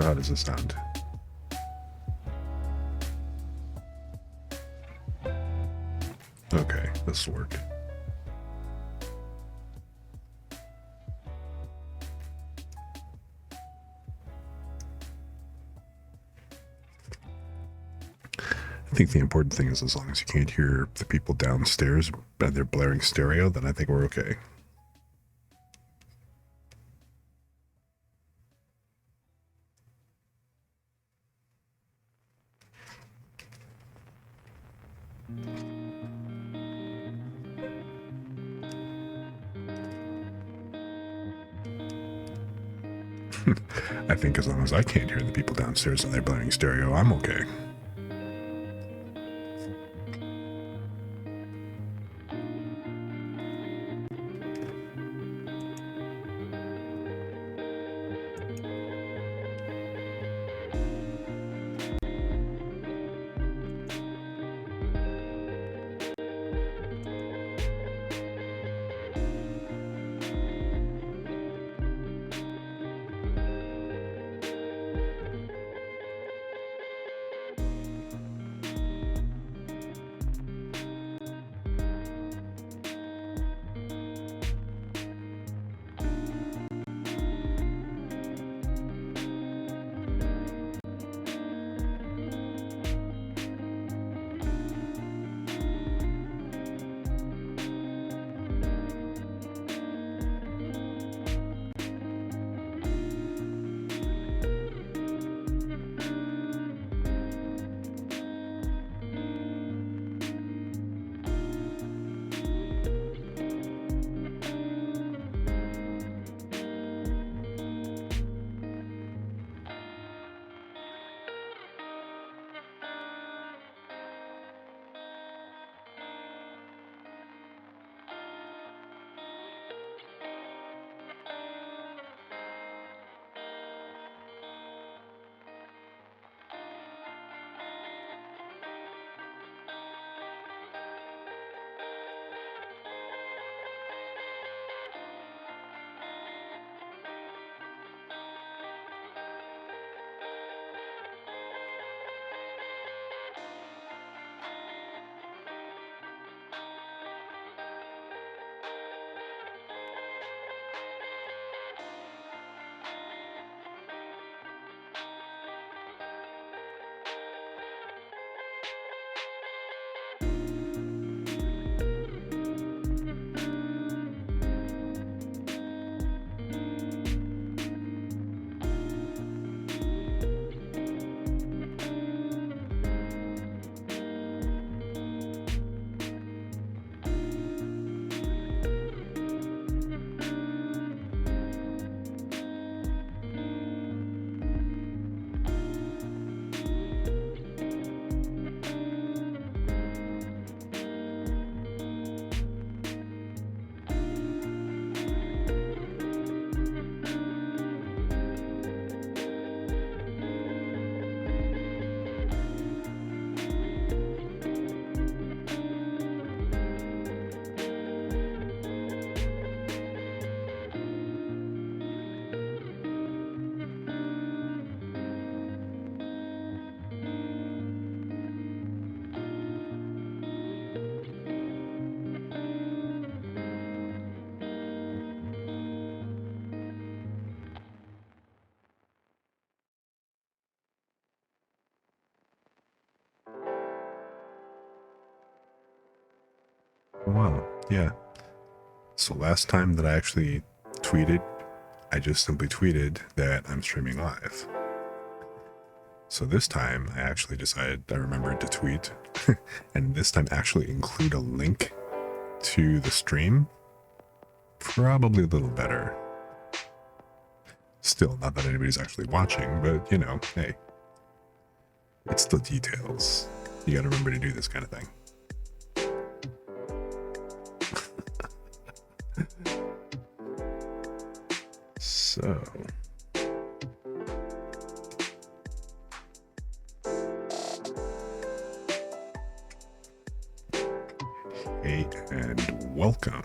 how does this sound? Okay, this will work. I think the important thing is as long as you can't hear the people downstairs and they're blaring stereo, then I think we're okay. I think as long as I can't hear the people downstairs and they're blaring stereo, I'm okay. Wow, yeah. So last time that I actually tweeted, I just simply tweeted that I'm streaming live. So this time I actually decided, I remembered to tweet, and this time actually include a link to the stream. Probably a little better. Still, not that anybody's actually watching, but you know, hey. It's the details. You gotta remember to do this kind of thing. So. Hey, and welcome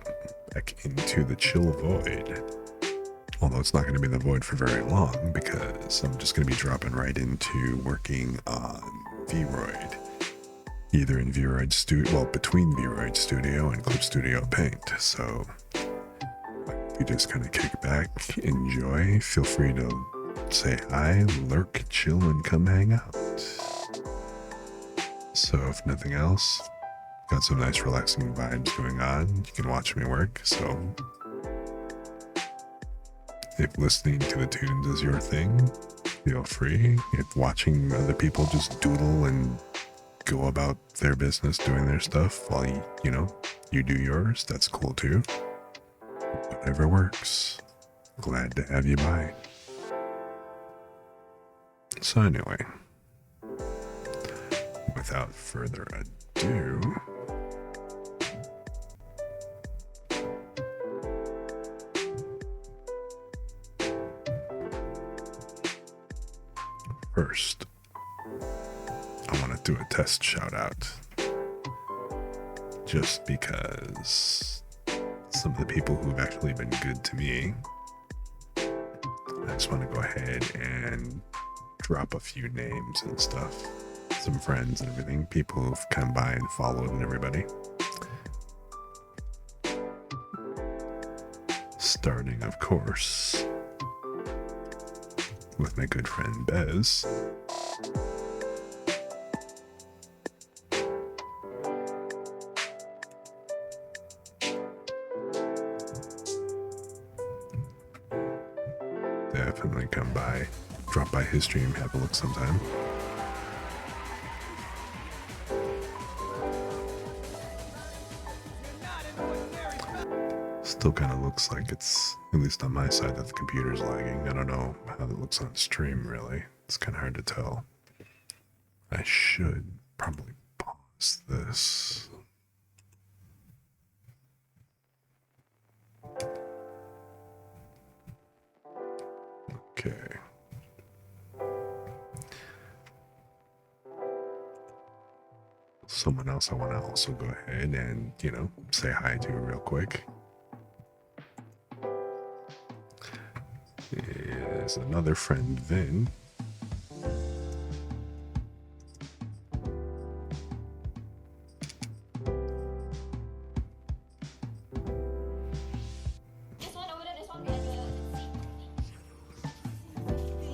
back into the chill void. Although it's not going to be the void for very long because I'm just going to be dropping right into working on VRoid. Either in VRoid Studio, well, between VRoid Studio and Clip Studio Paint. So you just kind of kick back, enjoy, feel free to say hi, lurk, chill, and come hang out. So if nothing else, got some nice relaxing vibes going on. You can watch me work, so if listening to the tunes is your thing, feel free. If watching other people just doodle and go about their business doing their stuff while you do yours, that's cool too. Whatever works. Glad to have you by. So anyway, without further ado, first, I want to do a test shout out. Just because some of the people who've actually been good to me, I just want to go ahead and drop a few names and stuff. Some friends and everything, people who've come by and followed and everybody. Starting, of course, with my good friend Bez. Definitely come by, drop by his stream, have a look sometime. Still kind of looks like it's, at least on my side, that the computer's lagging. I don't know how that looks on stream, really. It's kind of hard to tell. I should probably pause this. Okay. Someone else I want to also go ahead and, say hi to real quick. There's another friend, Vin.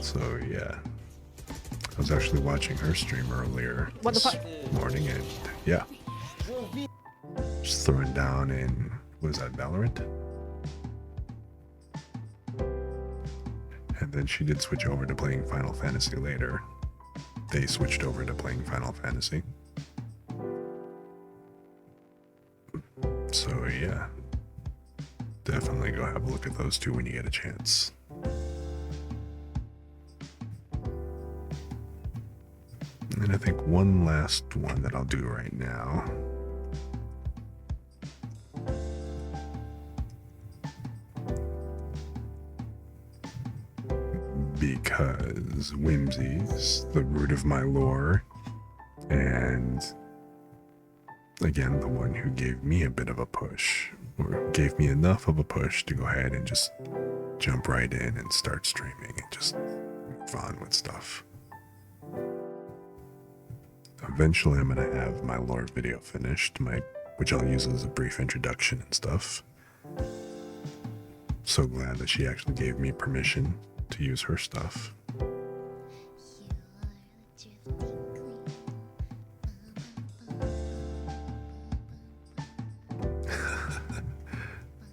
So yeah, I was actually watching her stream earlier this morning, and yeah, just throwing down in, what is that, Valorant? And then she did switch over to playing Final Fantasy later. They switched over to playing Final Fantasy. So yeah, definitely go have a look at those two when you get a chance. And I think one last one that I'll do right now. Because Whimsy's the root of my lore, and again, the one who gave me a bit of a push, or gave me enough of a push to go ahead and just jump right in and start streaming and just move on with stuff. Eventually, I'm going to have my lore video finished, which I'll use as a brief introduction and stuff. So glad that she actually gave me permission to use her stuff.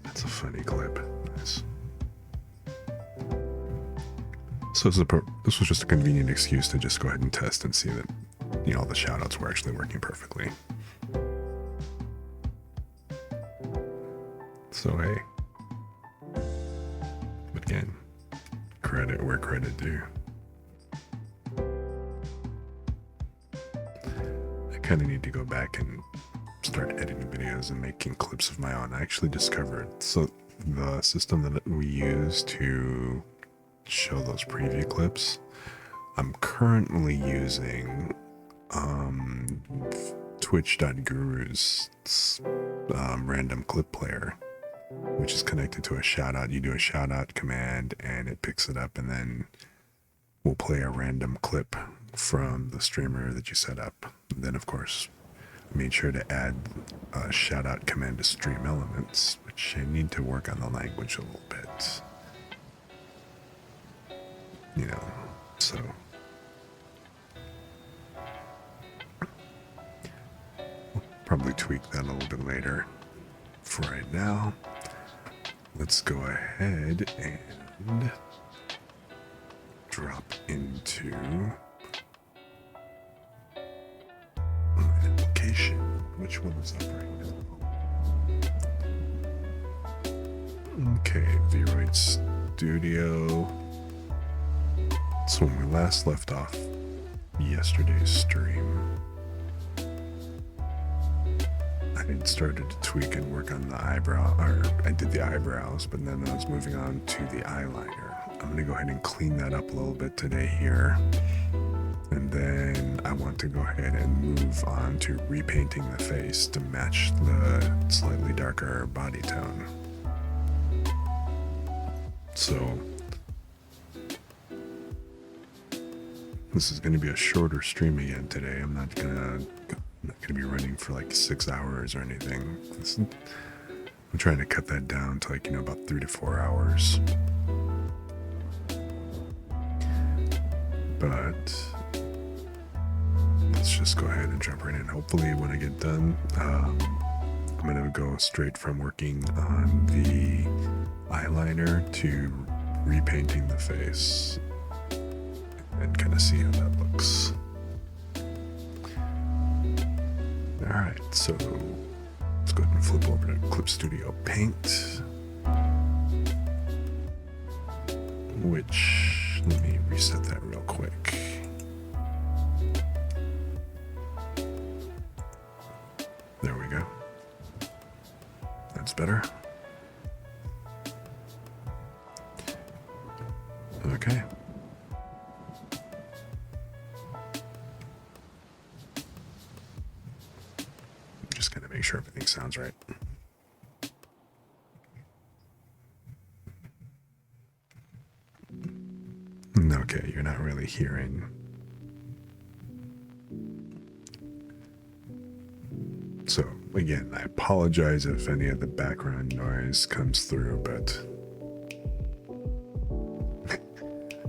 That's a funny clip. Nice. So this was just a convenient excuse to just go ahead and test and see that, all the shoutouts were actually working perfectly. So hey. But again, credit where credit due. I kind of need to go back and start editing videos and making clips of my own. I actually discovered, so the system that we use to show those preview clips, I'm currently using Twitch.guru's random clip player which is connected to a shout out. You do a shout out command and it picks it up, and then we'll play a random clip from the streamer that you set up. And then, of course, I made sure to add a shout out command to stream elements, which I need to work on the language a little bit. You know, so. Probably tweak that a little bit later. For right now, let's go ahead and drop into application. Which one is up right now? Okay, VRoid Studio. So when we last left off yesterday's stream, I started to tweak and work on the eyebrow, or I did the eyebrows, but then I was moving on to the eyeliner. I'm going to go ahead and clean that up a little bit today here. And then I want to go ahead and move on to repainting the face to match the slightly darker body tone. So this is going to be a shorter stream again today. I'm not going to be running for like 6 hours or anything. I'm trying to cut that down to like, about 3 to 4 hours. But let's just go ahead and jump right in. Hopefully when I get done, I'm going to go straight from working on the eyeliner to repainting the face and kind of see how that looks. Alright, so let's go ahead and flip over to Clip Studio Paint, which, let me reset that real quick. There we go. That's better. Okay. Just gonna make sure everything sounds right. Okay, you're not really hearing. So again, I apologize if any of the background noise comes through, but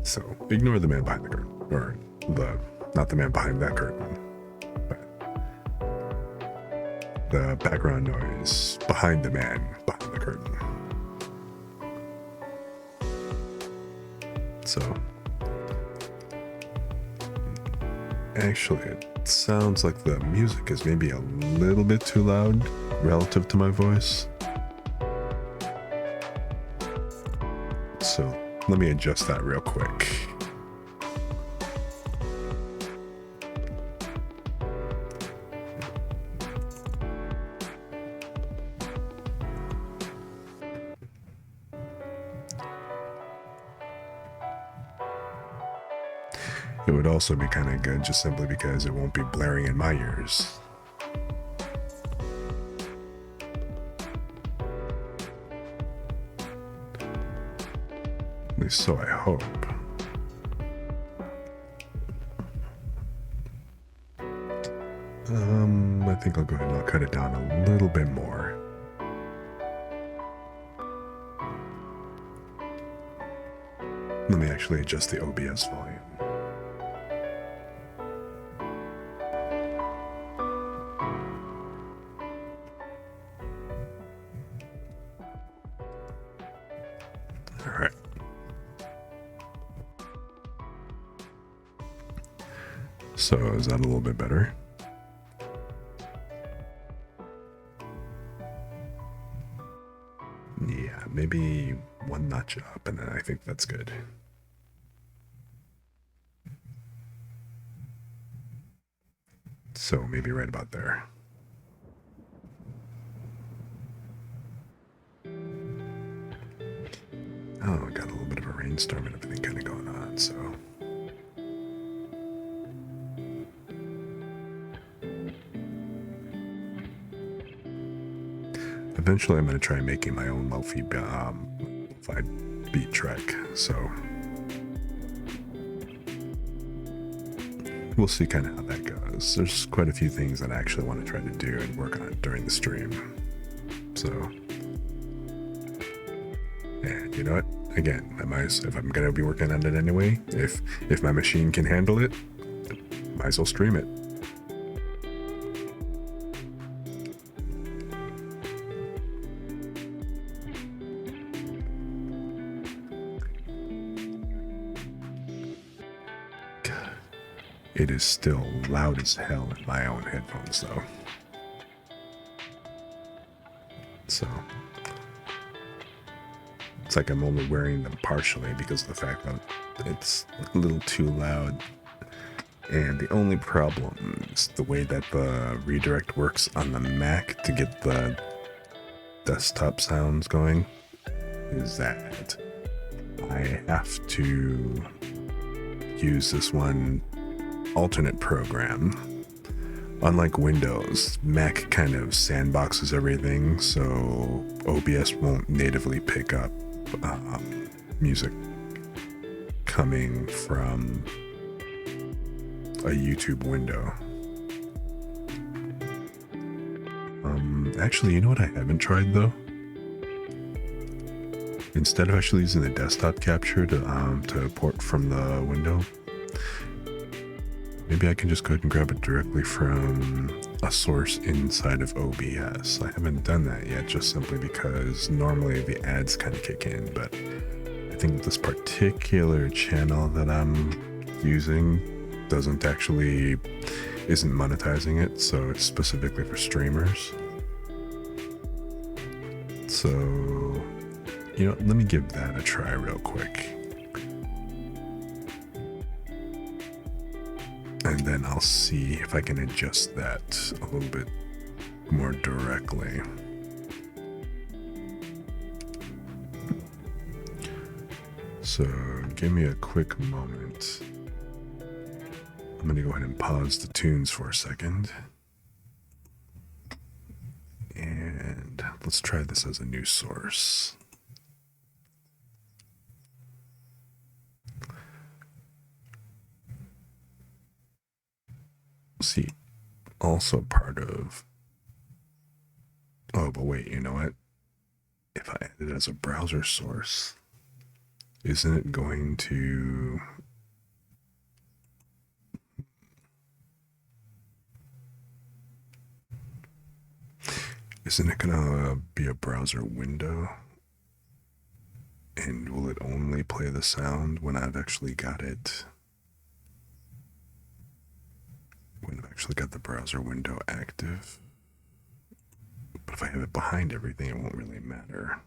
so ignore the man behind the curtain, or not the man behind that curtain, but the background noise behind the man behind the curtain. So actually, it sounds like the music is maybe a little bit too loud relative to my voice. So let me adjust that real quick. It would also be kind of good just simply because it won't be blaring in my ears. At least so I hope. I think I'll go ahead and I'll cut it down a little bit more. Let me actually adjust the OBS volume. Alright. So is that a little bit better? Yeah, maybe one notch up, and then I think that's good. So maybe right about there. Oh, got a little bit of a rainstorm and everything kind of going on, so. I've eventually I'm going to try making my own lo-fi beat track, so we'll see kind of how that goes. There's quite a few things that I actually want to try to do and work on during the stream. So, and you know what? Again, if I'm gonna be working on it anyway, if my machine can handle it, might as well stream it. It is still loud as hell in my own headphones though. So it's like I'm only wearing them partially because of the fact that it's a little too loud. And the only problem is the way that the redirect works on the Mac to get the desktop sounds going is that I have to use this one alternate program. Unlike Windows, Mac kind of sandboxes everything, so OBS won't natively pick up music coming from a YouTube window. Actually, you know what I haven't tried though? Instead of actually using the desktop capture to port from the window, maybe I can just go ahead and grab it directly from a source inside of OBS. I haven't done that yet, just simply because normally the ads kind of kick in, but I think this particular channel that I'm using isn't monetizing it, so it's specifically for streamers. So, you know, let me give that a try real quick. And then I'll see if I can adjust that a little bit more directly. So give me a quick moment. I'm going to go ahead and pause the tunes for a second. And let's try this as a new source. See, also part of... Oh, but wait, you know what? If I add it as a browser source, isn't it going to... Isn't it gonna be a browser window? And will it only play the sound when I've actually got it? When I've actually got the browser window active? But if I have it behind everything, it won't really matter.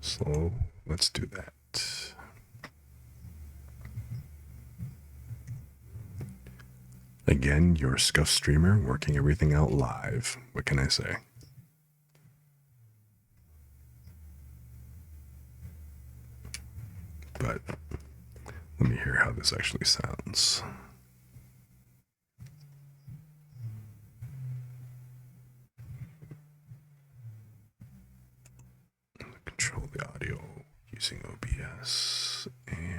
So let's do that. Again, your Scuff streamer working everything out live. What can I say? But let me hear how this actually sounds. Control the audio using OBS and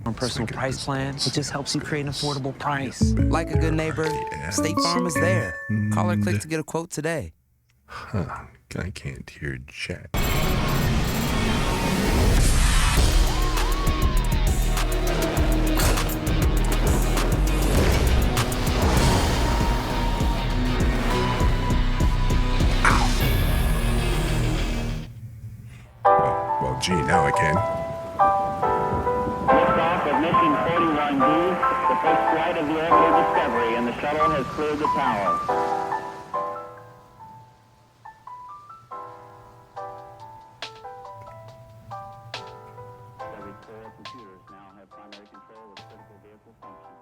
on personal price plans. It just helps you create an affordable price. Like a good neighbor, State Farm is there. Call or click to get a quote today. Huh, I can't hear jack. Gee, now I can. Liftoff of mission 41B, the first flight of the Airblue Discovery, and the shuttle has cleared the tower. Discovery's core computers now have primary control of critical vehicle functions.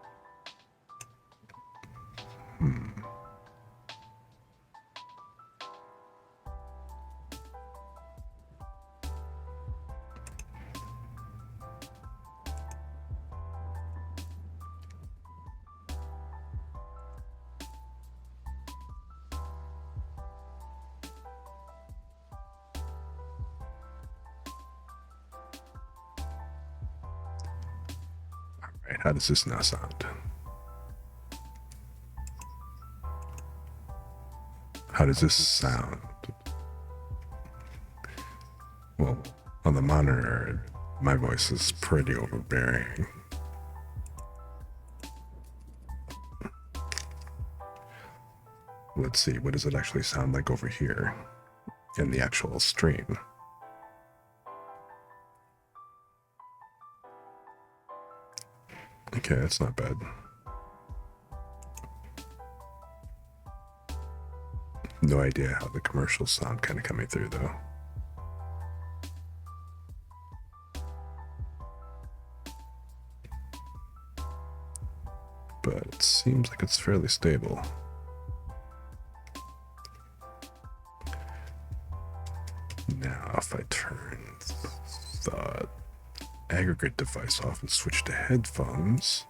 Right, how does this now sound? How does this sound? Well, on the monitor, my voice is pretty overbearing. Let's see, what does it actually sound like over here in the actual stream? Okay, that's not bad. No idea how the commercials sound kind of coming through though. But it seems like it's fairly stable. Now, if I turn the aggregate device off and switch to headphones,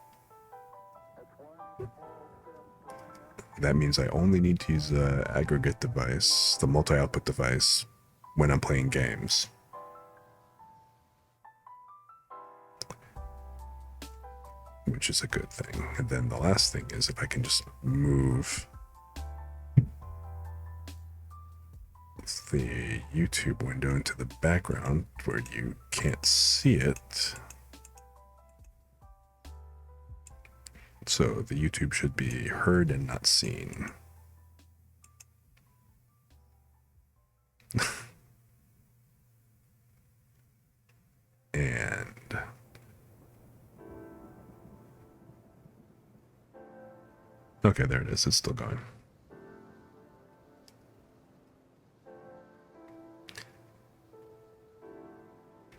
that means I only need to use the aggregate device, the multi-output device, when I'm playing games. Which is a good thing. And then the last thing is if I can just move the YouTube window into the background where you can't see it. So the YouTube should be heard and not seen. And okay, there it is. It's still going.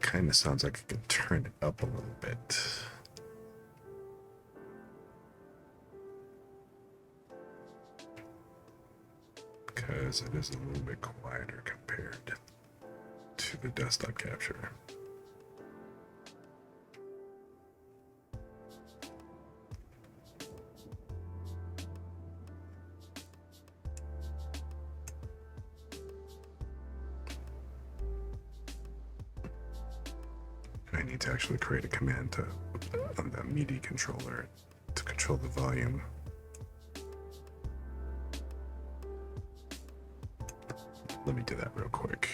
Kind of sounds like I can turn it up a little bit. Because it is a little bit quieter compared to the desktop capture. I need to actually create a command to on the MIDI controller to control the volume. Let me do that real quick.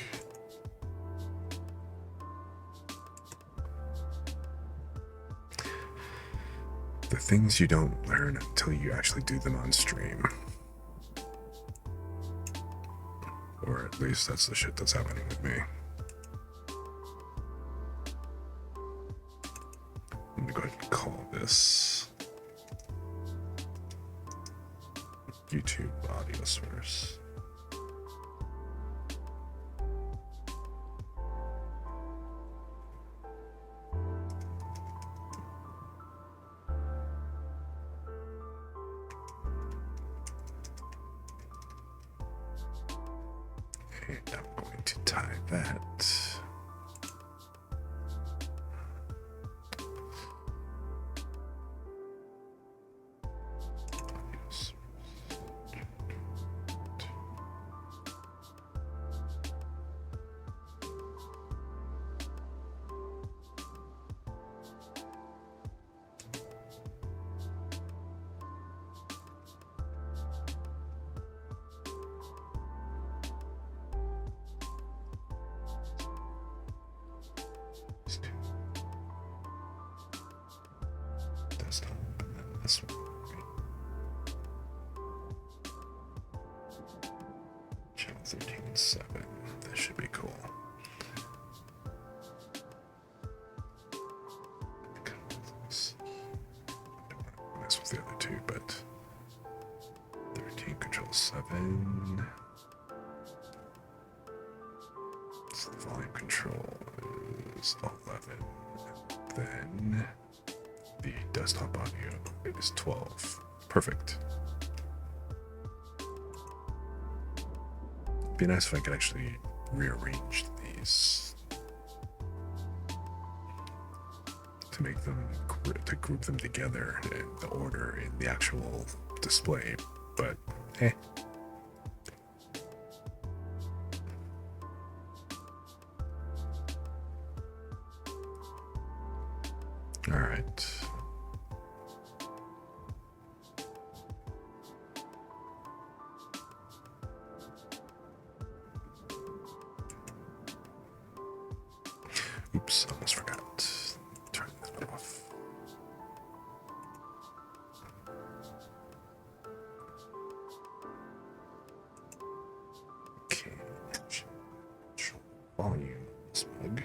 The things you don't learn until you actually do them on stream. Or at least that's the shit that's happening with me. Let me go ahead and call this YouTube audio source. And I'm going to tie that. Desktop, and then this one. Channel 13.7. That should be cool. So the volume control is 11. Then the desktop audio is 12. Perfect. It'd be nice if I could actually rearrange these to make them, to group them together in the order in the actual display, but eh. All right. Oops, almost forgot. Turn that off. Okay. Control volume smug.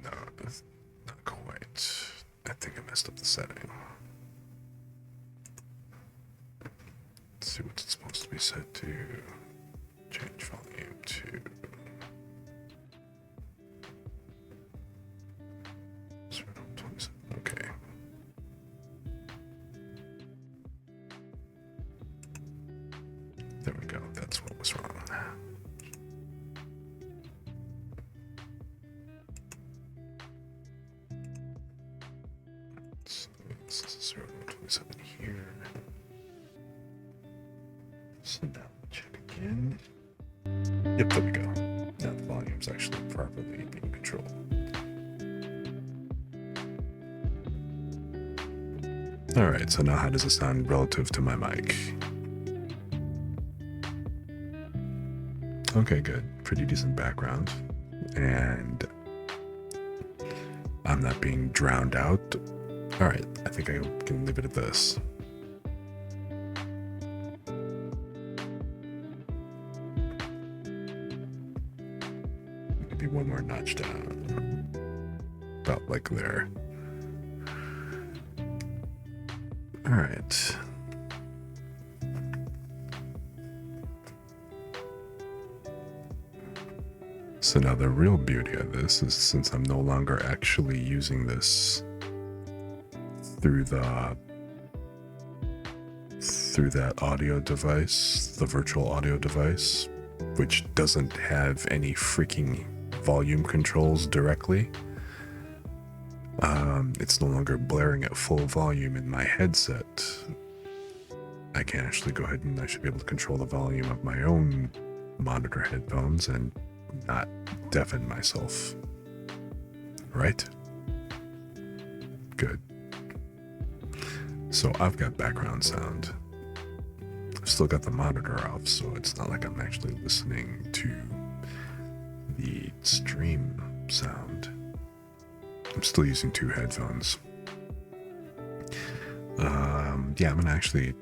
No, not quite. I think I messed up the setting. Let's see what's it supposed to be set to. Change volume to 27. Okay. There we go. That's what was wrong. So it's 0.27 here. So now check again. Yep, there we go. Now the volume's actually properly being controlled. Alright, so now how does it sound relative to my mic? Okay, good. Pretty decent background. And I'm not being drowned out. Alright, I think I can leave it at this. Maybe one more notch down. About like there. Alright. So now the real beauty of this is, since I'm no longer actually using this through that audio device, the virtual audio device, which doesn't have any freaking volume controls directly. It's no longer blaring at full volume in my headset. I can actually go ahead and I should be able to control the volume of my own monitor headphones and not deafen myself. Right? Good. So I've got background sound. I've still got the monitor off, so it's not like I'm actually listening to the stream sound. I'm still using two headphones. Yeah, I'm gonna actually,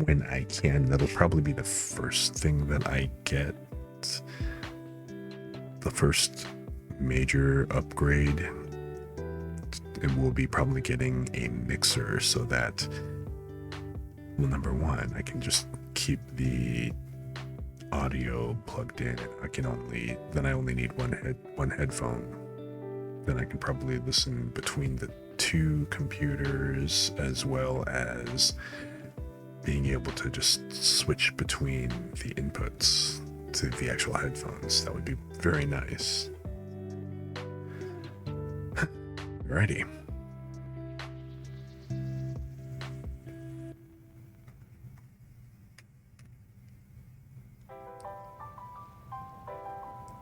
when I can, that'll probably be the first thing that I get. The first major upgrade. It will be probably getting a mixer so that, well, number one, I can just keep the audio plugged in. Then I only need one headphone. Then I can probably listen between the two computers, as well as being able to just switch between the inputs to the actual headphones. That would be very nice. Alrighty.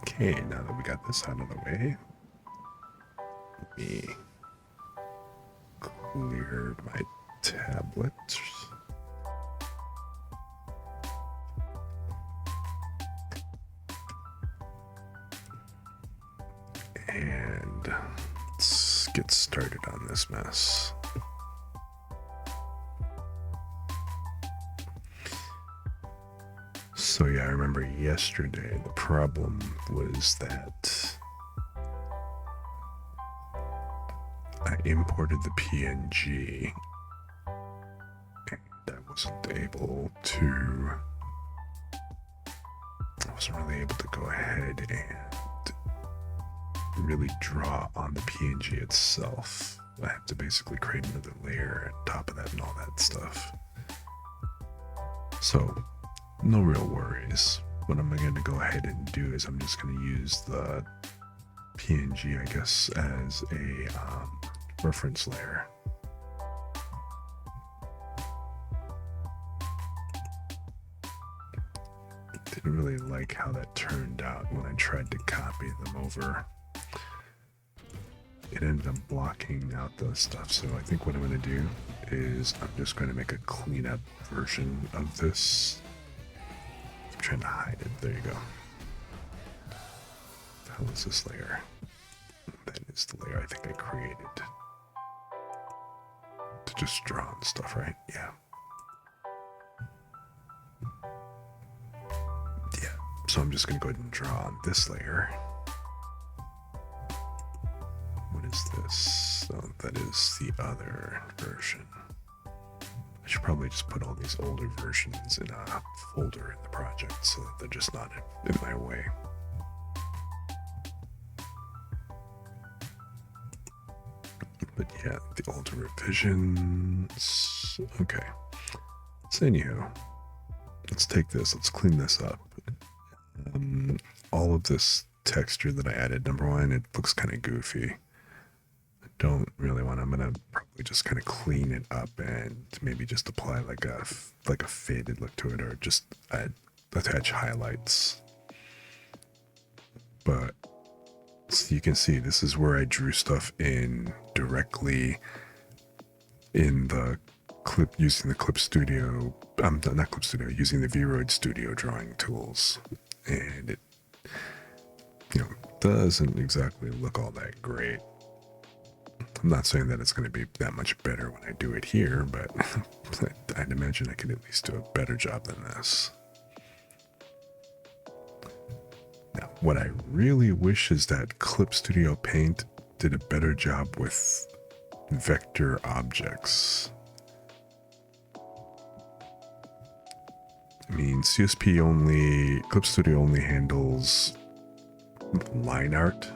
Okay, now that we got this out of the way, let me clear my tablet. And let's get started on this mess. So So yeah, I remember yesterday the problem was that I imported the PNG and I wasn't really able to go ahead and really draw on the PNG itself. I have to basically create another layer on top of that and all that stuff. So no real worries. What I'm going to go ahead and do is I'm just going to use the PNG, I guess, as a reference layer. Didn't really like how that turned out when I tried to copy them over. It ended up blocking out the stuff, so I think what I'm going to do is I'm just going to make a cleanup version of this. I'm trying to hide it. There you go. How is this layer? That is the layer I think I created to just draw on stuff, right? Yeah. Yeah. So I'm just going to go ahead and draw on this layer. What is this? So that is the other version. I should probably just put all these older versions in a folder in the project so that they're just not in my way. But yeah, the older revisions. Okay. So anyhow, let's take this. Let's clean this up. All of this texture that I added, number one, it looks kind of goofy. I don't really want. I'm gonna probably just kind of clean it up and maybe just apply like a faded look to it, or just attach highlights. But so you can see this is where I drew stuff in directly in the clip using the Clip Studio. Not Clip Studio, using the VRoid Studio drawing tools, and it, doesn't exactly look all that great. I'm not saying that it's going to be that much better when I do it here, but I'd imagine I could at least do a better job than this. Now, what I really wish is that Clip Studio Paint did a better job with vector objects. I mean, Clip Studio only handles line art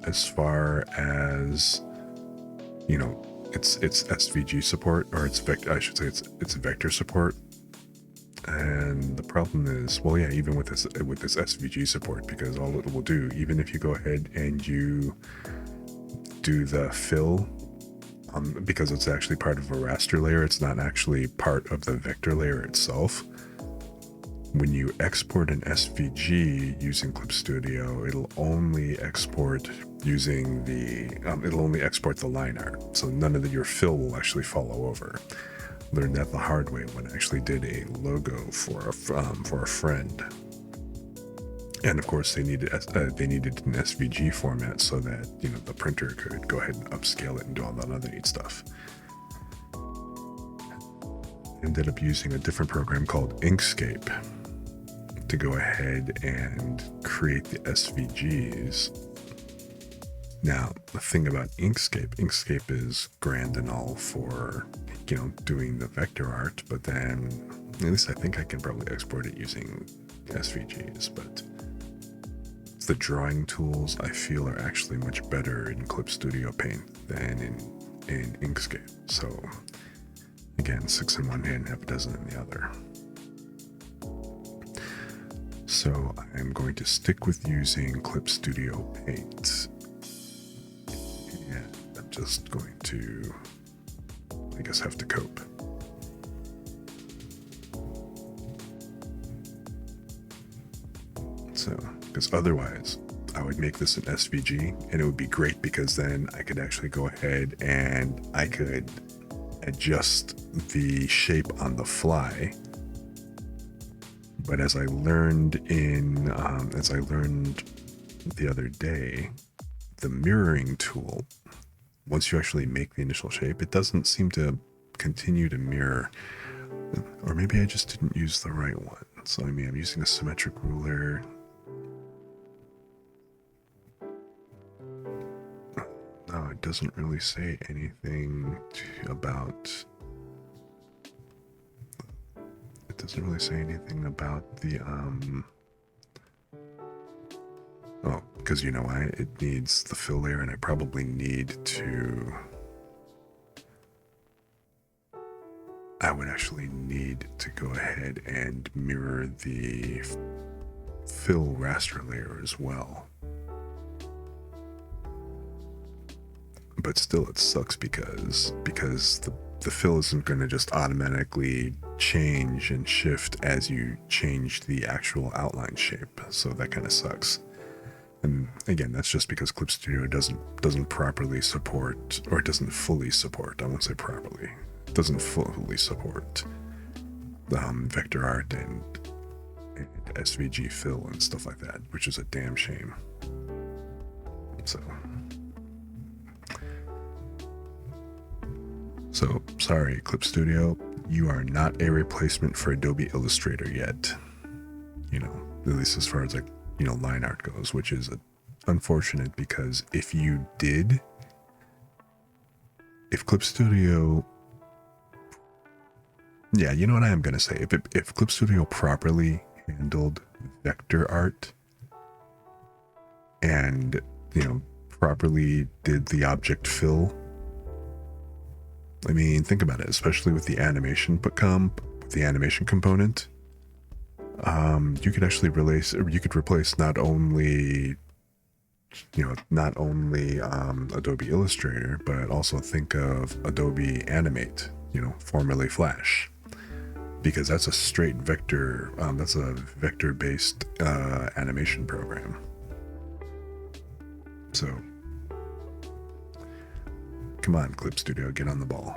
as far as, it's SVG support, or it's vector support. And the problem is, well, yeah, even with this SVG support, because all it will do, even if you go ahead and you do the fill, because it's actually part of a raster layer, it's not actually part of the vector layer itself. When you export an SVG using Clip Studio, it'll only export using it'll only export the line art. So none of your fill will actually follow over. Learned that the hard way when I actually did a logo for a friend. And of course they needed an SVG format so that, the printer could go ahead and upscale it and do all that other neat stuff. Ended up using a different program called Inkscape to go ahead and create the SVGs. Now, the thing about Inkscape is grand and all for, doing the vector art, but then, at least I think I can probably export it using SVGs, but the drawing tools I feel are actually much better in Clip Studio Paint than in Inkscape. So, again, 6 in one hand, half a dozen in the other. So I'm going to stick with using Clip Studio Paint. And I'm just going to, I guess, have to cope. So, because otherwise I would make this an SVG and it would be great, because then I could actually go ahead and I could adjust the shape on the fly. But as I learned the other day, the mirroring tool, once you actually make the initial shape, it doesn't seem to continue to mirror. Or maybe I just didn't use the right one. So, I mean, I'm using a symmetric ruler. No, it doesn't really say anything about... It doesn't really say anything about the, Oh, because you know why? It needs the fill layer, and I probably need to... I would actually need to go ahead and mirror the fill raster layer as well. But still, it sucks because the fill isn't going to just automatically change and shift as you change the actual outline shape. So that kind of sucks. And again, that's just because Clip Studio doesn't properly support, or it doesn't fully support. I won't say properly. It doesn't fully support vector art and SVG fill and stuff like that, which is a damn shame. So sorry, Clip Studio, you are not a replacement for Adobe Illustrator yet. You know, at least as far as like, you know, line art goes, which is unfortunate, because if you did, if Clip Studio, yeah, you know what I am going to say, if Clip Studio properly handled vector art and, you know, properly did the object fill, I mean, think about it, especially with the animation component. You could actually replace not only Adobe Illustrator, but also think of Adobe Animate, you know, formerly Flash, because that's a straight vector. That's a vector-based animation program. So, come on, Clip Studio, get on the ball.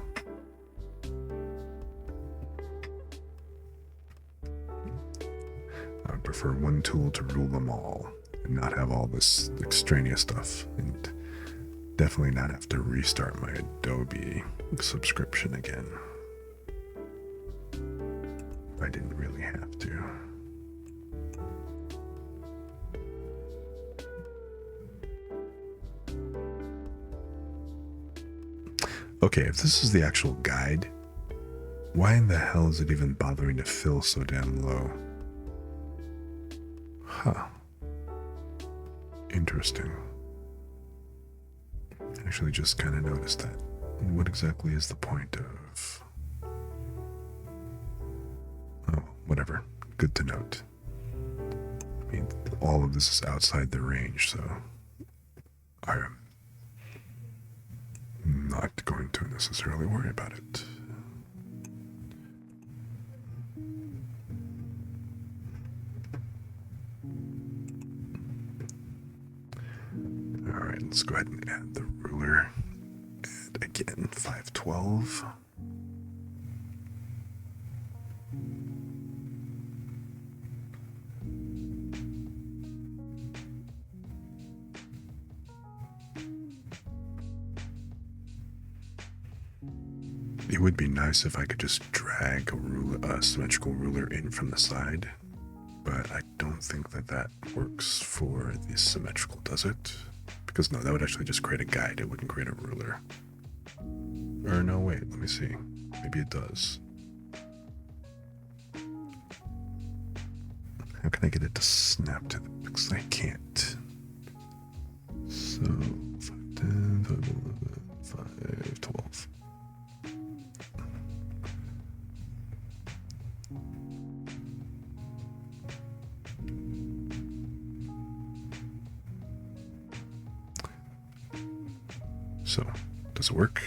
I would prefer one tool to rule them all and not have all this extraneous stuff, and definitely not have to restart my Adobe subscription again. I didn't really have to. Okay, if this is the actual guide, why in the hell is it even bothering to fill so damn low? Huh. Interesting. Actually just kind of noticed that. What exactly is the point of... Oh, whatever. Good to note. I mean, all of this is outside the range, so I am not going to necessarily worry about it. Alright, let's go ahead and add the ruler. And again, 512. It would be nice if I could just drag a symmetrical ruler in from the side, but I don't think that works for the symmetrical, does it? Because no, that would actually just create a guide, it wouldn't create a ruler. Or no, wait, let me see. Maybe it does. How can I get it to snap to the pixel? I can't. So, 510, 511, 512. So, does it work?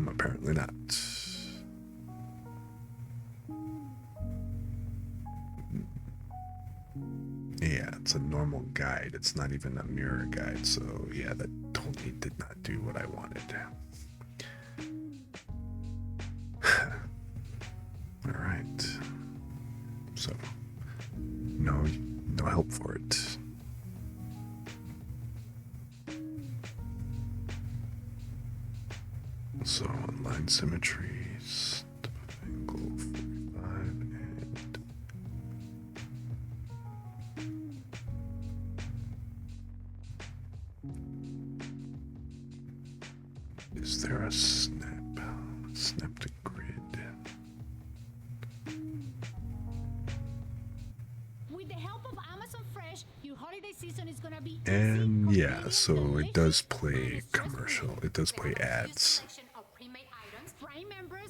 Apparently not. Yeah, it's a normal guide. It's not even a mirror guide. So yeah, that totally did not do what I wanted. All right. So no help for it. So on line symmetries. Angle 45 and is there a snap? Snap to grid. With the help of Amazon Fresh, your holiday season is gonna be And yeah, so it does play commercial. It does play ads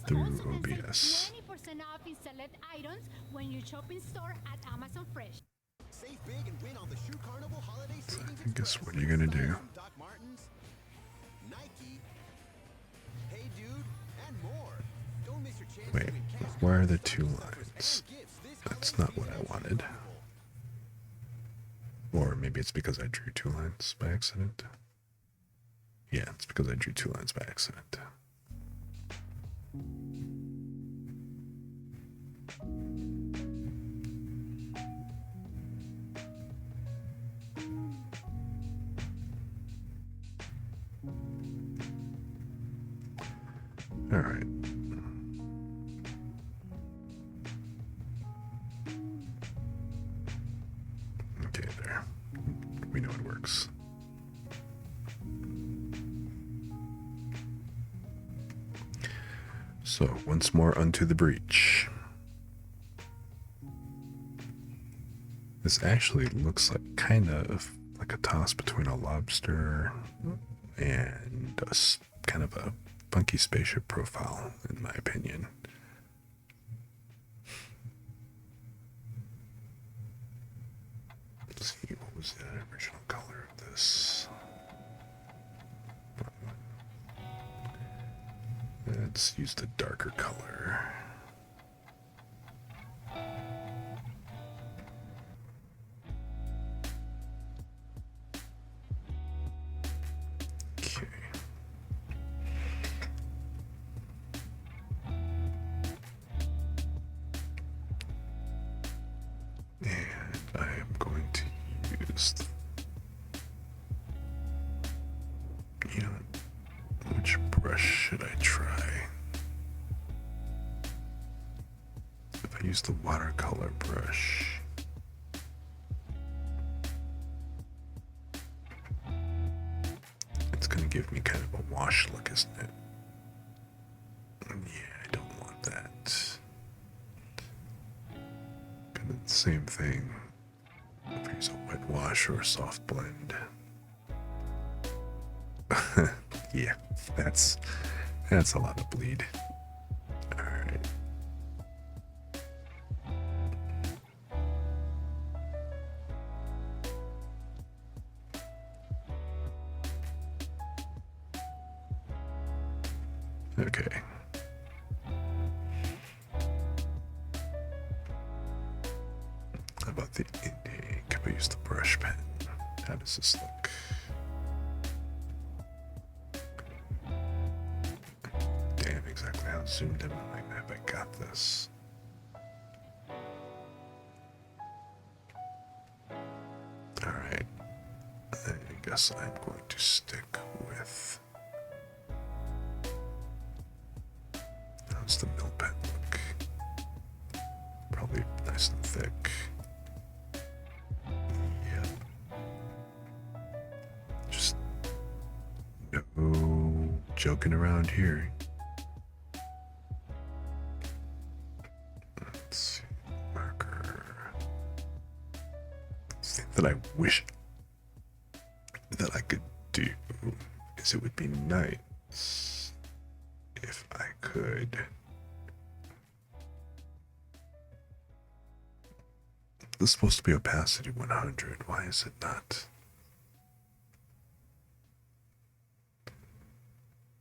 through OBS. 20% off in select items when you shop in store at Amazon Fresh. Save big and win on the Shoe Carnival holiday savings. I guess what are you gonna do? Doc Martens, Nike, Hey Dude, and more. Don't miss your chance Wait, to win cash why are there prizes, two offers, lines? and gifts this That's holiday not what I season at wanted. Shoe Carnival. Or maybe it's because I drew two lines by accident. Yeah, it's because I drew two lines by accident. All right. Okay, there. We know it works. So, once more unto the breach. This actually looks like kind of like a toss between a lobster and kind of a funky spaceship profile, in my opinion. Let's see, what was the original color of this? Let's use the darker color. Okay. And I am going to use you know, which brush should I try? If I use the watercolor brush, it's going to give me kind of a wash look, isn't it? Yeah, I don't want that. Kind of the same thing if I use a wet wash or a soft blend. Yeah, that's a lot of bleed. All right. Okay. How about the ink? Can I use the brush pen? How does this look? Damn, exactly how zoomed in have I got this? Alright. I guess I'm going to stick with. How's the mill pen look? Probably nice and thick. Yep. Just no joking around here. Let's see. Marker. Thing that I wish that I could do is it would be nice if I could this is supposed to be opacity 100. Why is it not?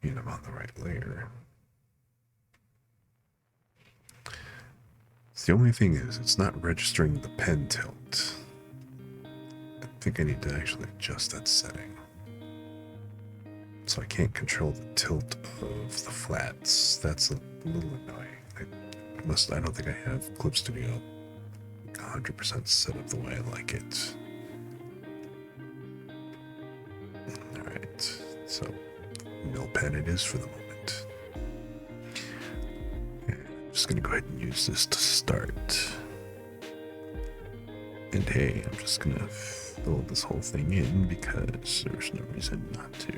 I mean, I'm on the right layer. The only thing is, it's not registering the pen tilt. I think I need to actually adjust that setting. So I can't control the tilt of the flats. That's a little annoying. I don't think I have Clip Studio 100% set up the way I like it. Alright, so mill pen it is for the moment. Just gonna go ahead and use this to start. And hey, I'm just gonna fill this whole thing in because there's no reason not to.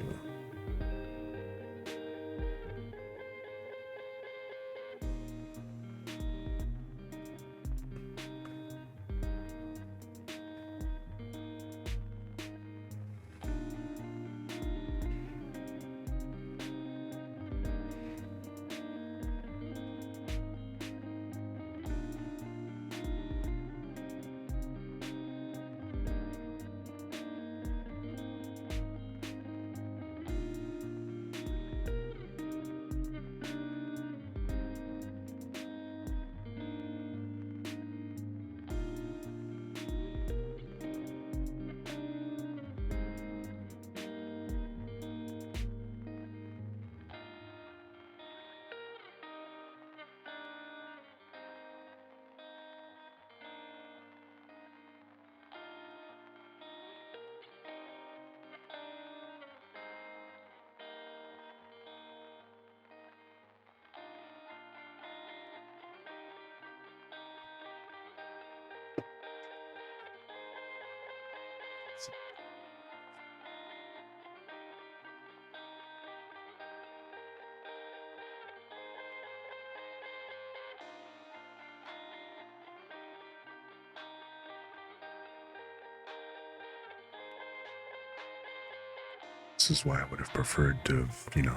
This is why I would have preferred to have,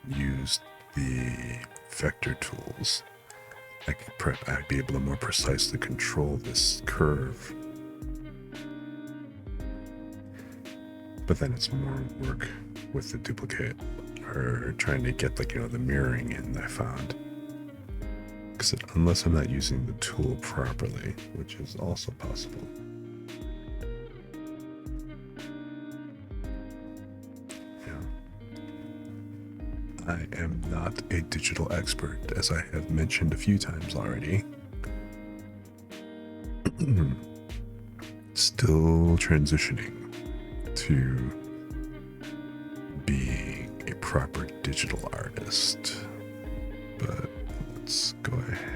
used the vector tools. I'd be able to more precisely control this curve. But then it's more work with the duplicate or trying to get the mirroring in, I found. Because unless I'm not using the tool properly, which is also possible. I am not a digital expert, as I have mentioned a few times already. Still transitioning to being a proper digital artist. But let's go ahead.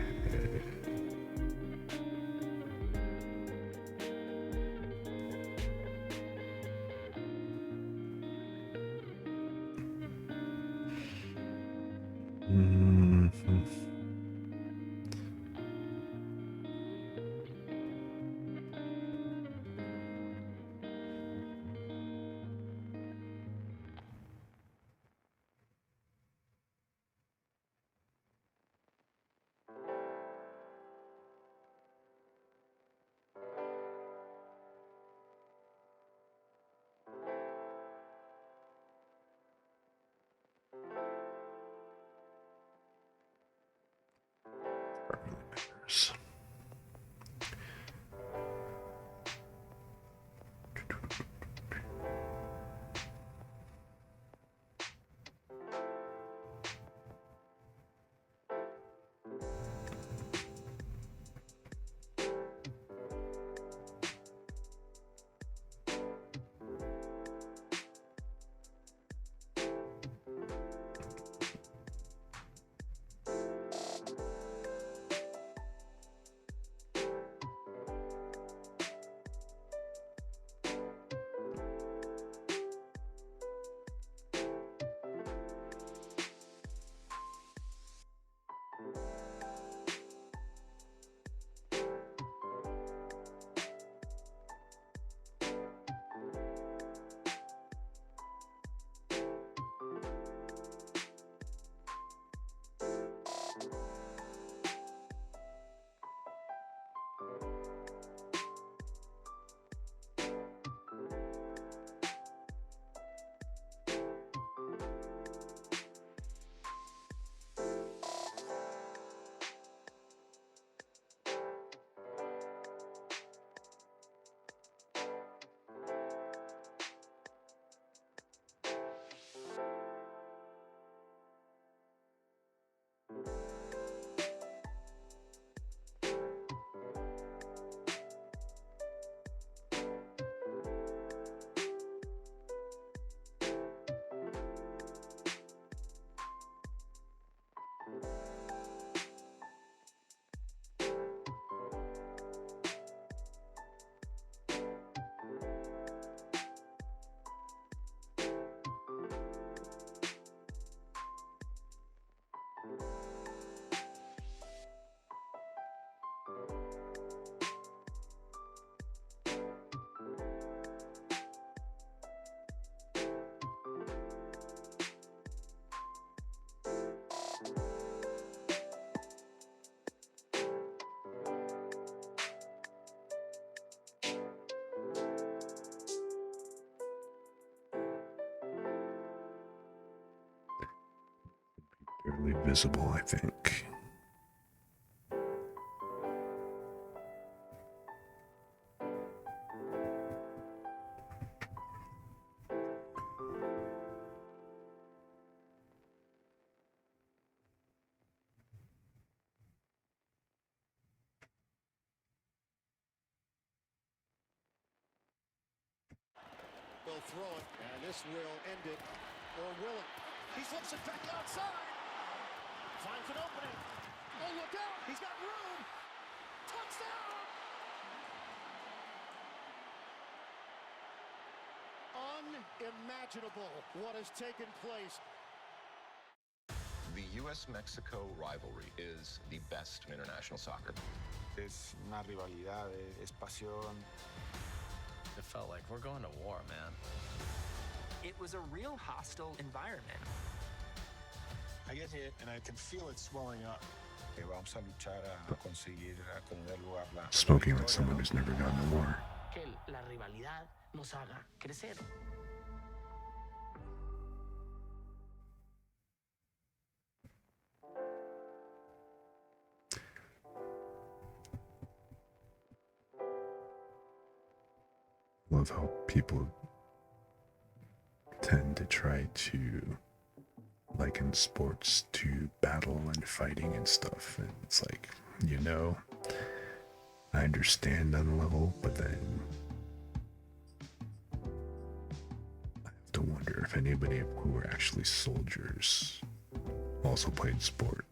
really visible, I think. Will throw it, and this will end it, or will it? He flips it back outside. Finds an opening. Oh, look out! He's got room. Touchdown! Unimaginable what has taken place. The U.S.-Mexico rivalry is the best in international soccer. Es una rivalidad, es pasión. It felt like we're going to war, man. It was a real hostile environment. I get hit and I can feel it swelling up. Vamos a luchar a conseguir tener lugar la Smoking like someone who's never gone to war. Que la rivalidad nos haga crecer. Love how people tend to try to liken sports to battle and fighting and stuff, and it's like, I understand on a level, but then I have to wonder if anybody who were actually soldiers also played sport,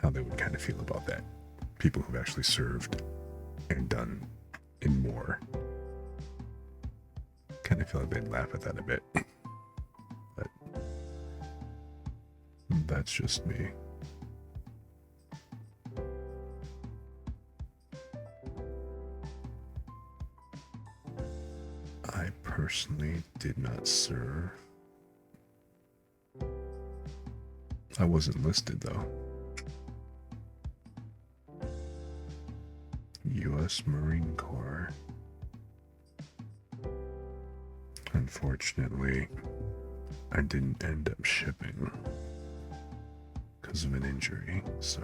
how they would kind of feel about that. People who've actually served and done in war kind of feel like they'd laugh at that a bit. But that's just me. I personally did not serve. I wasn't listed though. U.S. Marine Corps. Unfortunately, I didn't end up shipping because of an injury, so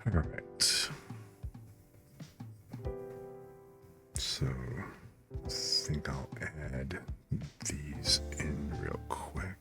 all right. So I think I'll add these in real quick.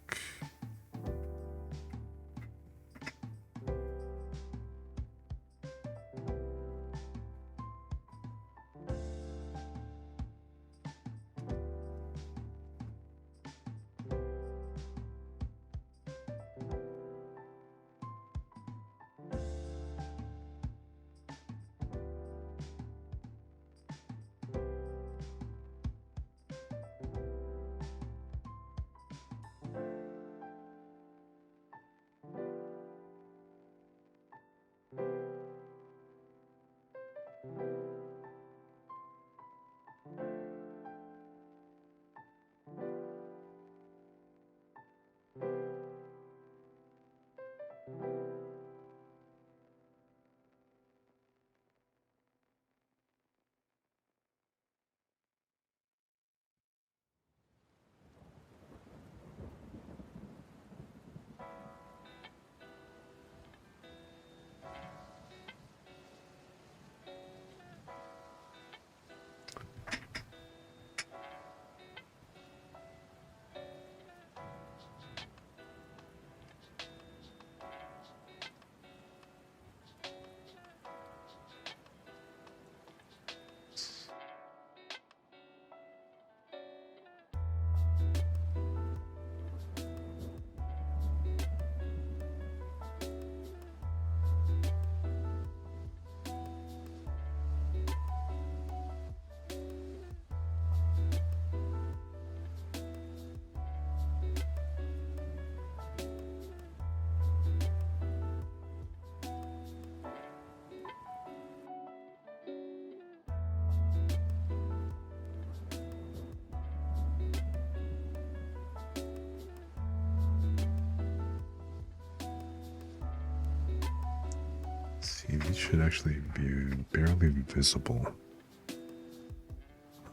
These should actually be barely visible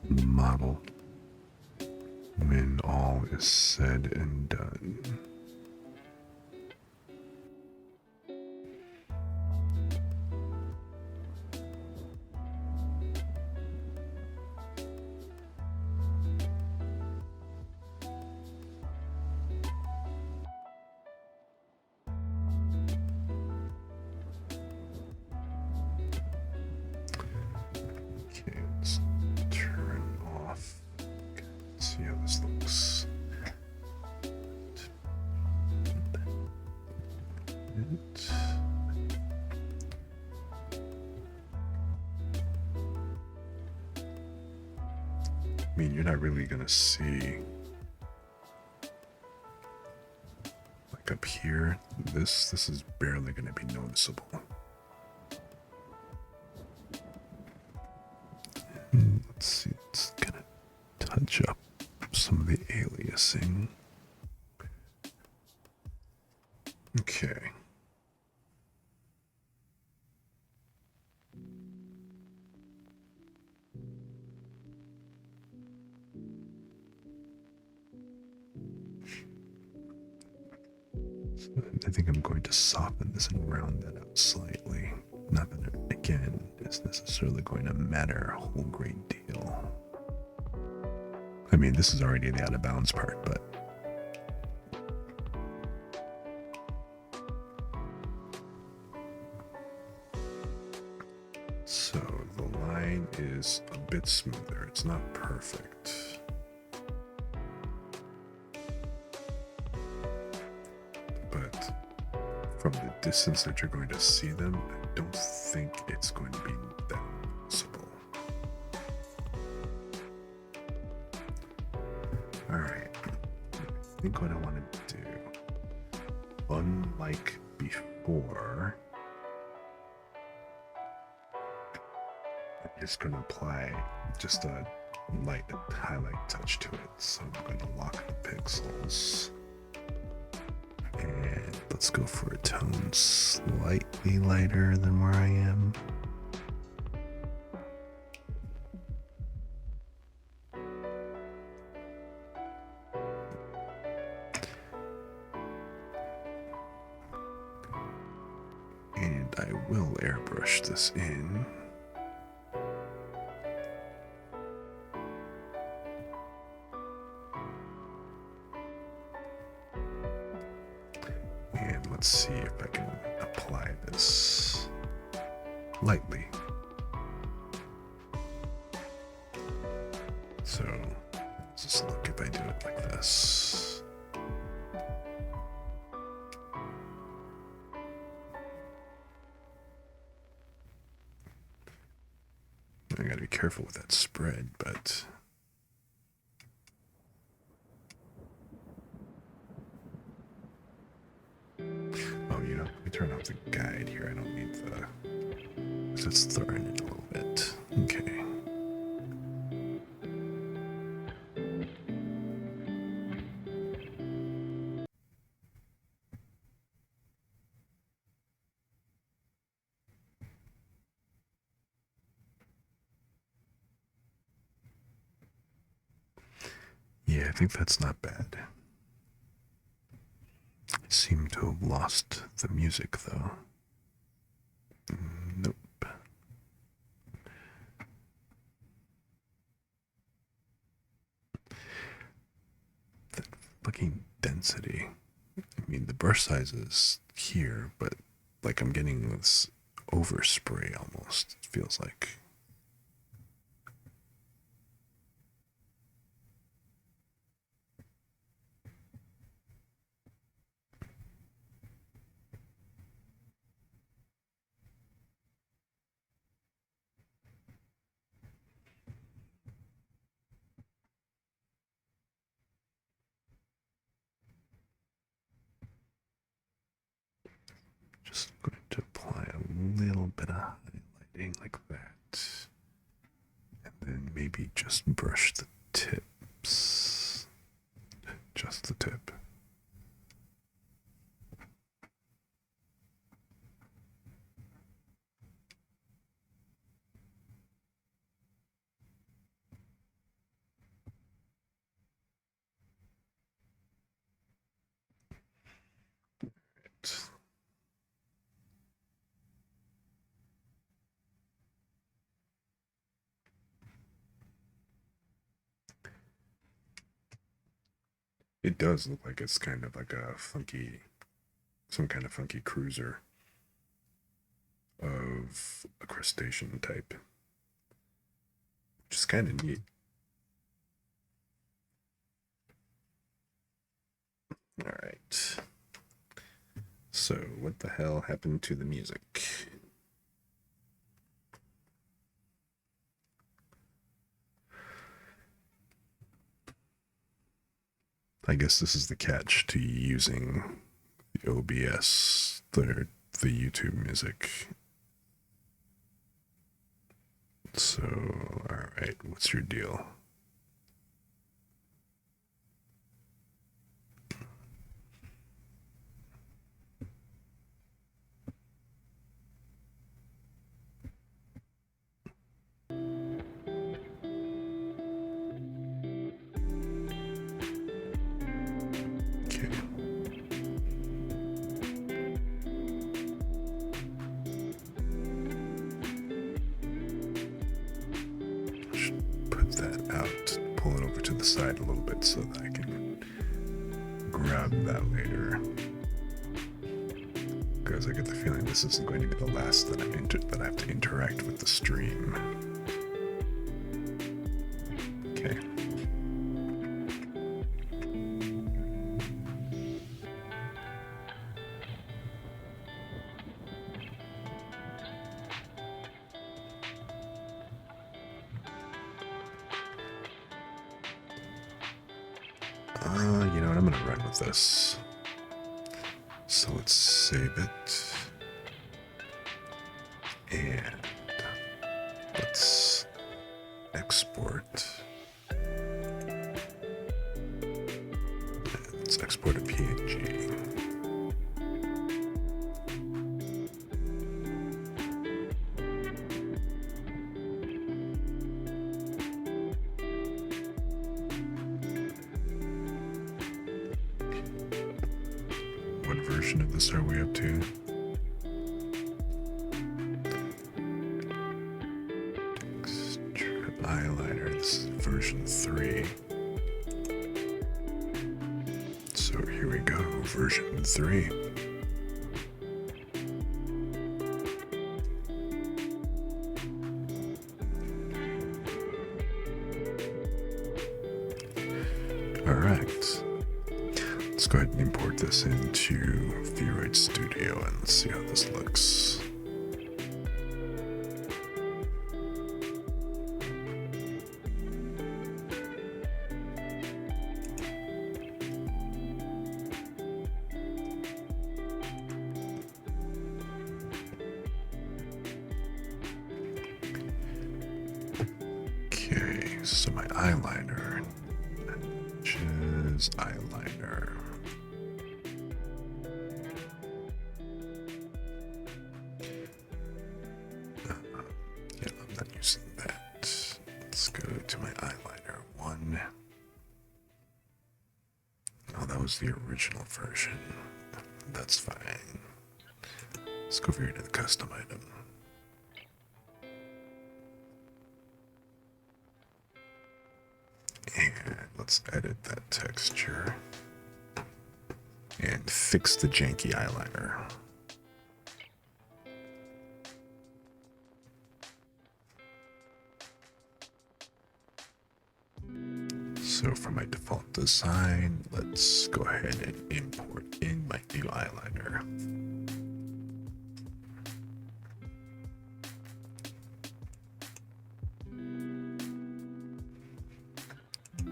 on the model when all is said and done. Okay, let's turn off. Okay, let's see how this looks. I mean, you're not really gonna see, like up here, this is barely gonna be noticeable. Let's see, it's gonna touch up some of the aliasing. Okay. So I think I'm going to soften this and round that out slightly. Not that it, again, is necessarily going to matter a whole great deal. I mean, this is already the out of bounds part, but so the line is a bit smoother. It's not perfect. But from the distance that you're going to see them, I don't think it's going to be that noticeable. Alright. I think what I want to do, unlike before, I'm just going to apply just a light highlight touch to it. So I'm going to lock the pixels. And let's go for a tone slightly lighter than where I am. And I will airbrush this in. And let's see if I can apply this lightly. So let's just look if I do it like this. I gotta be careful with that spread, but oh, you know, let me turn off the guide here. I don't need the, because it's throwing it a little bit. Okay. Yeah, I think that's not bad. I seem to have lost the music, though. Nope. That fucking density. I mean, the brush size is here, but like I'm getting this overspray almost, it feels like. Just going to apply a little bit of highlighting like that. And then maybe just brush the tips. Just the tip. It does look like it's kind of like a funky, some kind of funky cruiser of a crustacean type, which is kind of neat. All right. So what the hell happened to the music? I guess this is the catch to using the OBS, the YouTube music. So, all right, what's your deal? Okay. Should put that out, pull it over to the side a little bit so that I can grab that later. Because I get the feeling this isn't going to be the last that I have to interact with the stream. Okay. You know what? I'm gonna run with this. So let's save it. And let's export. Let's export a PNG. What version of this are we up to? Strip eyeliner, this is version 3. So here we go, version 3. All right. Let's go ahead and import this into VRoid Studio and let's see how this looks. Okay, so my eyeliner, matches eyeliner. Yeah, I'm not using that. Let's go to my eyeliner 1. Oh, that was the original version. That's fine. Let's go over here to the custom item. And let's edit that texture. And fix the janky eyeliner. So for my default design, let's go ahead and import in my new eyeliner.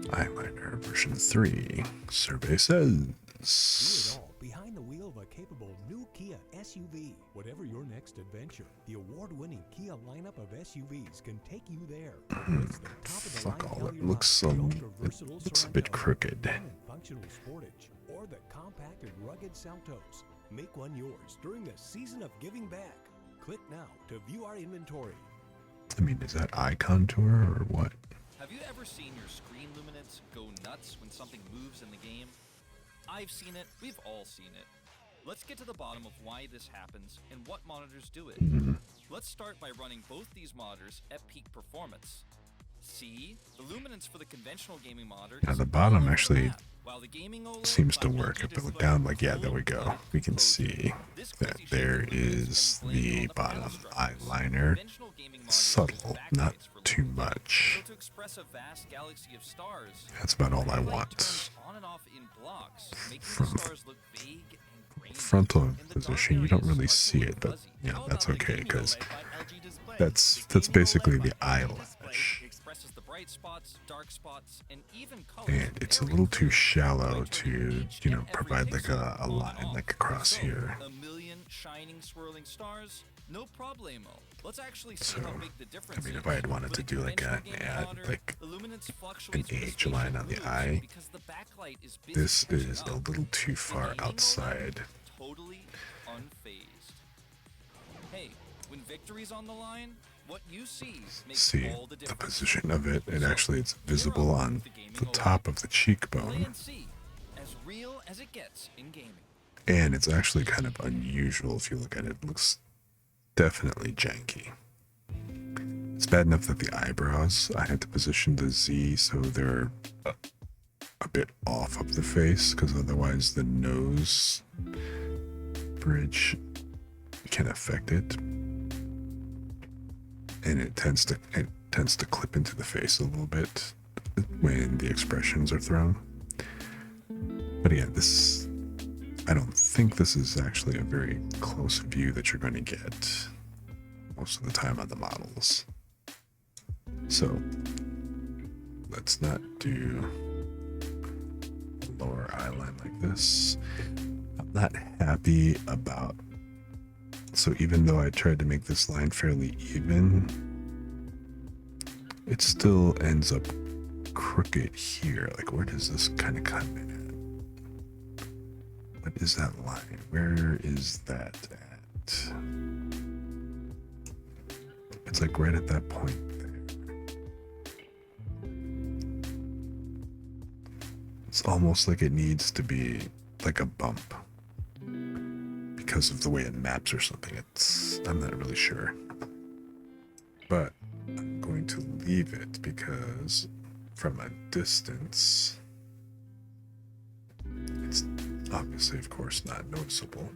Eyeliner version 3. Survey says. Behind the wheel of a capable new Kia SUV. Whatever your next adventure, the award-winning Kia lineup of SUVs can take you there. It's the top of the Fuck line all, it looks a bit crooked. Functional Sportage or the compact and rugged Saltos. Make one yours during the season of giving back. Click now to view our inventory. I mean, is that eye contour or what? Have you ever seen your screen luminance go nuts when something moves in the game? I've seen it, we've all seen it. Let's get to the bottom of why this happens and what monitors do it. Let's start by running both these monitors at peak performance. See, the luminance for the conventional gaming monitor At the bottom actually While the gaming OLED seems to Plasma work. LG If I look display down, like, yeah, full there we go. black We can closure. see This that crazy there shape of is flaming the on the panel bottom structures. eyeliner. Conventional gaming modules use Subtle, not backlights for too liquid light. much. So to express a vast galaxy of stars, That's about all I backlight want. turns on and off in blocks, making From the stars look vague and grainy. frontal In the dark position, you don't areas, really stars see will it, look but fuzzy. yeah, How that's about the okay gaming because OLED by LG Display? that's The gaming basically OLED the by eye LG Display lash. Expresses the bright spots, dark spots, and even colors. And it's a very little too clearly shallow by turning to, each you know, and every provide like pixel a on and line off. like across So, here. a million shining, swirling stars? No problemo. Let's actually see So, how big the I difference mean, is. if I had wanted With to a do like conventional an gaming ad, monitor, like the luminance an fluctuates with the age line spaceship on the moves eye, because the backlight is busy this catching is a up. little too The far gaming OLED, outside. totally unfazed. Hey, when victory's on the line, what you see makes See all the the difference. position of it, and So, actually it's here visible are on the gaming the OLED. top of the Play cheekbone. and see, as real as it gets in gaming. And it's actually kind of unusual if you look at it. It looks definitely janky. It's bad enough that the eyebrows, I had to position the Z so they're a bit off of the face, because otherwise the nose bridge can affect it. And it tends to clip into the face a little bit when the expressions are thrown. But again, I don't think this is actually a very close view that you're going to get most of the time on the models. So let's not do a lower eye line like this. I'm not happy about, so even though I tried to make this line fairly even, it still ends up crooked here. Like, where does this kind of come in at? What is that line? Where is that at? It's like right at that point there. It's almost like it needs to be like a bump because of the way it maps or something. I'm not really sure. But I'm going to leave it because from a distance, it's obviously, of course, not noticeable.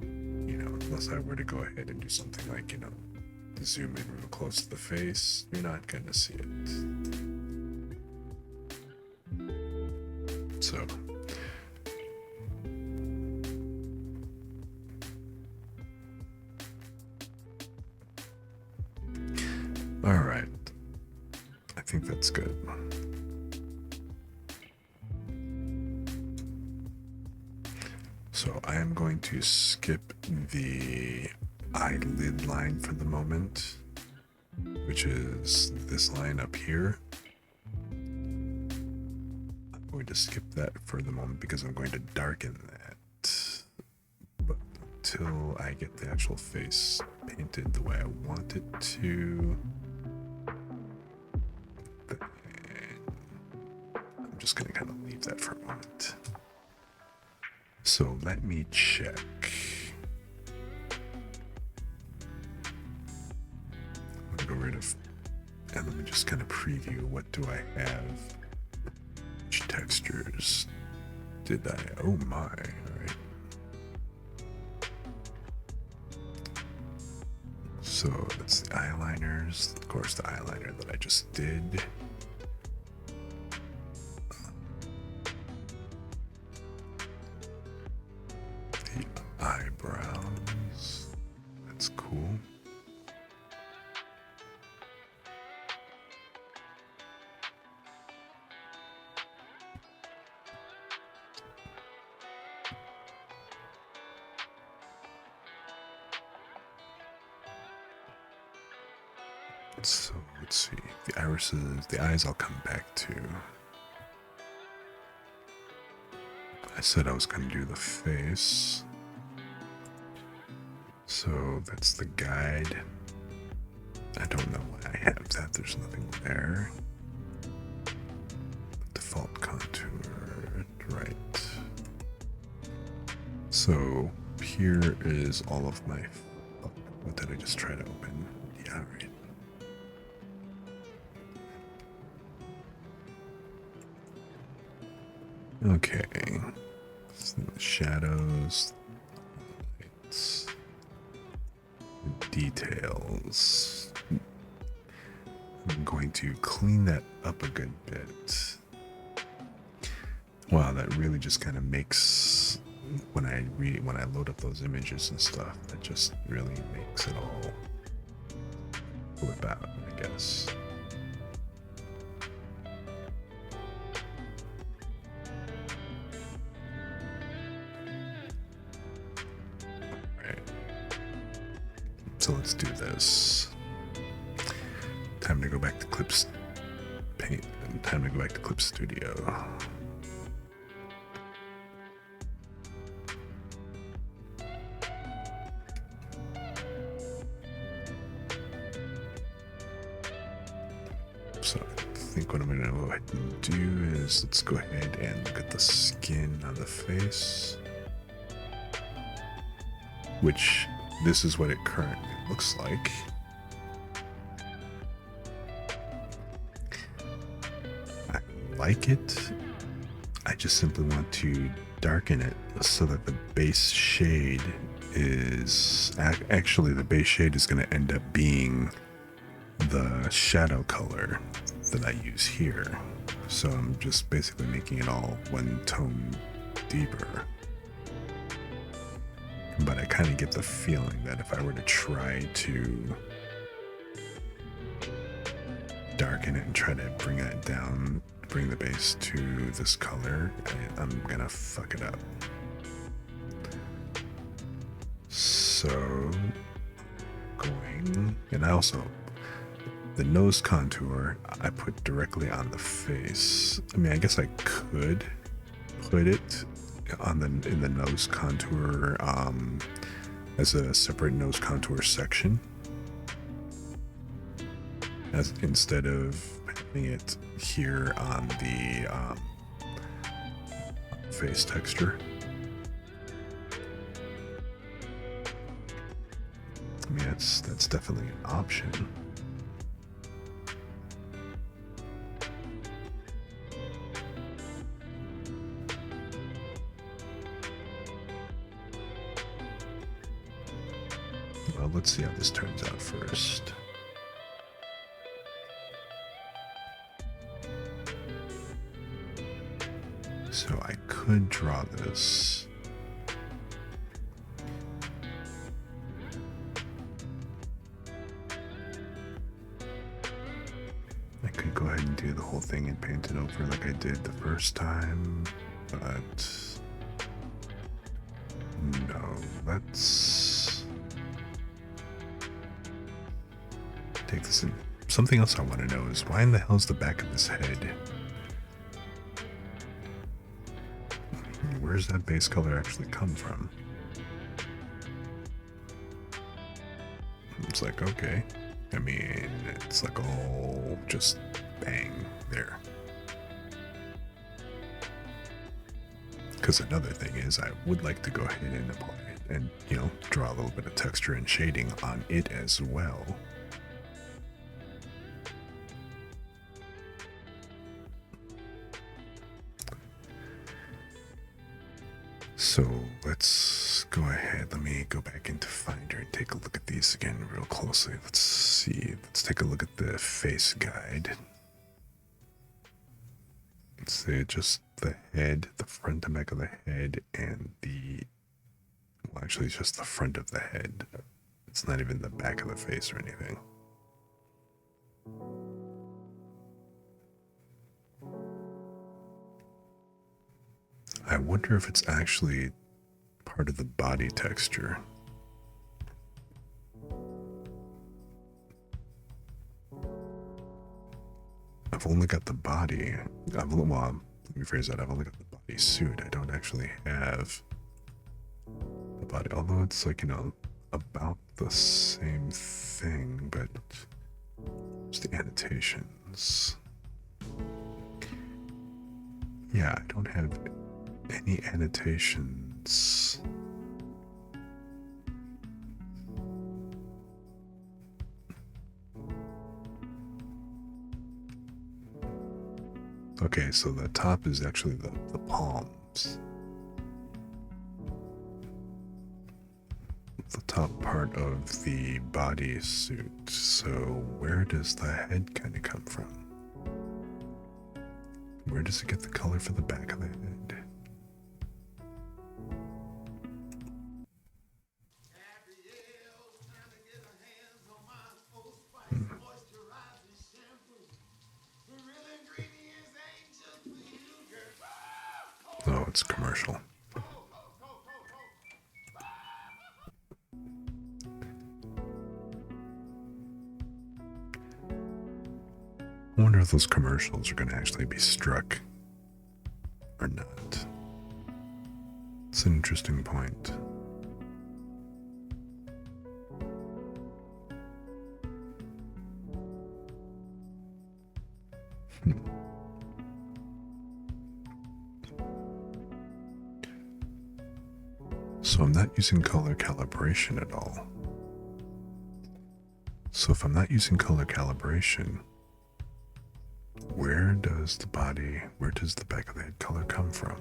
You know, unless I were to go ahead and do something like, you know, zoom in real close to the face, you're not going to see it. So, all right. I think that's good. So I am going to skip the eyelid line for the moment, which is this line up here. I'm going to skip that for the moment because I'm going to darken that. But until I get the actual face painted the way I want it to, then I'm just going to kind of leave that for a moment. So let me check. I'm gonna go rid of, and let me just kind of preview. What do I have? Which textures did I? Oh my! All right. So that's the eyeliners. Of course, the eyeliner that I just did. Eyebrows. That's cool. So let's see. The irises, the eyes I'll come back to. I said I was going to do the face. So that's the guide. I don't know why I have that. There's nothing there. Default contour, right. So here is all of my, what did I just try to open? Yeah, right. Okay. So the shadows, lights, details. I'm going to clean that up a good bit. Wow, that really just kind of makes, when I load up those images and stuff, that just really makes it all flip out, I guess. Alright. So let's do this. Time to go back to Clips Paint, and time to go back to Clip Studio. So I think what I'm going to go ahead and do is let's go ahead and look at the skin on the face, which this is what it currently looks like. I like it. I just simply want to darken it so that the base shade is actually the base shade is going to end up being the shadow color that I use here. So I'm just basically making it all one tone deeper. But I kind of get the feeling that if I were to try to darken it and try to bring it down, bring the base to this color, I'm gonna fuck it up. So going, and I also, the nose contour I put directly on the face. I mean, I guess I could put it on in the nose contour as a separate nose contour section, as instead of having it here on the face texture. I mean, that's definitely an option. Well, let's see how this turns out first. So I could draw this. I could go ahead and do the whole thing and paint it over like I did the first time, but no, let's take this in. Something else I want to know is why in the hell is the back of his head? Where's that base color actually come from? It's like, okay. I mean, it's like all just bang there. Because another thing is I would like to go ahead and apply it and, you know, draw a little bit of texture and shading on it as well. So let's go ahead. Let me go back into Finder and take a look at these again real closely. Let's see. Let's take a look at the face guide. Let's say just the head, the front and back of the head, and well, actually it's just the front of the head. It's not even the back of the face or anything. I wonder if it's actually part of the body texture. I've only got the body. Well, let me phrase that. I've only got the body suit. I don't actually have the body, although it's like, you know, about the same thing, but it's the annotations. Yeah, I don't have any annotations. Okay, so the top is actually the palms. The top part of the bodysuit. So where does the head kind of come from? Where does it get the color for the back of the head? Oh, it's commercial. I wonder if those commercials are going to actually be struck or not. It's an interesting point. So I'm not using color calibration at all. So if I'm not using color calibration, where does the back of the head color come from?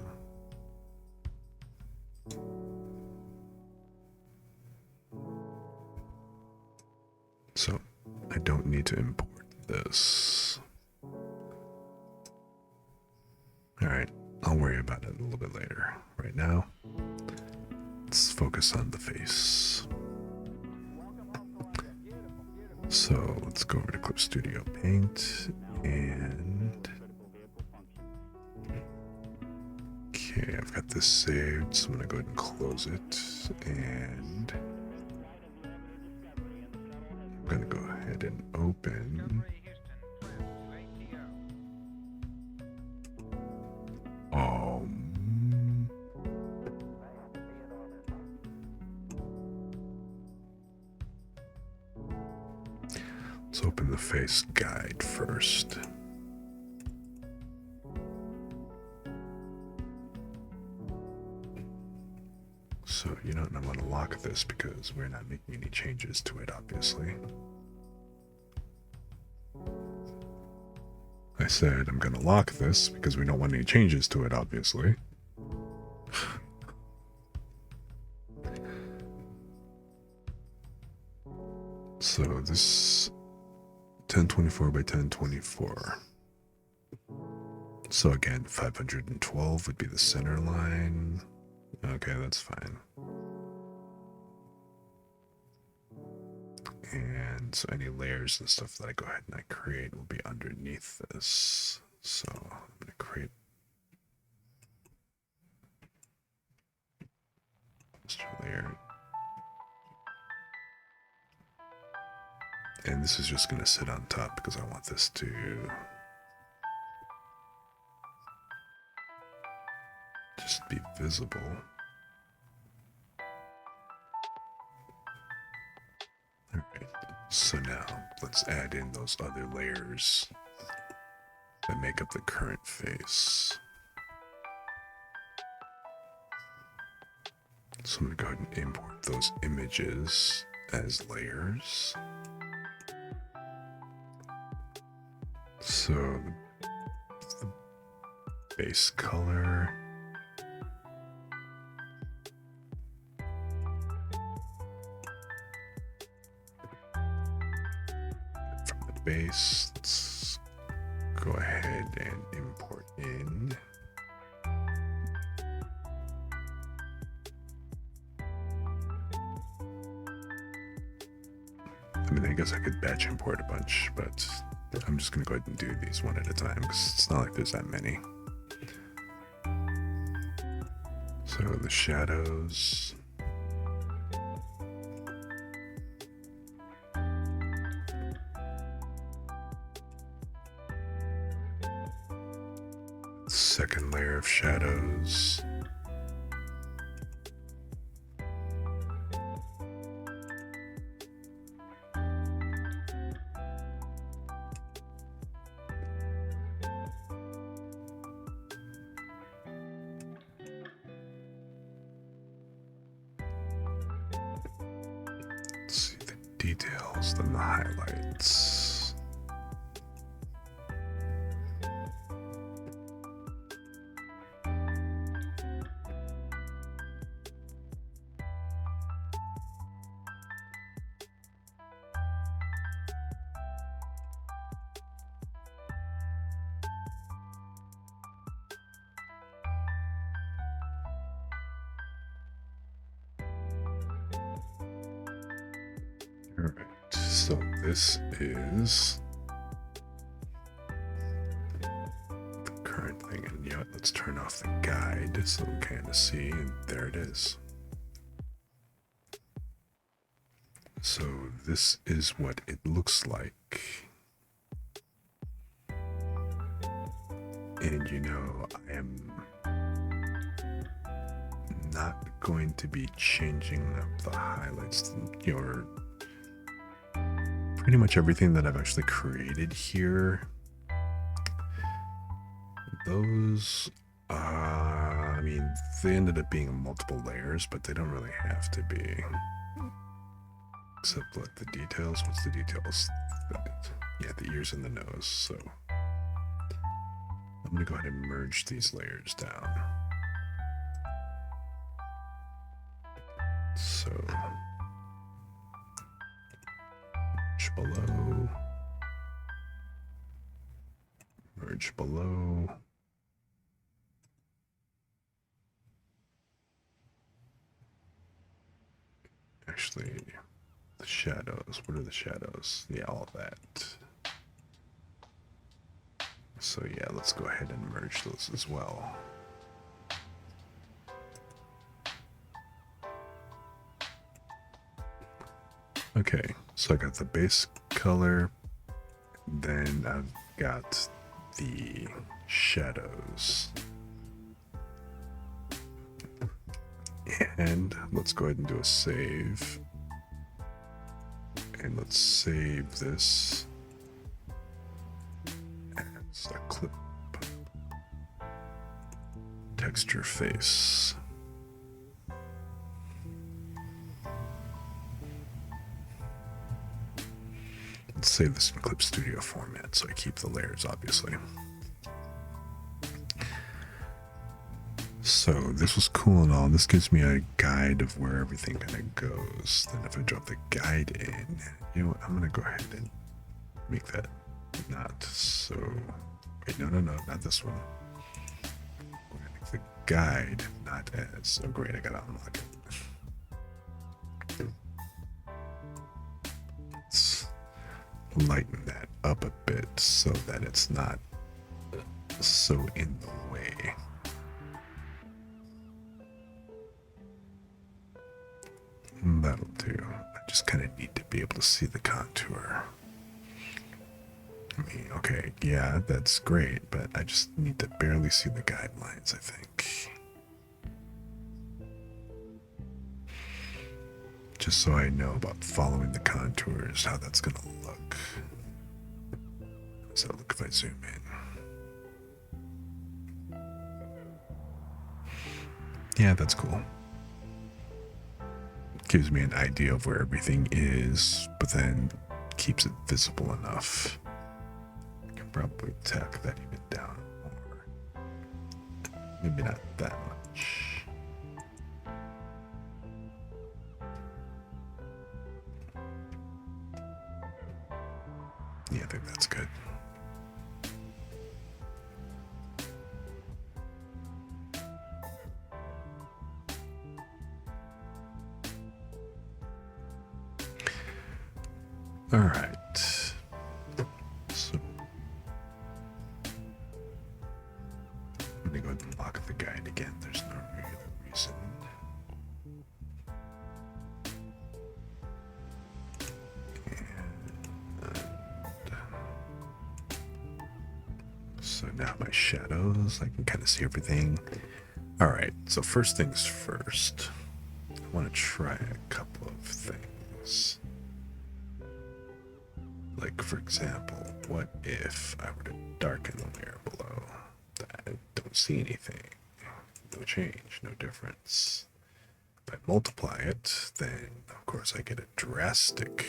So I don't need to import this. Alright, I'll worry about it a little bit later. Right now, let's focus on the face. So let's go over to Clip Studio Paint and okay, I've got this saved, so I'm gonna go ahead and close it, and I'm gonna go ahead and open let's open the face guide first. So, you know what, I'm going to lock this because we're not making any changes to it, obviously. I said I'm going to lock this because we don't want any changes to it, obviously. So this 1024 by 1024. So again, 512 would be the center line. Okay, that's fine. And so any layers and stuff that I go ahead and I create will be underneath this. So I'm going to create extra layer. And this is just going to sit on top because I want this to just be visible. Alright, so now let's add in those other layers that make up the current face. So I'm going to go ahead and import those images as layers. So the base color. From the base, let's go ahead and import in I mean, I guess I could batch import a bunch, but I'm just going to go ahead and do these one at a time because it's not like there's that many. So the shadows. Second layer of shadows. Let's see the details, then the highlights. Alright, so this is the current thing, and you know what, let's turn off the guide so we can kind of see, and there it is. So this is what it looks like. And you know, I am not going to be changing up the highlights, or pretty much everything that I've actually created here. Those, I mean, they ended up being multiple layers, but they don't really have to be. Except what the details, what's the details? Yeah, the ears and the nose, so. I'm gonna go ahead and merge these layers down. So, merge below, merge below. Actually, the shadows, what are the shadows? Yeah, all of that. So yeah, let's go ahead and merge those as well. Okay, so I got the base color, then I've got the shadows. And let's go ahead and do a save. And let's save this as a clip. Texture face. Let's save this in Clip Studio format so I keep the layers, obviously. So this was cool and all. This gives me a guide of where everything kind of goes. Then if I drop the guide in, you know what? I'm going to go ahead and make that not so... Wait, no, not this one. We're going to make the guide not as... Oh, great, I got to unlock it. Let's lighten that up a bit so that it's not so in the way. That'll do. I just kind of need to be able to see the contour. I mean, okay, yeah, that's great, but I just need to barely see the guidelines, I think. Just so I know about following the contours, how that's going to look. How does that look if I zoom in? Yeah, that's cool. Gives me an idea of where everything is, but then keeps it visible enough. I can probably tack that even down more. Maybe not that much. Yeah, I think that's good. All right. So I'm gonna go ahead and lock the guide again. There's no real reason. And so now my shadows, I can kind of see everything. All right. So first things first, I want to try a couple of things. Like, for example, what if I were to darken the layer below? I don't see anything. No change, no difference. If I multiply it, then, of course, I get a drastic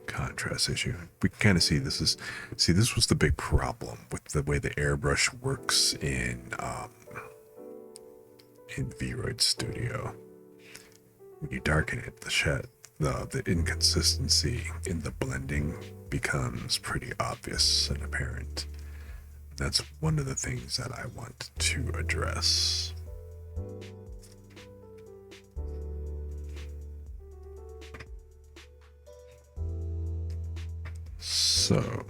contrast issue. We can kind of see this is... See, this was the big problem with the way the airbrush works in VRoid Studio. When you darken it, the inconsistency in the blending becomes pretty obvious and apparent. That's one of the things that I want to address. So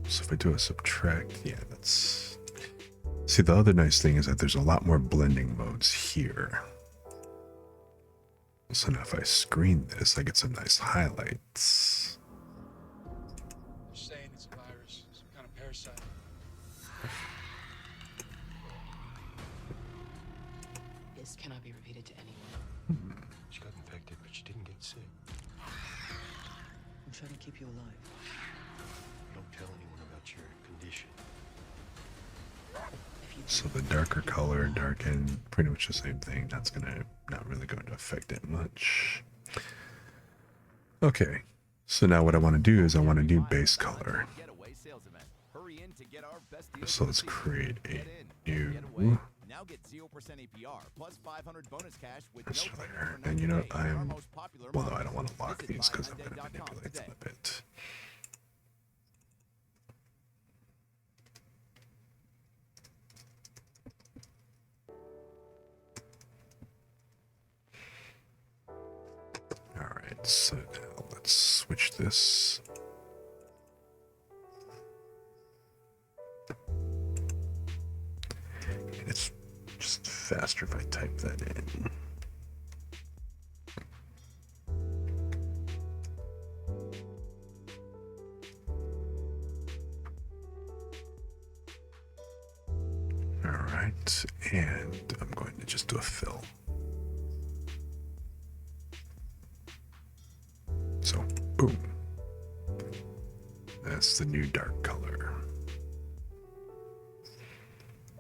if I do a subtract, yeah, that's... See, the other nice thing is that there's a lot more blending modes here. So now if I screen this, I get some nice highlights. They're saying it's a virus, some kind of parasite. This cannot be repeated to anyone. She got infected, but she didn't get sick. I'm trying to keep you alive. Don't tell anyone about your condition. So the darker color, darken, pretty much the same thing. That's gonna not really going to affect it much. Okay, so now what I want to do is I want to do base color. So let's create a new this layer. And you know what, well no, I don't want to lock these because I'm going to manipulate them a bit. Alright, so now let's switch this. And it's just faster if I type that in. Alright, and I'm going to just do a fill. So, boom. That's the new dark color,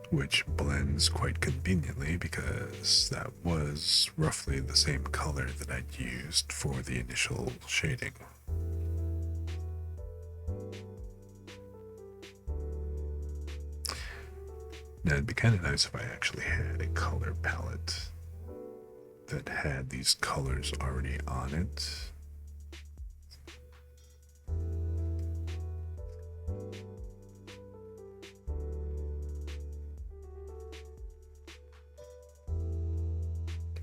which blends quite conveniently because that was roughly the same color that I'd used for the initial shading. Now it'd be kind of nice if I actually had a color palette that had these colors already on it.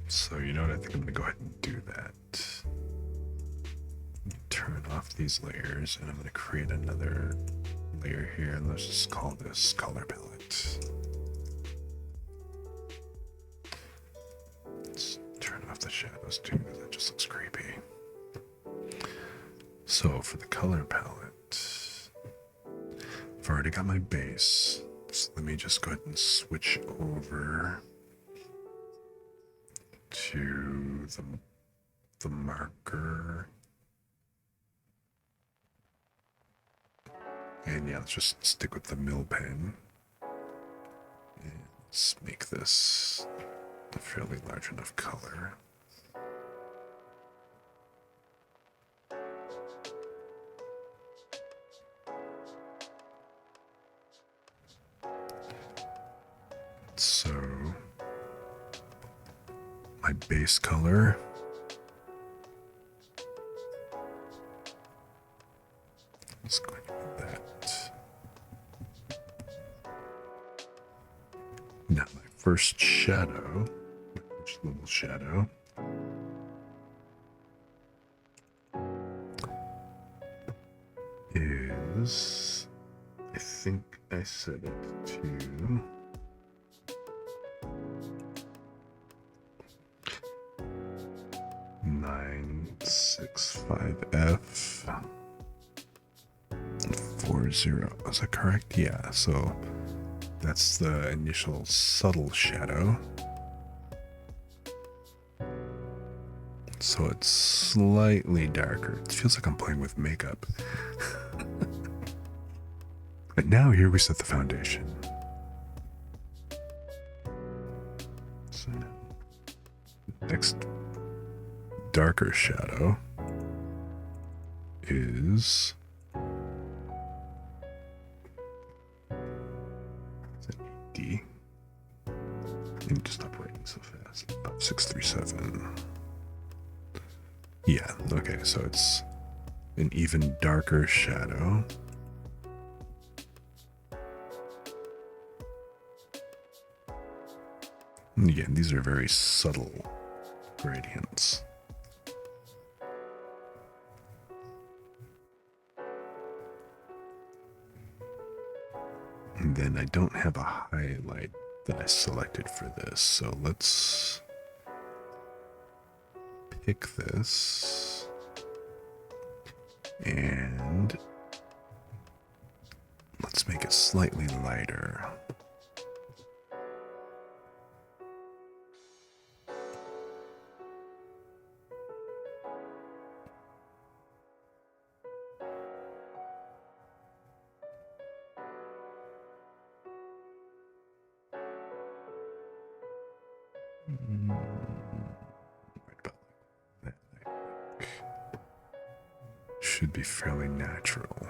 So you know what, I think I'm gonna go ahead and do that. Turn off these layers and I'm gonna create another layer here and let's just call this color palette. Let's turn off the shadows too because that just looks creepy. So for the color palette, I've already got my base. So let me just go ahead and switch over to the marker. And yeah, let's just stick with the mill pen. And let's make this a fairly large enough color. So my base color is going to be that. Now my first shadow, which little shadow, is, I think I set it to 965F 40. Is that correct? Yeah, so that's the initial subtle shadow. So it's slightly darker. It feels like I'm playing with makeup. But now here we set the foundation. So now, next darker shadow is D. And just stop writing so fast. About 637. Yeah, okay, so it's an even darker shadow. And again, these are very subtle gradients. And then I don't have a highlight that I selected for this, so let's pick this and let's make it slightly lighter. Should be fairly natural.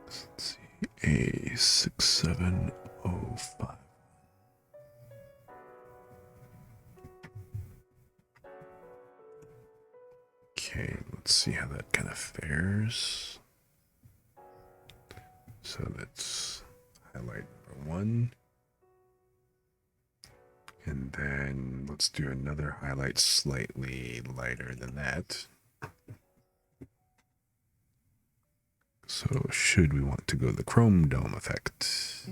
Let's see, A6705. Okay, let's see how that kind of fares. So that's highlight number 1. And then let's do another highlight slightly lighter than that. So should we want to go the chrome dome effect?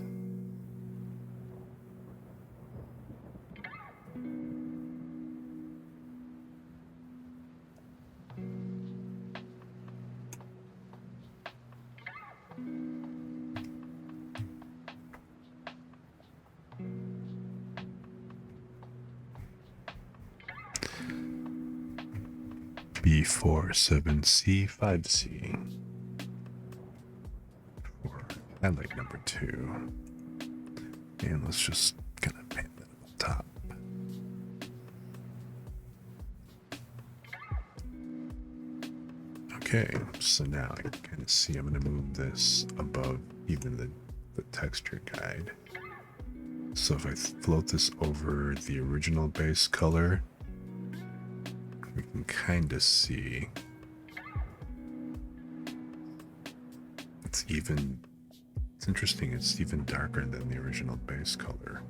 B47C 5C for highlight number 2. And let's just kind of paint that on top. Okay, so now I can kind of see I'm going to move this above even the texture guide. So if I float this over the original base color, we can kind of see it's interesting, it's even darker than the original base color.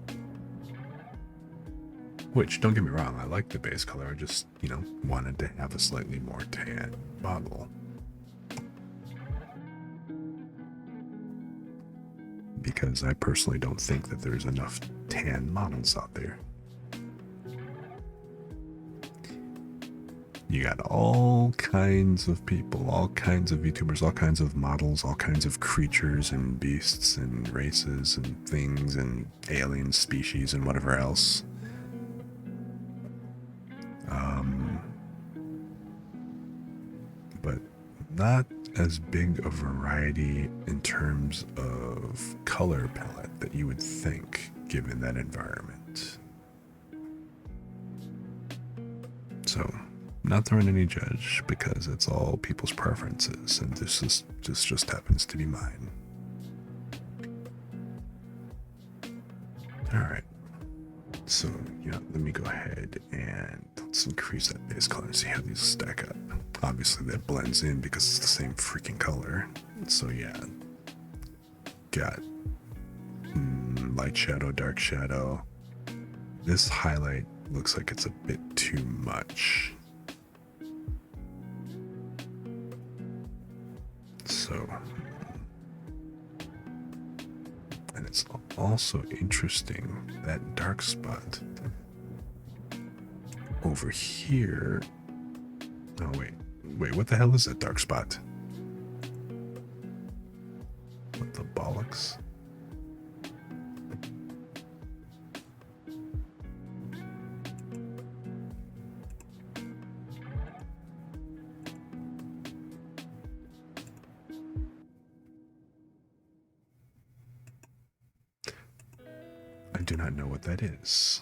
Which, don't get me wrong, I like the base color, I just, wanted to have a slightly more tan model. Because I personally don't think that there's enough tan models out there. You got all kinds of people, all kinds of VTubers, all kinds of models, all kinds of creatures and beasts and races and things and alien species and whatever else. But not as big a variety in terms of color palette that you would think, given that environment. So, not throwing any judge, because it's all people's preferences, and this just happens to be mine. Alright, so let me go ahead and let's increase that base color and see how these stack up. Obviously that blends in because it's the same freaking color. So yeah, got light shadow, dark shadow. This highlight looks like it's a bit too much. So, and it's also interesting, that dark spot over here. Oh, wait, what the hell is that dark spot? What the bollocks? I do not know what that is.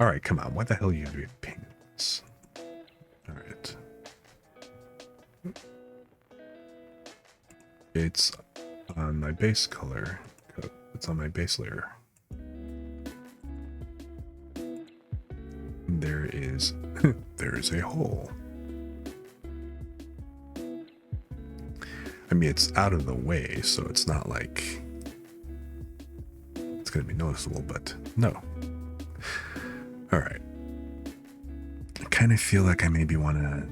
Alright, come on. What the hell are you doing painting this? Alright. It's on my base color. It's on my base layer. There is a hole. I mean, it's out of the way, so it's not like it's going to be noticeable, but no. All right. I kind of feel like I maybe want to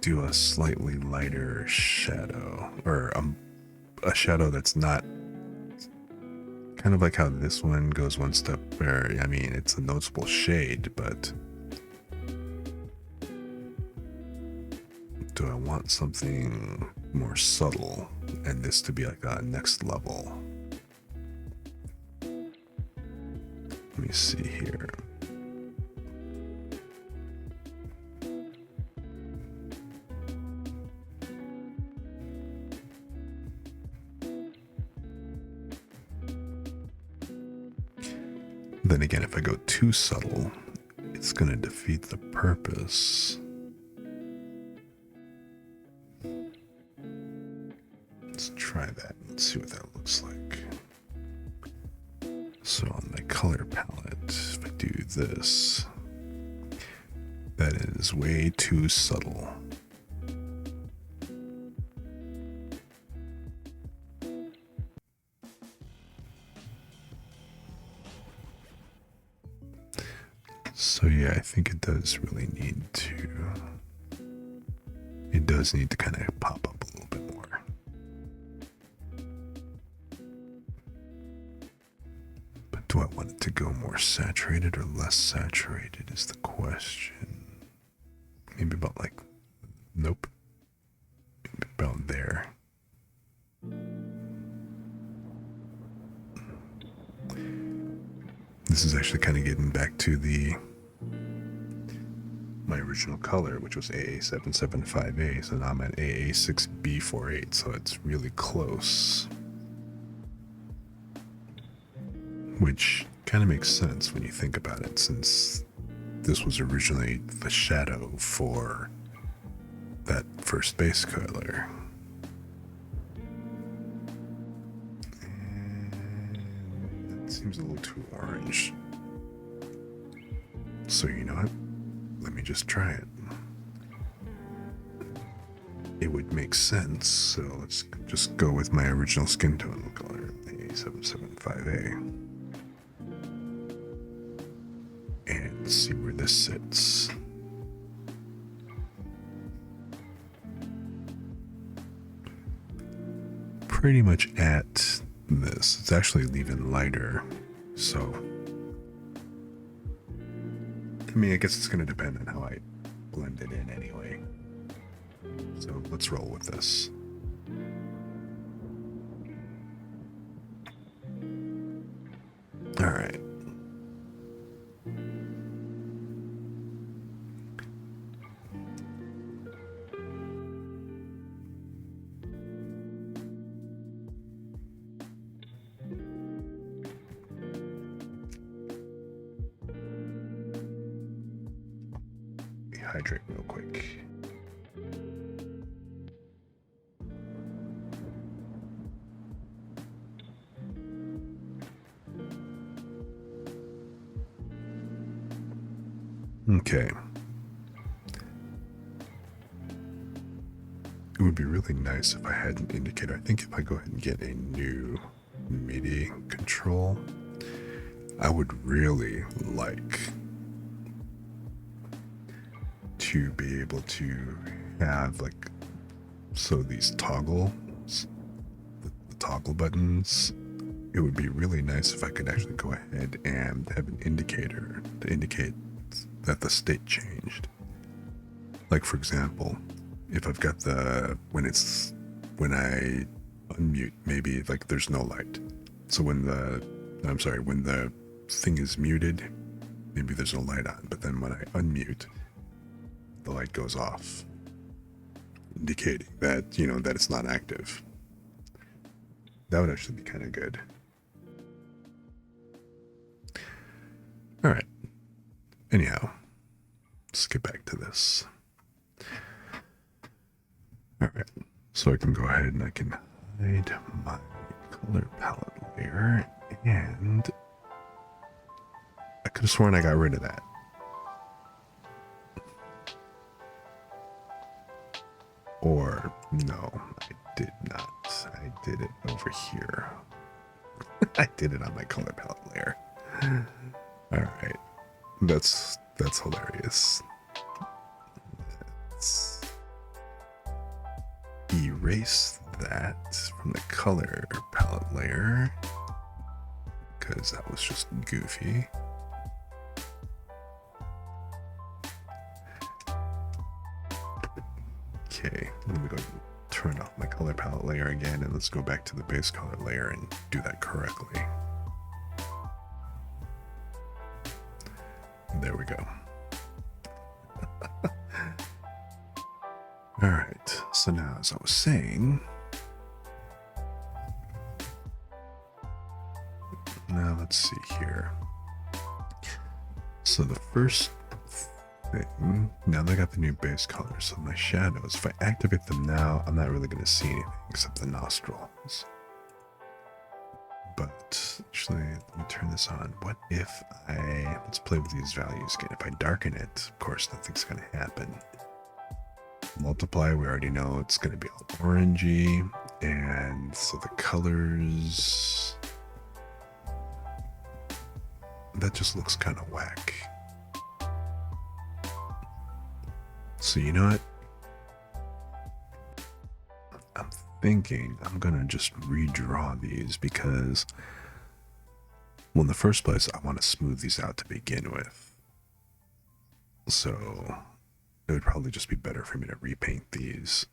do a slightly lighter shadow, or a shadow that's not kind of like how this one goes one step where, I mean, it's a noticeable shade, but do I want something more subtle and this to be like a next level? Let me see here. Then again, if I go too subtle, it's going to defeat the purpose. Let's try that. Let's see what that looks like. So on my color palette, if I do this, that is way too subtle. So yeah, I think it does really need to, it does need to kind of pop up a little bit more. But do I want it to go more saturated or less saturated is the question. Maybe about like, nope, maybe about there. This is actually kind of getting back to my original color, which was AA775A, so now I'm at AA6B48, so it's really close. Which kind of makes sense when you think about it, since this was originally the shadow for that first base color. And it seems a little too orange. So you know what? Let me just try it. It would make sense, so let's just go with my original skin tone color, AA775A. And see where this sits. Pretty much at this. It's actually even lighter, so I mean, I guess it's going to depend on how I blend it in anyway. So let's roll with this. All right. Hydrate real quick. Okay. It would be really nice if I had an indicator. I think if I go ahead and get a new MIDI control, I would really like to be able to have like, so these toggles, the toggle buttons, it would be really nice if I could actually go ahead and have an indicator to indicate that the state changed. Like for example, if I've got when I unmute, maybe like there's no light. So when the thing is muted, maybe there's no light on, but then when I unmute, the light goes off, indicating that, that it's not active. That would actually be kind of good. All right. Anyhow, let's get back to this. All right. So I can go ahead and I can hide my color palette layer, and I could have sworn I got rid of that. Or no, I did not. I did it over here. I did it on my color palette layer. Alright. That's hilarious. Let's erase that from the color palette layer because that was just goofy. Okay, let me go turn off my color palette layer again, and let's go back to the base color layer and do that correctly. There we go. Alright, so now as I was saying, now let's see here. So the first thing, now that I got the new base colors, so my shadows, if I activate them now, I'm not really going to see anything except the nostrils. But actually, let me turn this on. What if let's play with these values again. If I darken it, of course, nothing's going to happen. Multiply, we already know it's going to be all orangey, and so the colors, that just looks kind of whack. So you know what? I'm thinking I'm gonna just redraw these because, well, in the first place, I want to smooth these out to begin with. So it would probably just be better for me to repaint these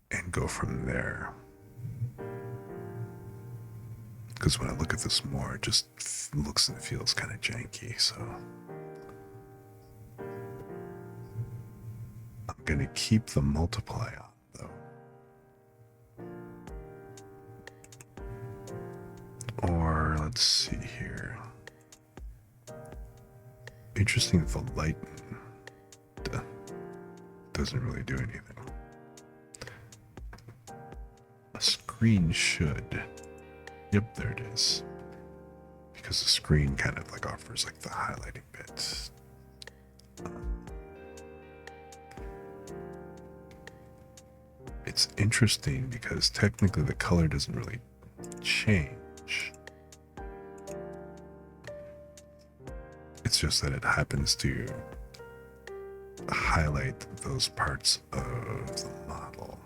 and go from there. Because when I look at this more, it just looks and feels kind of janky, so I'm gonna keep the multiply on though. Or let's see here. Interesting that the light doesn't really do anything. A screen should. Yep, there it is. Because the screen kind of like offers like the highlighting bit. It's interesting because technically the color doesn't really change. It's just that it happens to highlight those parts of the model.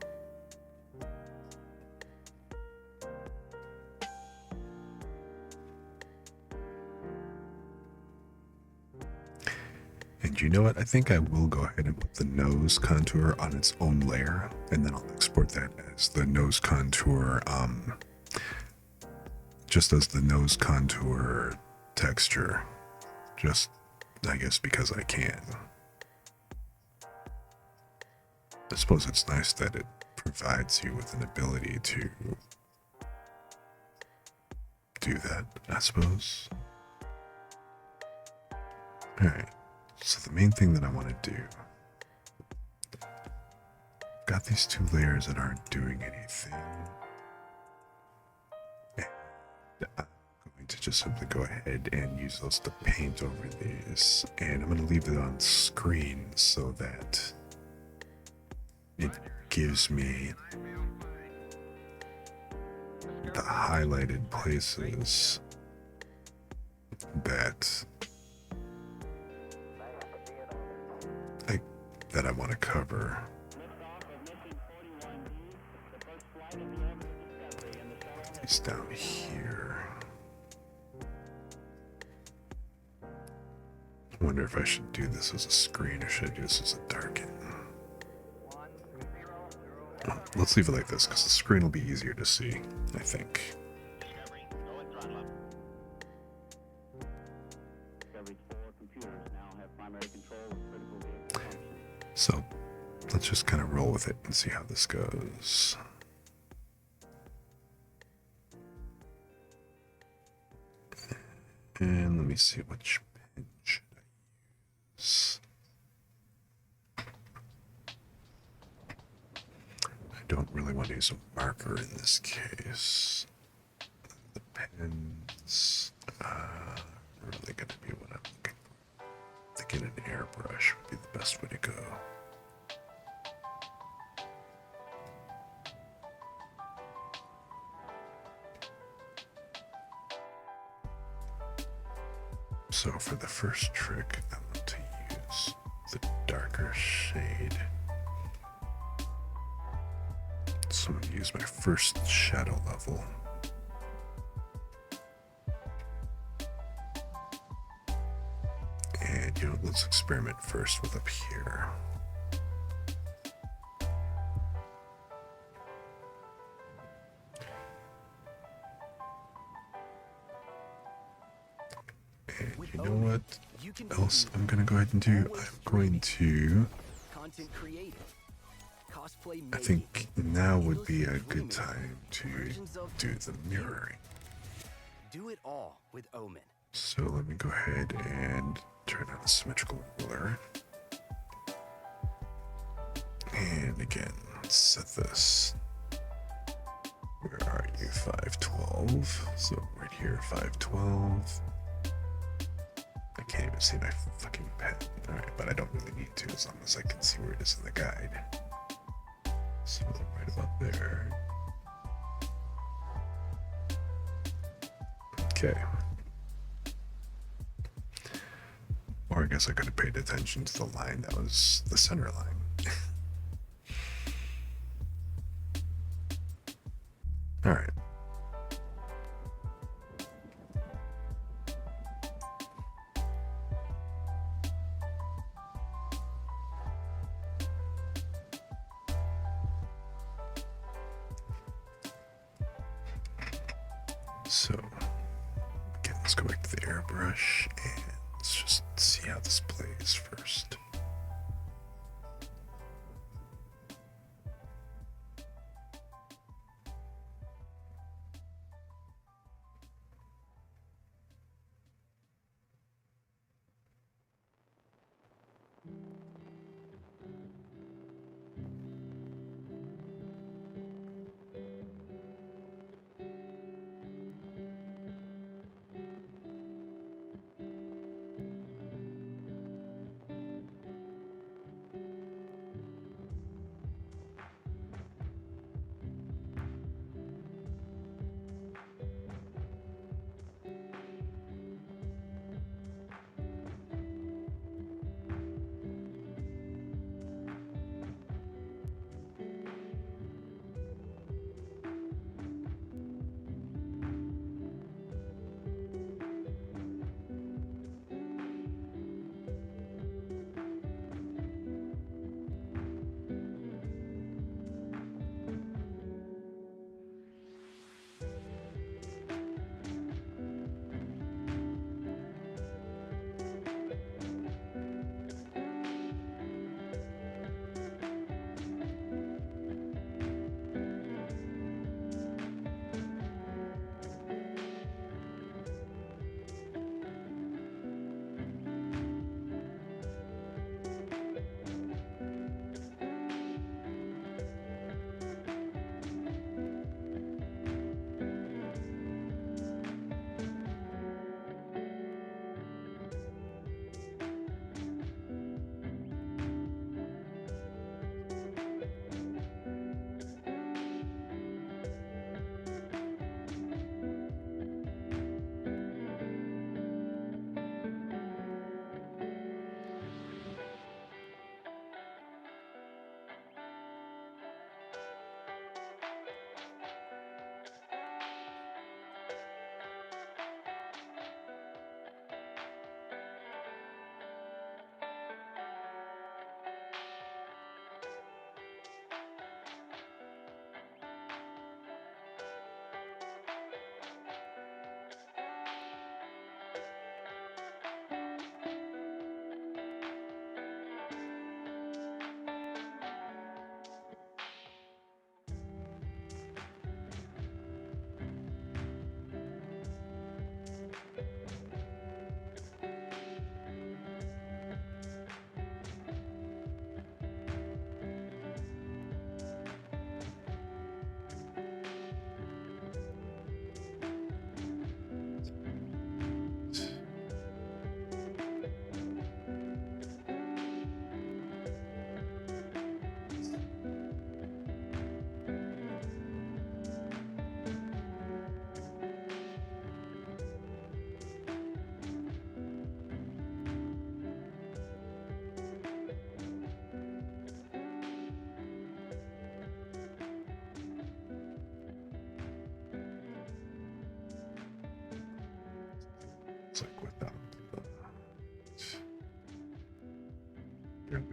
And you know what? I think I will go ahead and put the nose contour on its own layer, and then I'll export that as the nose contour, just as the nose contour texture. Just, I guess, because I can. I suppose it's nice that it provides you with an ability to do that, I suppose. Alright, so the main thing that I want to do, got these two layers that aren't doing anything. And I'm going to just simply go ahead and use those to paint over these. And I'm going to leave it on screen so that it gives me the highlighted places that I want to cover. Put these down here. I wonder if I should do this as a screen or should I do this as a darken. Let's leave it like this because the screen will be easier to see, I think. So let's just kind of roll with it and see how this goes. And let me see which pen should I use. I don't really want to use a marker in this case. The pens are really going to be what I'm looking for. I think an airbrush would be the best way to go. So for the first trick, I want to use the darker shade. So I'm going to use my first shadow level. And, you know, let's experiment first with up here. And you know what else I'm going to go ahead and do? I'm going to... I think now would be a good time to do the mirroring. Do it all with Omen. So let me go ahead and turn on the symmetrical ruler. And again, let's set this. Where are you? 512. So right here, 512. I can't even see my fucking pen. Alright, but I don't really need to as long as I can see where it is in the guide. So right about there. Okay. Or I guess I could have paid attention to the line that was the center line. Alright. So, again, let's go back to the airbrush and let's just see how this plays first.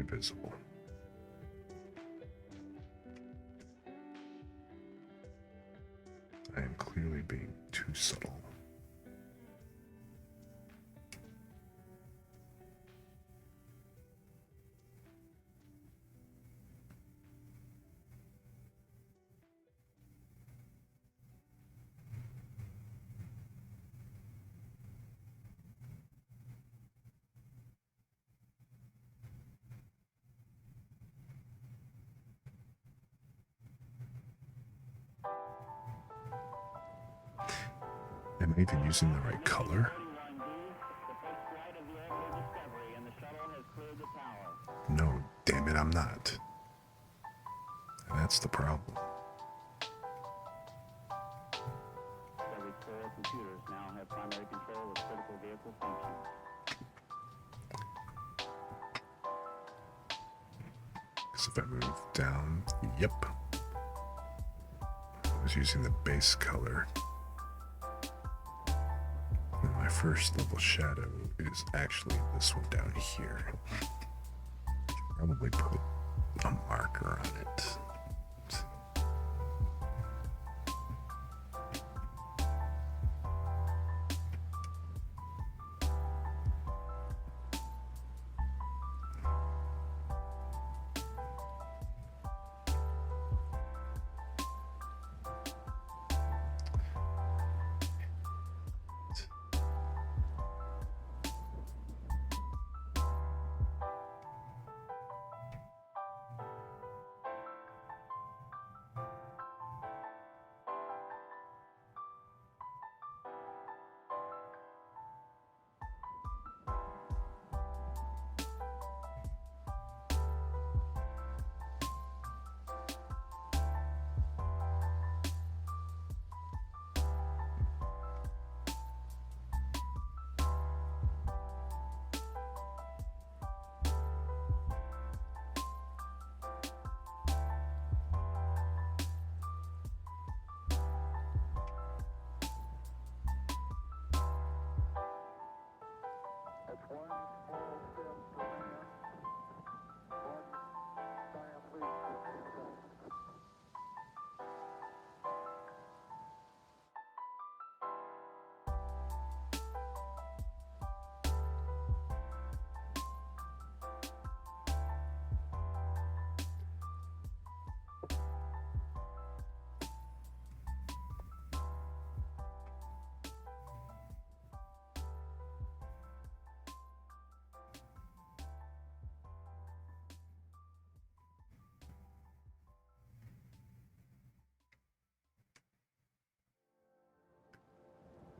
clearly visible. I am clearly being too subtle. Am I even using the right color? No, damn it, I'm not. And that's the problem. Discovery's core computers now have primary control of critical vehicle functions. Because if I move down, yep. I was using the base color. And my first level shadow is actually this one down here. Probably put a marker on it.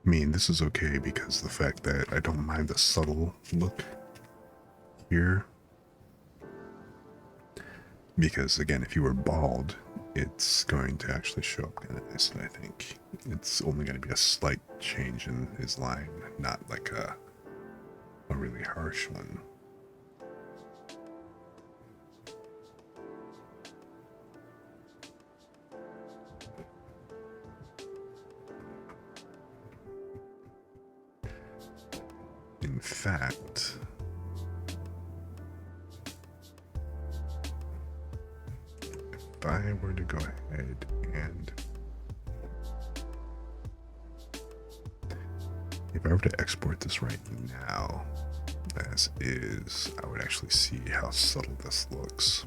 I mean, this is okay because the fact that I don't mind the subtle look here. Because again, if you were bald, it's going to actually show up kind of nice, I think. It's only going to be a slight change in his line, not like a really harsh one. In fact, if I were to go ahead and if I were to export this right now as is, I would actually see how subtle this looks.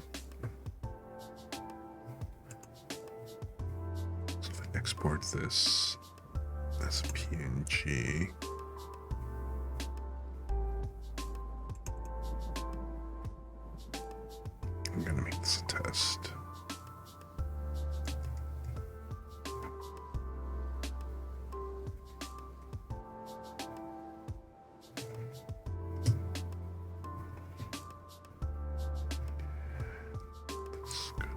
So if I export this as a PNG, I'm gonna make this a test. Let's go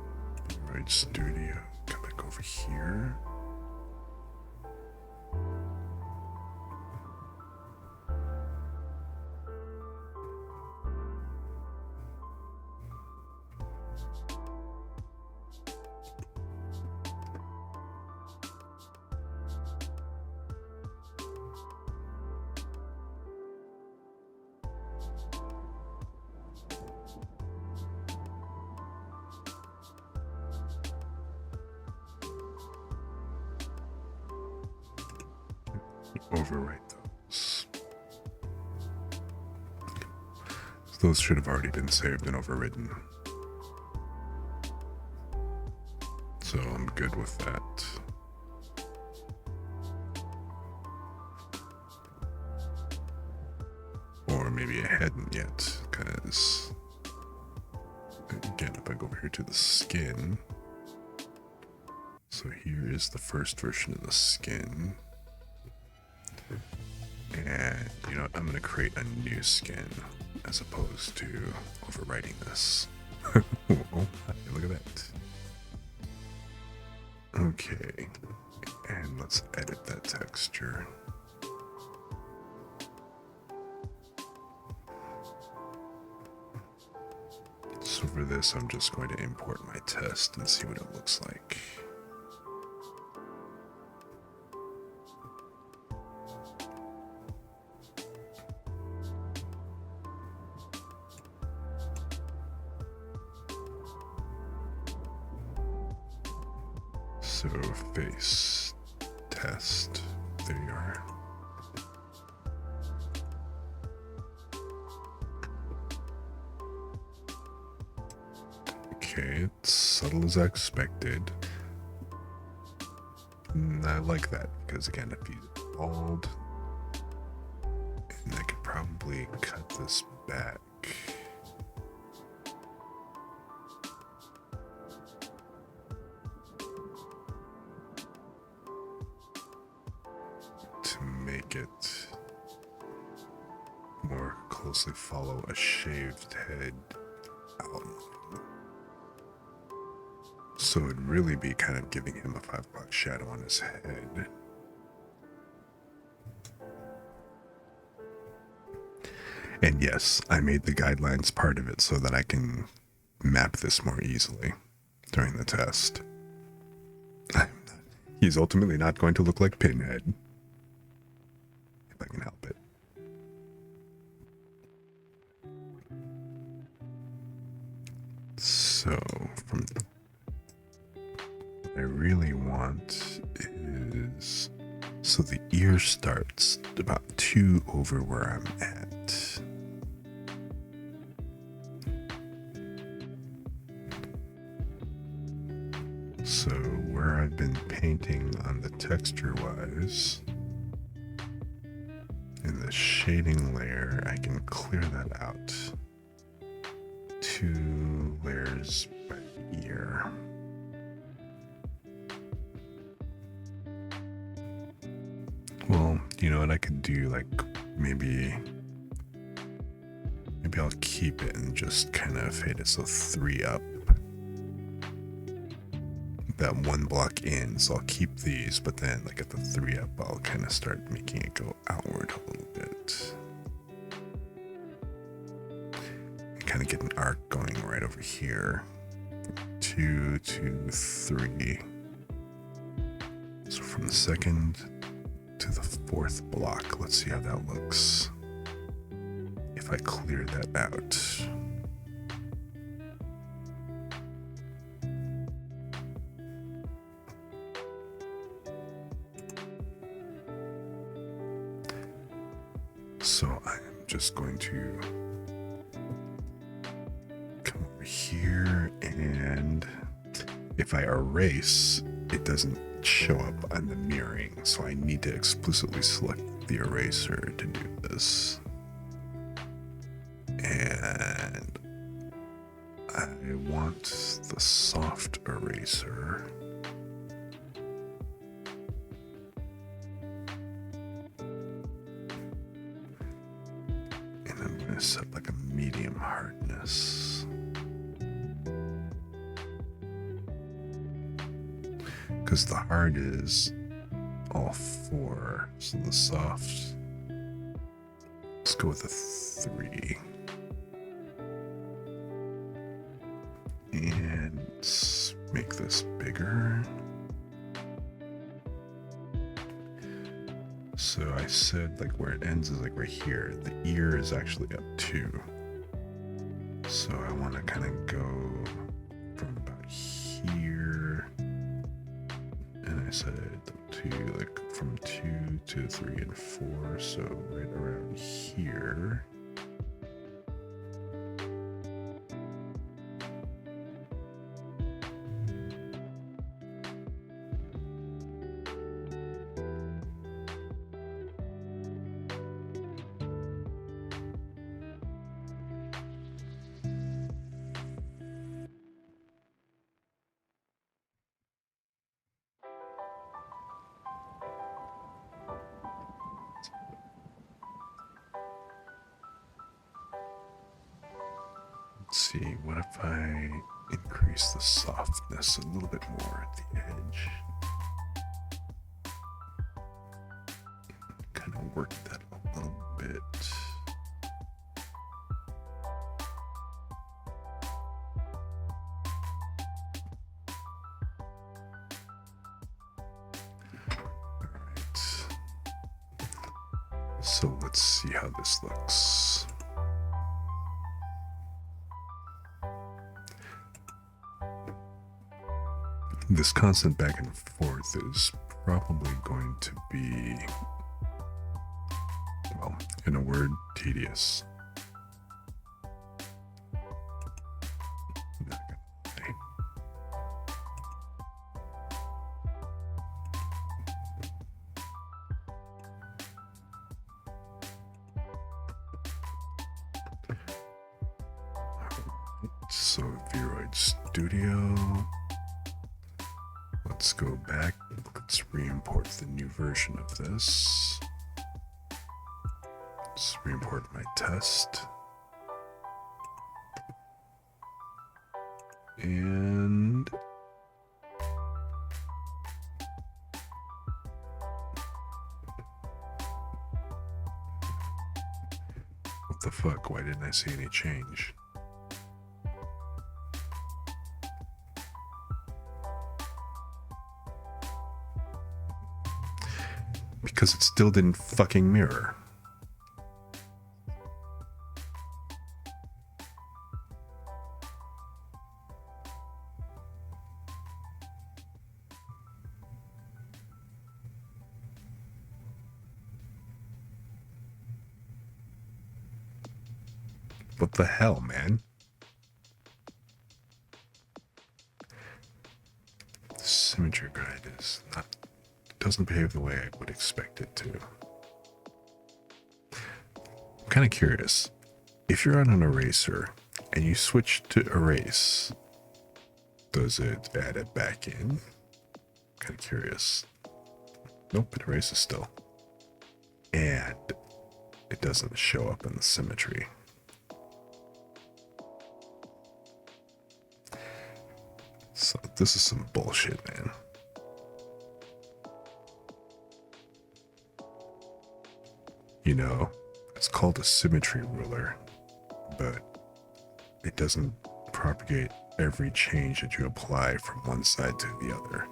VRoid Studio. Come back over here. overwrite those. Those should have already been saved and overwritten. So I'm good with that. Or maybe I hadn't yet, because again, if I go over here to the skin, so here is the first version of the skin. And you know what, I'm gonna create a new skin as opposed to overwriting this. Oh, look at that. Okay, and let's edit that texture. So for this, I'm just going to import my test and see what it looks like. So face test, there you are. Okay, it's subtle as I expected. And I like that because again, if he's bald, and I could probably cut this back. To make it more closely follow a shaved head outline. So it'd really be kind of giving him a 5 o'clock shadow on his head. And yes, I made the guidelines part of it so that I can map this more easily during the test. He's ultimately not going to look like Pinhead, if I can help it. So, from what I really want is, so the ear starts about 2 over where I'm at. So where I've been painting on the texture wise, in the shading layer, I can clear that out. 2 layers by ear. Well, you know what I could do, like maybe I'll keep it and just kind of fade it so 3 up. That 1 block in, so I'll keep these, but then like at the 3 up, I'll kind of start making it go outward a little bit. And kind of get an arc going right over here. 2, 2, 3. So from the 2nd to the 4th block, let's see how that looks. If I clear that out. So I'm just going to come over here, and if I erase, it doesn't show up on the mirroring, so I need to explicitly select the eraser to do this. And I want the soft eraser. And I'm going to set like a medium hardness. Because the hard is all 4, so the soft, let's go with a 3. And let's make this bigger. So I said like where it ends is like right here. The ear is actually up 2. So I want to kind of go from about here. And I set it to like from 2 to 3 and 4, so right around here. Let's see, what if I increase the softness a little bit more at the edge? Kind of work that a little bit. Alright. So let's see how this looks. This constant back and forth is probably going to be, well, in a word, tedious. Not gonna lie. Alright, so VRoid Studio. Let's go back. Let's re-import the new version of this. Let's re-import my test. And what the fuck? Why didn't I see any change? Because it still didn't fucking mirror. What the hell, man? The symmetry guide is not, doesn't behave the way I would expect it to. I'm kind of curious. If you're on an eraser and you switch to erase, does it add it back in? Kind of curious. Nope, it erases still. And it doesn't show up in the symmetry. So this is some bullshit, man. You know, it's called a symmetry ruler, but it doesn't propagate every change that you apply from one side to the other.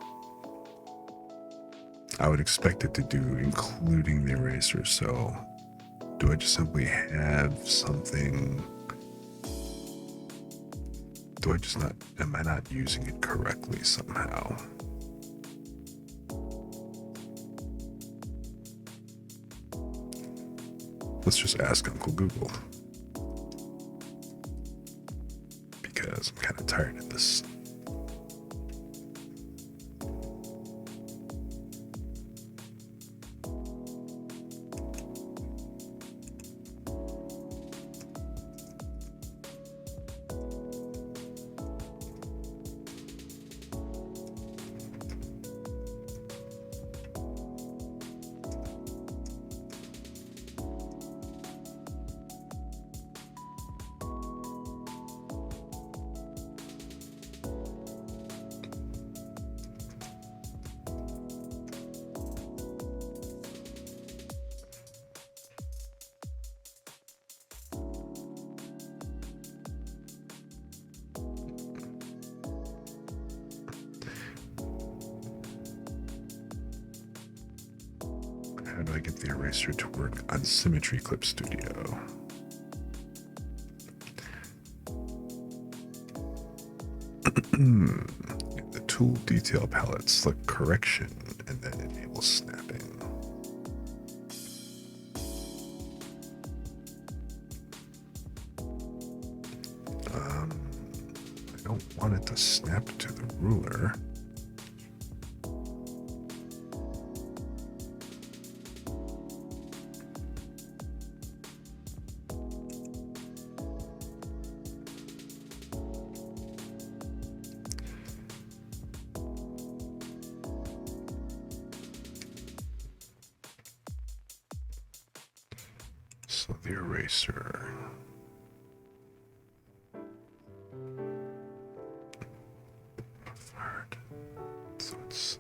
I would expect it to do including the eraser, so do I just simply have something? Do I just not, am I not using it correctly somehow? Let's just ask Uncle Google. Because I'm kind of tired of this. How do I get the eraser to work on Symmetry Clip Studio? The tool detail palette, select correction, and then enable snapping. I don't want it to snap to the ruler. So the eraser. Hard. So it's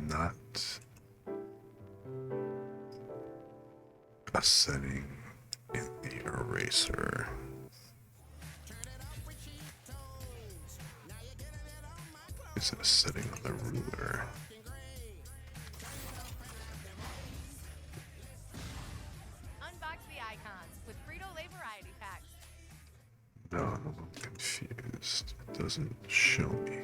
not a setting in the eraser. Is it a setting on the ruler? Unbox the icons with Frito-Lay variety pack. No, I'm confused. It doesn't show me.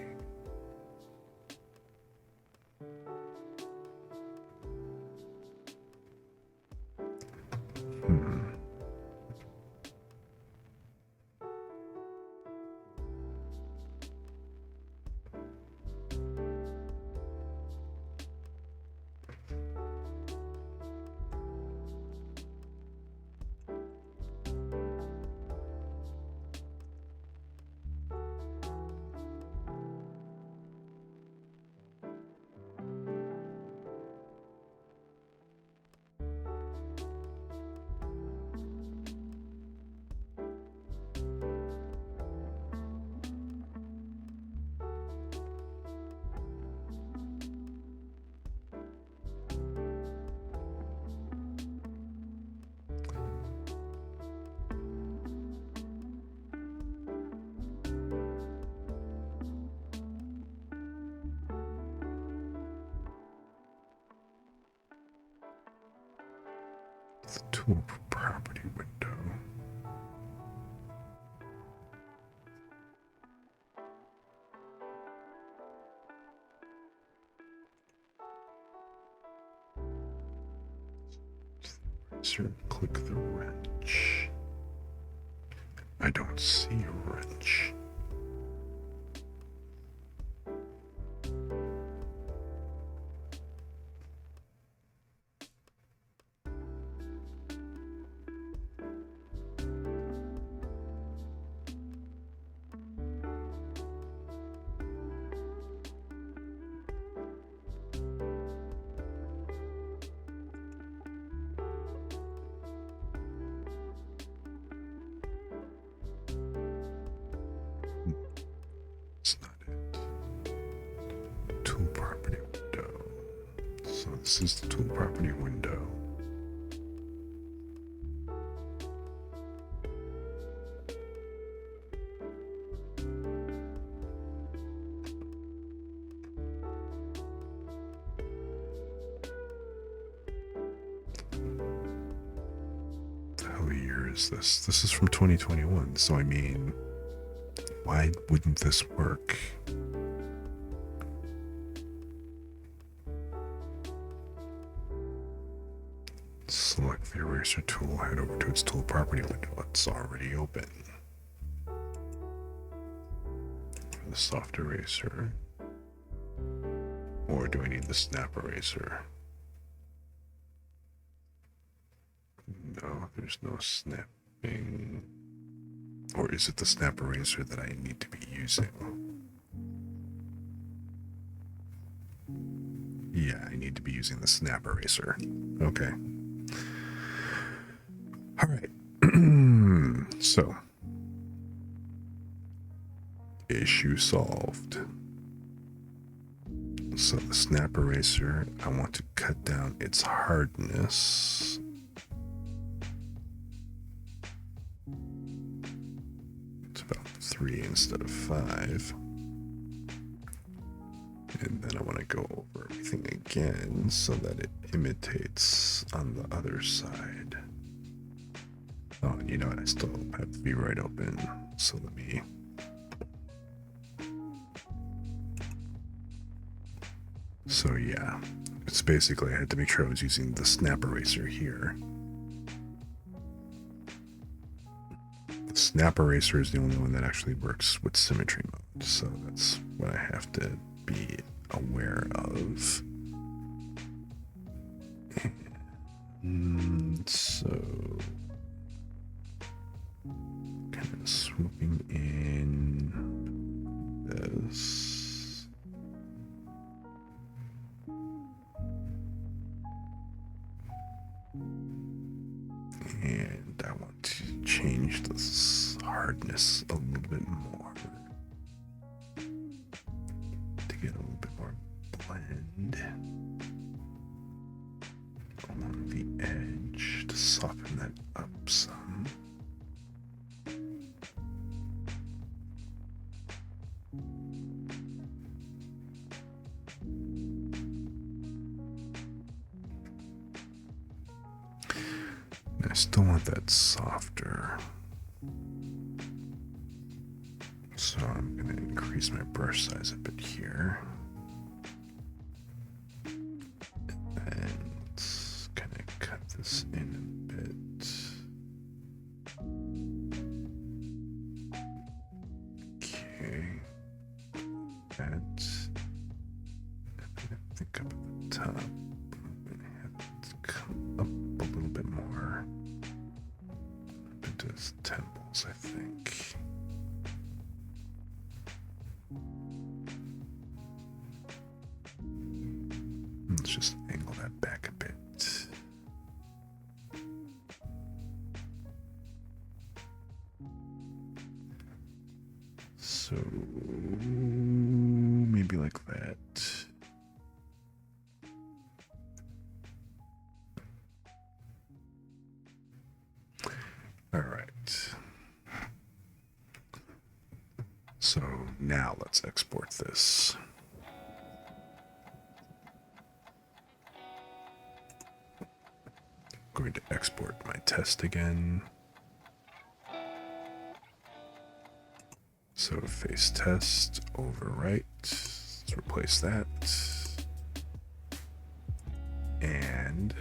The tool property window. Sir, click the wrench. I don't see a wrench. It's not it. Tool property window. So this is the tool property window. The hell year is this? This is from 2021, so I mean, why wouldn't this work? Select the eraser tool, head over to its tool property window. It's already open. For the soft eraser. Or do I need the snap eraser? No, there's no snapping. Or is it the snap eraser that I need to be using? Yeah, I need to be using the snap eraser. Okay. All right. So, issue solved. So the snap eraser, I want to cut down its hardness. It's about 3 instead of 5. And then I want to go over everything again so that it imitates on the other side. Oh, and you know what? I still have VRoid open, so let me So yeah, it's basically I had to make sure I was using the snap eraser here. The snap eraser is the only one that actually works with symmetry mode, so that's what I have to be aware of. And so kind of swooping in this. And I want to change this hardness a little bit more to get a little bit more blend along the edge to soften that up some. I still want that softer. So I'm going to increase my brush size a bit here. And kind of cut this in a bit. Okay. That. I think up at the top. I'm going to have it come up a little bit more. Up into his temples, I think. Let's just angle that back a bit. So maybe like that. All right. So now let's export this. I'm going to export my test again. So face test, overwrite. Let's replace that. And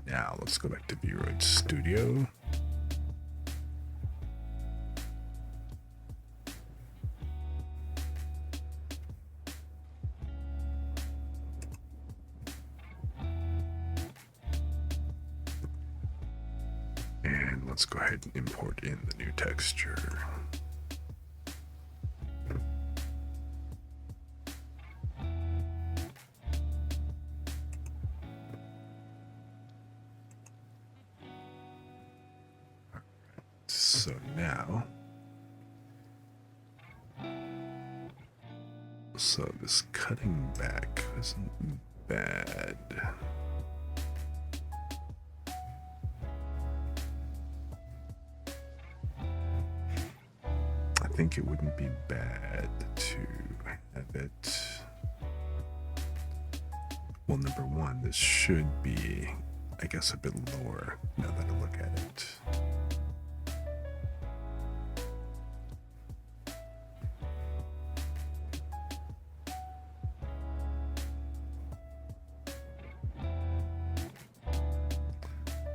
now let's go back to VRoid Studio. And let's go ahead and import in the new texture. So now, so this cutting back isn't bad. I think it wouldn't be bad to have it. Well, number one, this should be, I guess, a bit lower now that I look at it.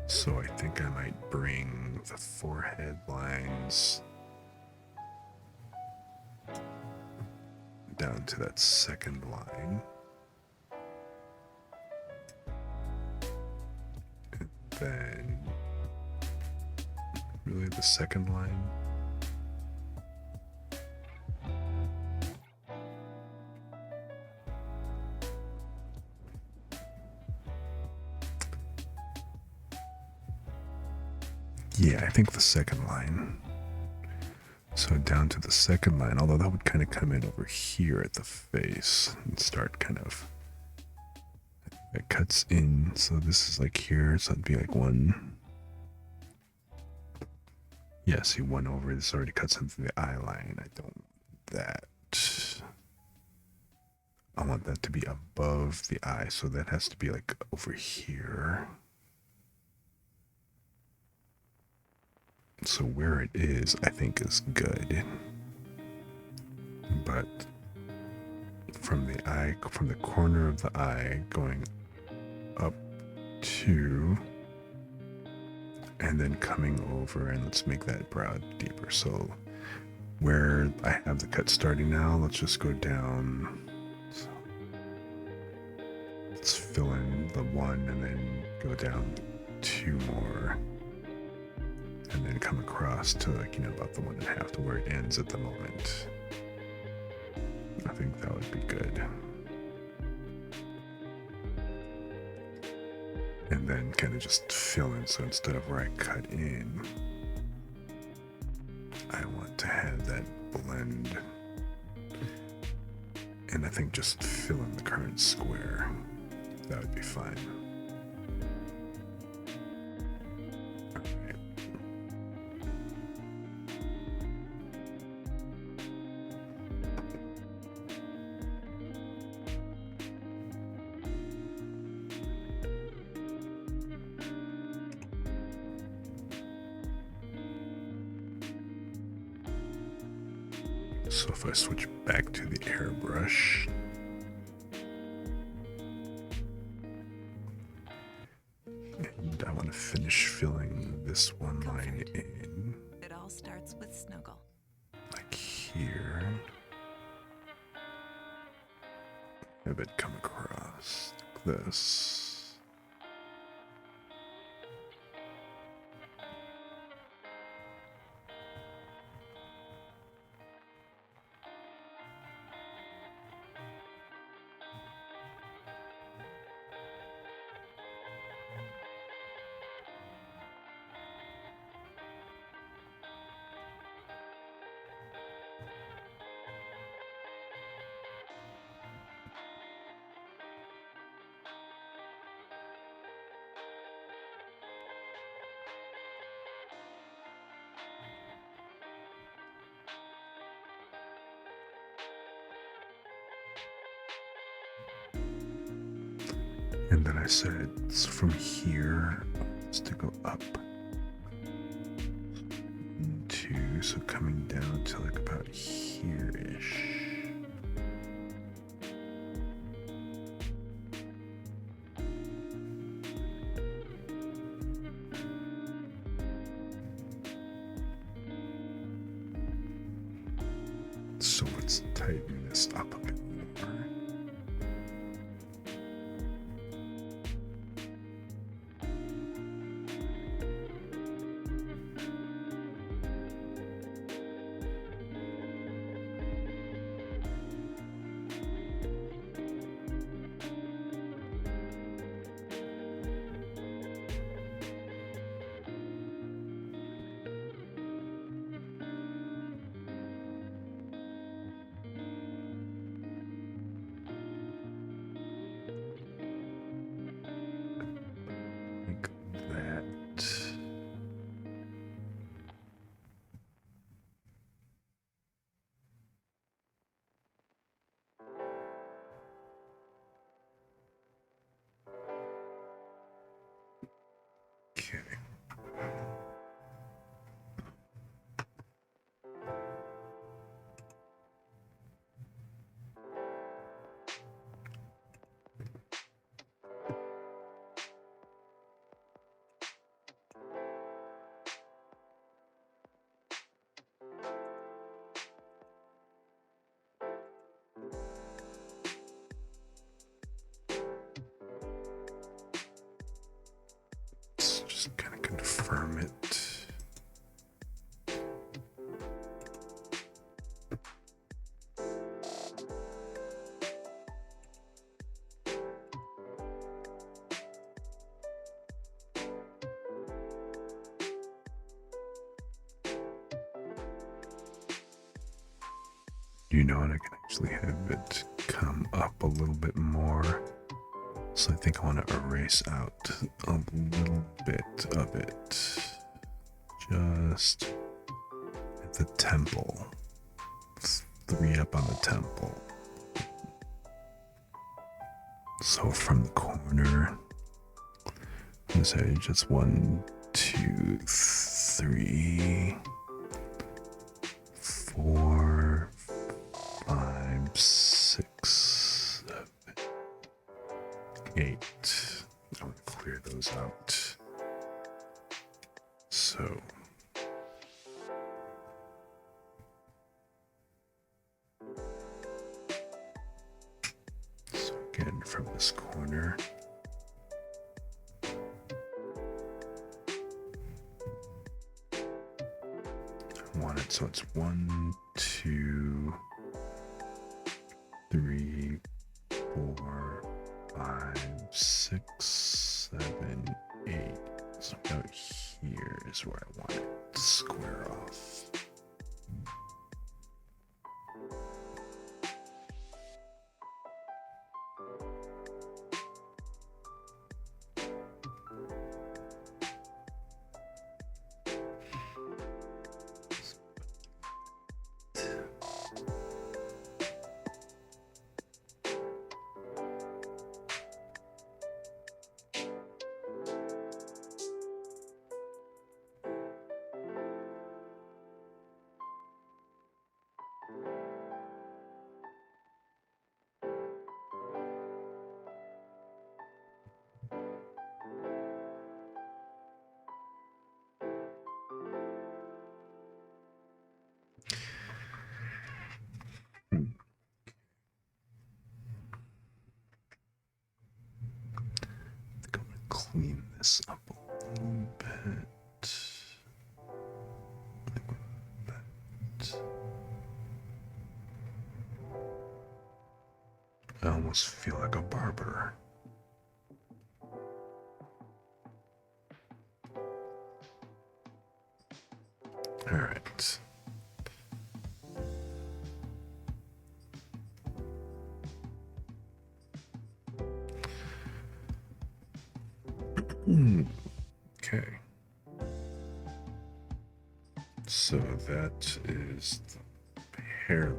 So I think I might bring the forehead lines down to that second line. And then really the second line. Yeah, I think the second line. So down to the second line, although that would kind of come in over here at the face and start kind of, it cuts in. So this is like here, so it'd be like one. Yeah, see, one over, this already cuts into the eye line. I don't want that. I want that to be above the eye, so that has to be like over here. So where it is, I think is good. But from the eye, from the corner of the eye going up to, and then coming over, and let's make that brow deeper. So where I have the cut starting now, let's just go down. So let's fill in the 1 and then go down 2 more. And then come across to, like, you know, about the 1.5 to where it ends at the moment. I think that would be good. And then kind of just fill in. So instead of where I cut in, I want to have that blend. And I think just fill in the current square. That would be fine. So if I switch back to the airbrush, and I want to finish filling this one line in. It all starts with snuggle. Like here. Have it come across like this. And then I said it's from here it's to go up 2, so coming down to like about here-ish. So let's tighten this up a bit more. Just kind of confirm it. You know what? I can actually have it come up a little bit more. So I think I want to erase out a little bit of it. Just at the temple. 3 up on the temple. So from the corner, I'm gonna say just 1, 2, 3, 4, 5, 6. 8. I want to clear those out. So again, from this corner, I want it so it's 1, 2, 3, 4, 5, 6, 7, 8. So about here is where I want it to square off. Clean this up a little bit. I almost feel like a barber. All right. Okay. So that is the hairline.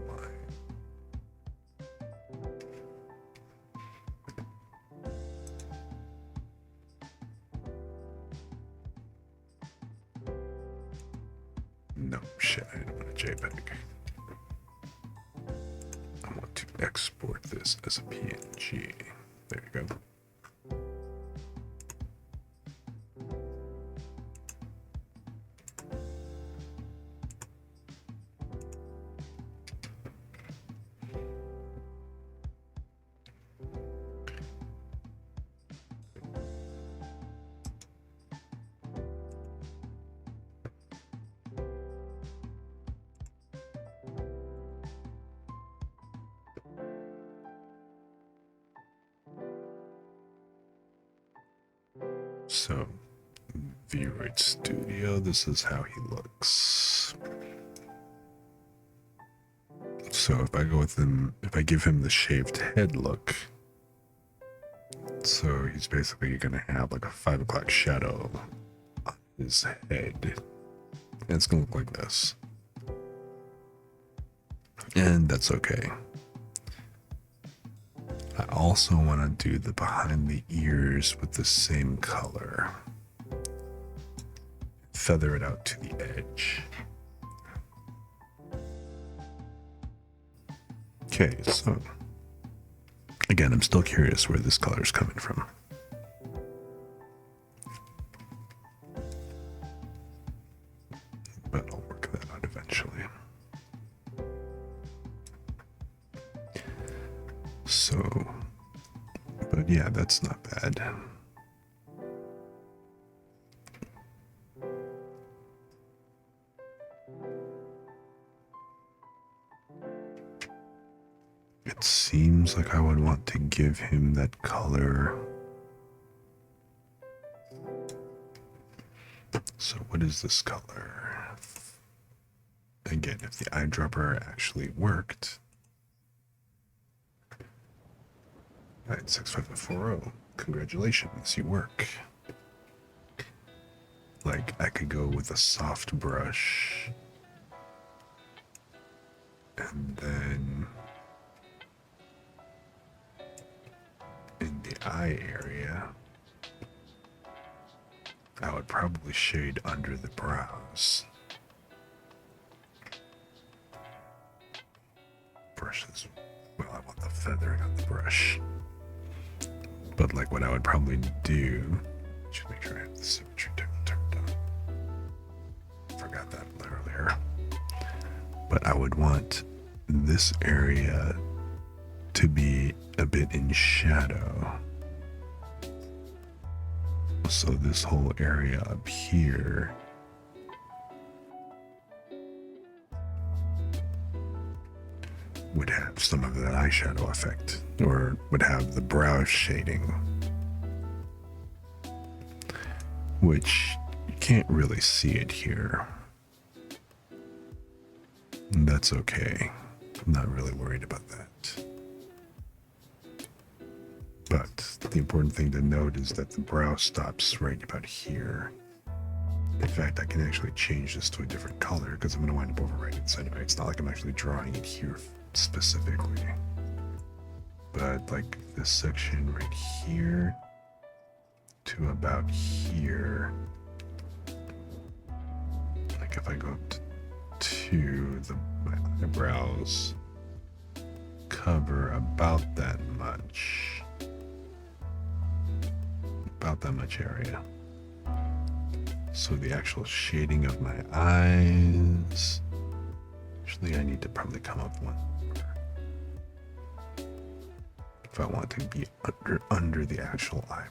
No, shit, I don't want a JPEG. I want to export this as a PNG. There you go. So, VRoid Studio, this is how he looks. So if I go with him, if I give him the shaved head look, so he's basically gonna have like a 5 o'clock shadow on his head. And it's gonna look like this. And that's okay. I also want to do the behind the ears with the same color. Feather it out to the edge. Okay, so again, I'm still curious where this color is coming from. But I'll work that out eventually. So, but yeah, that's not bad. It seems like I would want to give him that color. So what is this color? Again, if the eyedropper actually worked. 96540. Congratulations, you work. Like, I could go with a soft brush. And then in the eye area, I would probably shade under the brows. Brushes. Well, I want the feathering on the brush. But like what I would probably do, just make sure I have the symmetry turned on. Forgot that earlier. But I would want this area to be a bit in shadow. So this whole area up here would have some of that eyeshadow effect, or would have the brow shading, which you can't really see it here. And that's okay. I'm not really worried about that. But the important thing to note is that the brow stops right about here. In fact, I can actually change this to a different color because I'm going to wind up overwriting this anyway. It's not like I'm actually drawing it here specifically. But like this section right here to about here. Like if I go up to my eyebrows, cover about that much. About that much area. So the actual shading of my eyes, actually I need to probably come up one more if I want to be under the actual eyebrow.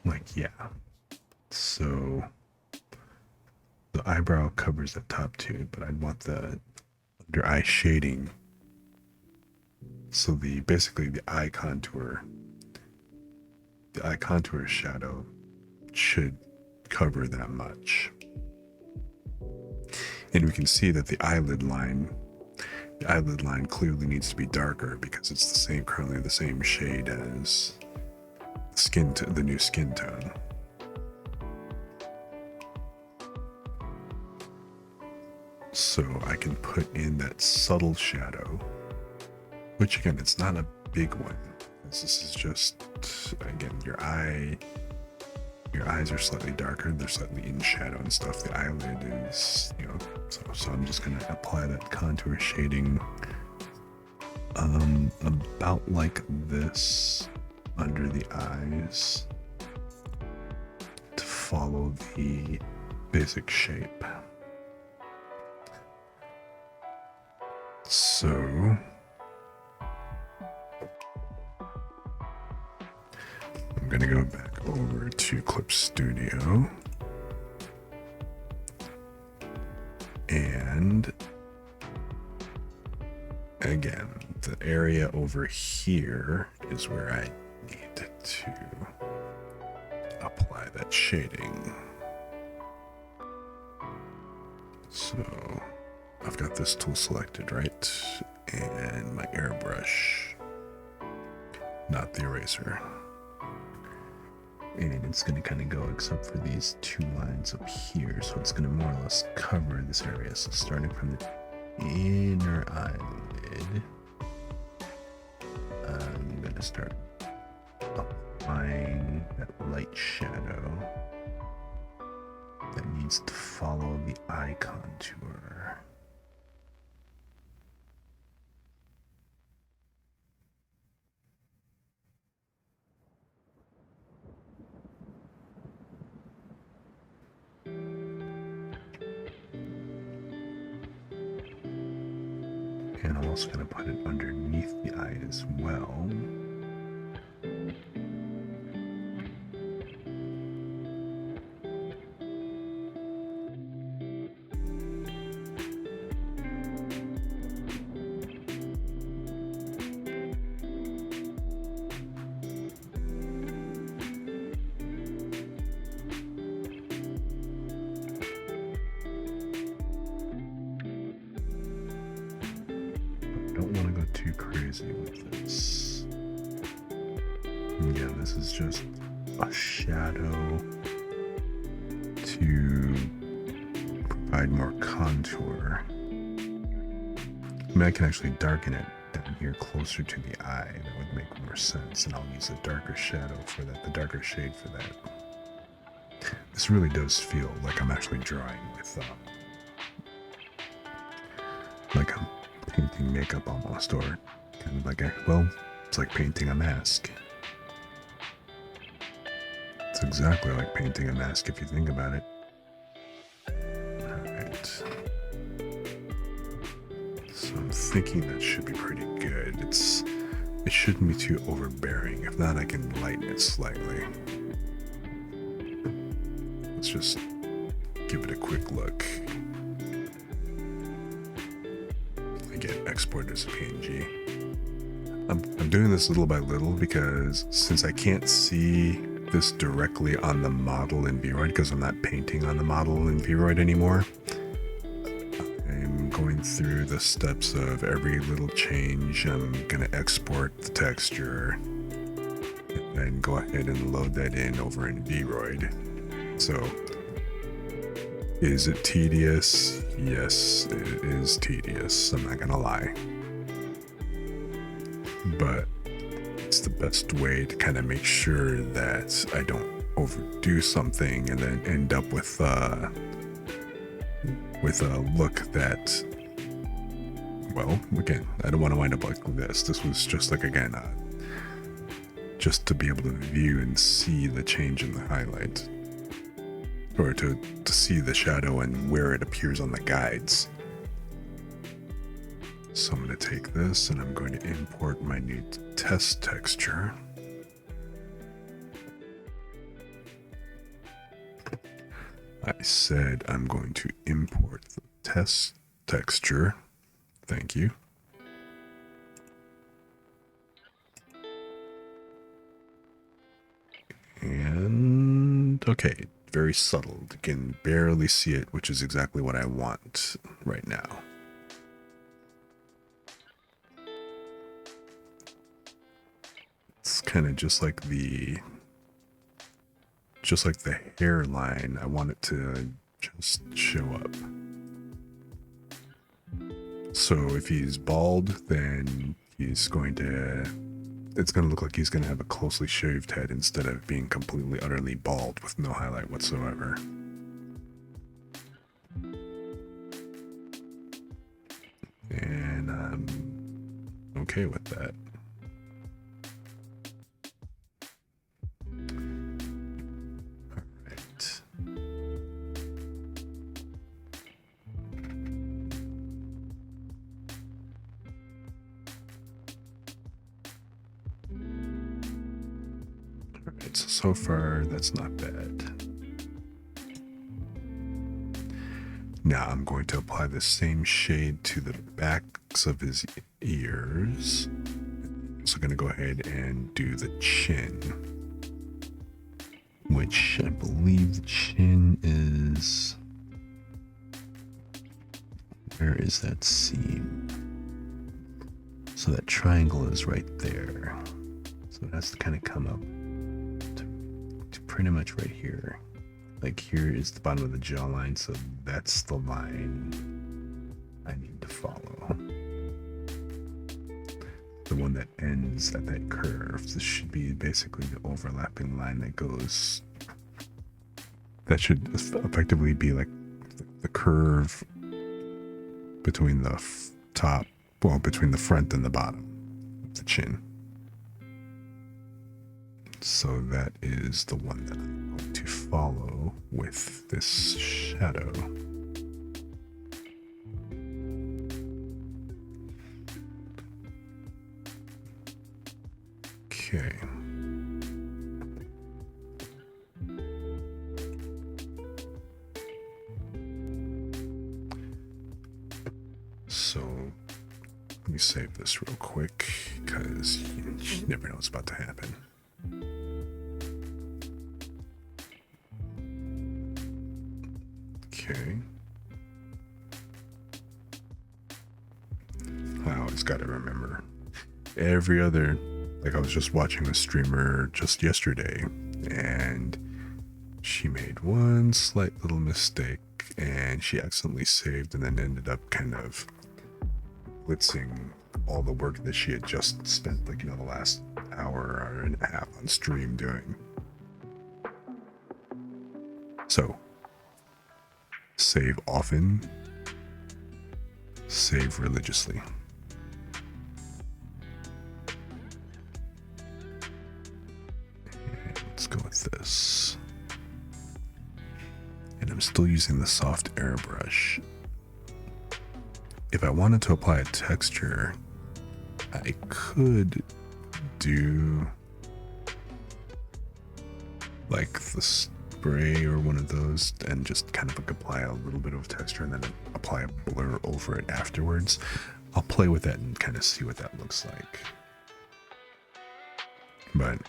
Like, yeah. So the eyebrow covers the top two, but I'd want the under eye shading. So basically the eye contour shadow should cover that much. And we can see that the eyelid line clearly needs to be darker because it's currently the same shade as the new skin tone. So I can put in that subtle shadow, which again, it's not a big one. This is just, again, your eyes are slightly darker. They're slightly in shadow and stuff. The eyelid is, so I'm just going to apply that contour shading about like this under the eyes to follow the basic shape. So I'm going to go back over to Clip Studio and again, the area over here is where I need to apply that shading. So I've got this tool selected, right? And my airbrush, not the eraser. And it's going to kind of go except for these two lines up here. So it's going to more or less cover this area. So starting from the inner eyelid, I'm going to start applying that light shadow that needs to follow the eye contour. And I'm also going to put it underneath the eye as well. Too crazy with this. Again, this is just a shadow to provide more contour. I mean, I can actually darken it down here closer to the eye. That would make more sense, and I'll use a darker shadow for that, the darker shade for that. This really does feel like I'm actually drawing with, like I'm painting makeup almost, or kind of like, well, it's like painting a mask. It's exactly like painting a mask if you think about it. Alright. So I'm thinking that should be pretty good. It shouldn't be too overbearing. If not, I can lighten it slightly. Let's just give it a quick look. Again, export as a PNG. I'm doing this little by little because since I can't see this directly on the model in VRoid, because I'm not painting on the model in VRoid anymore, I'm going through the steps of every little change. I'm going to export the texture and then go ahead and load that in over in VRoid. So, is it tedious? Yes, it is tedious. I'm not gonna lie. But it's the best way to kind of make sure that I don't overdo something and then end up with a look that, well, again, I don't want to wind up like this. This was just like, again, just to be able to view and see the change in the highlight. Or to see the shadow and where it appears on the guides. So I'm going to take this and I'm going to import my new test texture. I said I'm going to import the test texture. Thank you. And okay. Very subtle. You can barely see it, which is exactly what I want right now. It's kind of just like the hairline. I want it to just show up. So if he's bald, then it's going to look like he's going to have a closely shaved head instead of being completely, utterly bald with no highlight whatsoever. And I'm okay with that. Alright. Alright, so far that's not bad. Now I'm going to apply the same shade to the backs of his ears. So I'm going to go ahead and do the chin. Which I believe the chin is... Where is that seam? So that triangle is right there. So it has to kind of come up to pretty much right here. Like here is the bottom of the jawline, so that's the line I need to follow. The one that ends at that curve. This should be basically the overlapping line that goes... That should effectively be like the curve between the top, well, between the front and the bottom of the chin. So that is the one that I'm going to follow with this shadow. Okay. So let me save this real quick because you never know what's about to happen. Okay. I always got to remember. Every other, like I was just watching a streamer just yesterday, and she made one slight little mistake, and she accidentally saved and then ended up kind of blitzing all the work that she had just spent, like, the last hour and a half on stream doing. So, save often, save religiously. And let's go with this. And I'm still using the soft airbrush. If I wanted to apply a texture, I could do like the spray or one of those and just kind of like apply a little bit of texture and then apply a blur over it afterwards. I'll play with that and kind of see what that looks like. But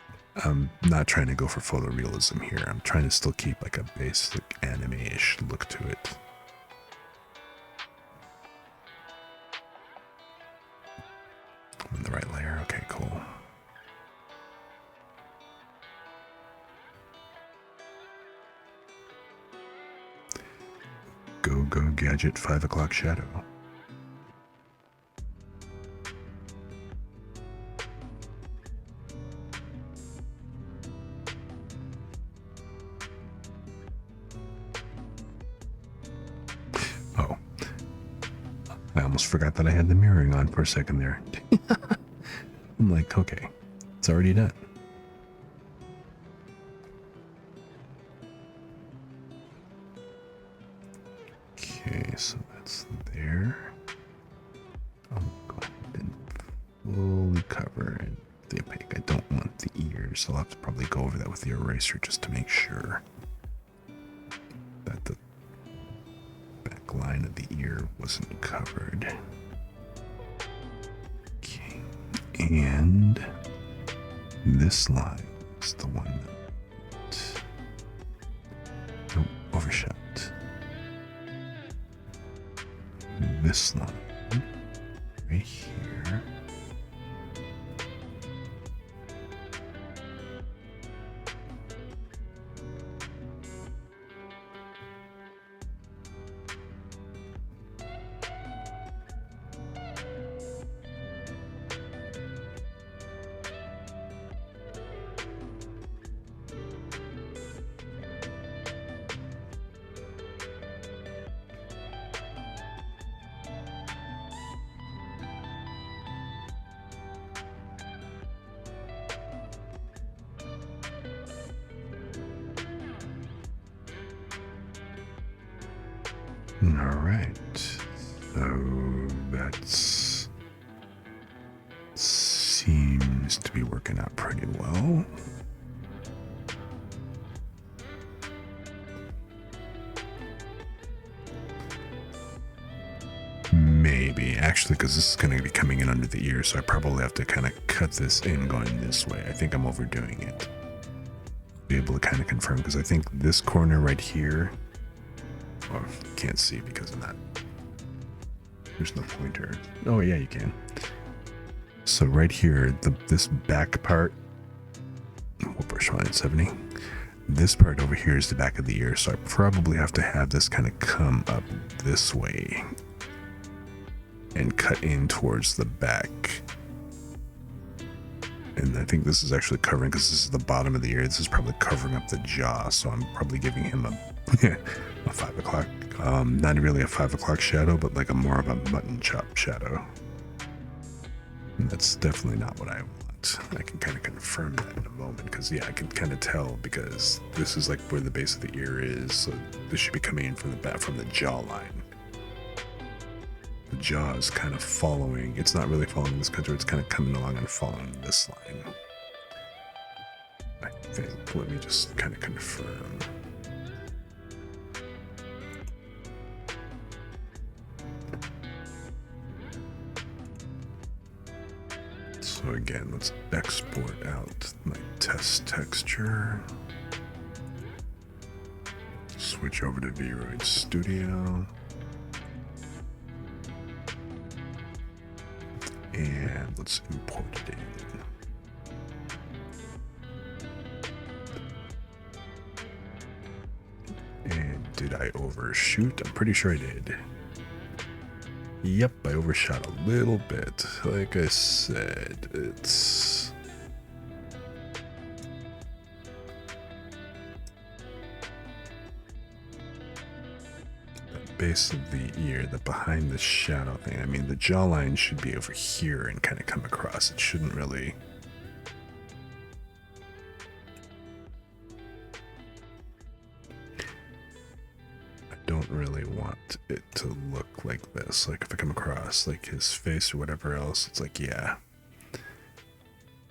I'm not trying to go for photorealism here. I'm trying to still keep like a basic anime-ish look to it. I'm in the right layer. Okay, cool. Go, go, gadget, 5 o'clock shadow. Oh, I almost forgot that I had the mirroring on for a second there. I'm like, okay, it's already done. Okay, so that's there. I'll go ahead and fully cover it. The opaque. I don't want the ears. I'll have to probably go over that with the eraser just to make sure that the back line of the ear wasn't covered. Okay, and this line is the one that overshot. This line right here. All right, so that's seems to be working out pretty well. Maybe, actually, because this is going to be coming in under the ear, so I probably have to kind of cut this in going this way. I think I'm overdoing it. Be able to kind of confirm, because I think this corner right here, well, you can't see because of that. There's no pointer. Oh yeah, you can. So right here, this back part, what brush am I at, 70? This part over here is the back of the ear, so I probably have to have this kind of come up this way and cut in towards the back. And I think this is actually covering, because this is the bottom of the ear, this is probably covering up the jaw, so I'm probably giving him a 5 o'clock, not really a 5 o'clock shadow, but like a more of a mutton chop shadow. And that's definitely not what I want. I can kind of confirm that in a moment, because yeah, I can kind of tell, because this is like where the base of the ear is, so this should be coming in from the back, from the jawline. The jaw is kind of following, it's not really following this contour, it's kind of coming along and following this line. I think, let me just kind of confirm. So again, let's export out my test texture. Switch over to VRoid Studio. And let's import it in. And did I overshoot? I'm pretty sure I did. Yep, I overshot a little bit. Like I said, it's... base of the ear, the behind the shadow thing. I mean, the jawline should be over here and kind of come across. It shouldn't really. I don't really want it to look like this. Like if I come across like his face or whatever else, it's like, yeah.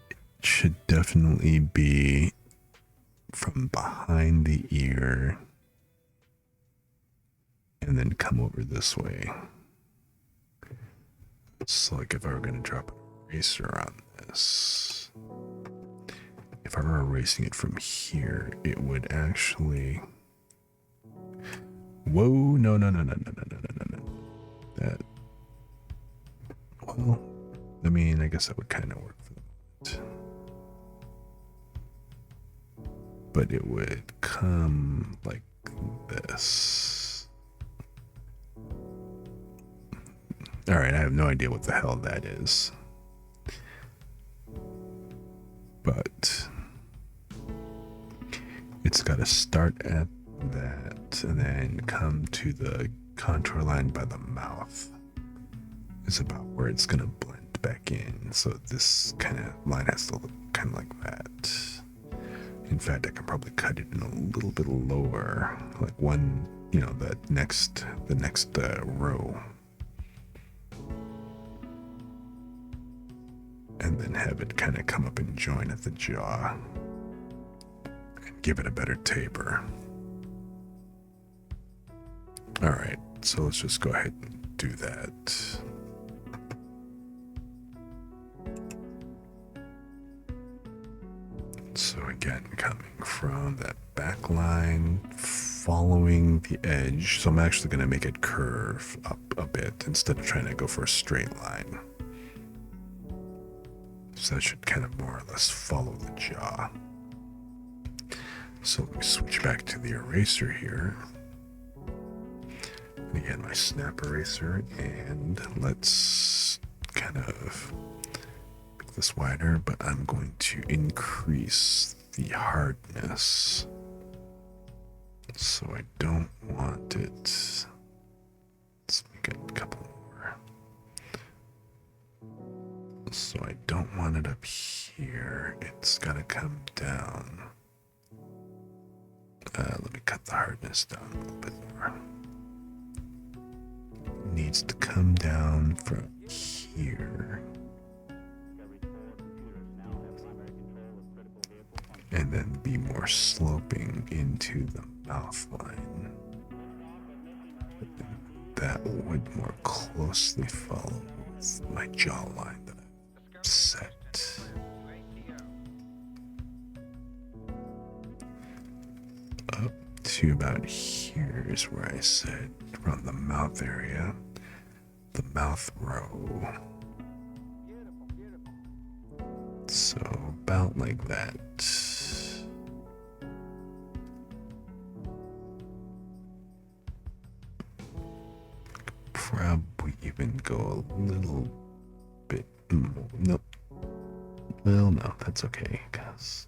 It should definitely be from behind the ear and then come over this way. So like if I were going to drop an eraser on this, if I were erasing it from here, it would actually, whoa, no. That, well, I mean, I guess that would kind of work for the moment. But it would come like this. Alright, I have no idea what the hell that is. But it's got to start at that and then come to the contour line by the mouth. Is about where it's going to blend back in. So this kind of line has to look kind of like that. In fact, I can probably cut it in a little bit lower, like one, the next row. And then have it kind of come up and join at the jaw and give it a better taper. All right, so let's just go ahead and do that. So again, coming from that back line, following the edge. So I'm actually going to make it curve up a bit instead of trying to go for a straight line. So that should kind of more or less follow the jaw. So let me switch back to the eraser here. And again, my snap eraser, and let's kind of make this wider, but I'm going to increase the hardness. So I don't want it. Let's make it a couple more. So I don't want it up here. It's got to come down. Let me cut the hardness down a little bit more. It needs to come down from here. And then be more sloping into the mouth line. That would more closely follow with my jawline that I've set. Up to about here is where I said around the mouth area, the mouth row. So about like that. Probably even go a little bit more. Nope. Well, no, that's okay, guys.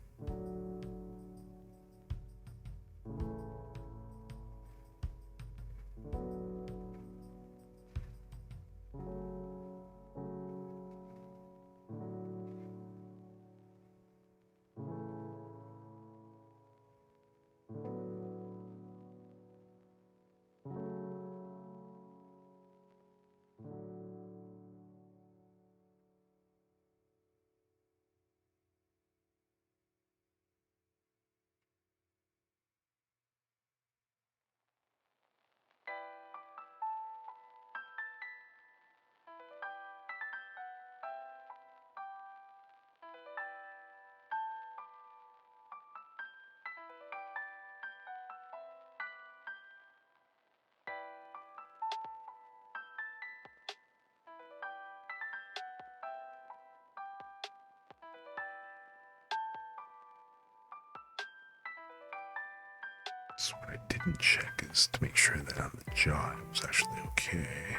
So what I didn't check is to make sure that on the jaw it was actually okay.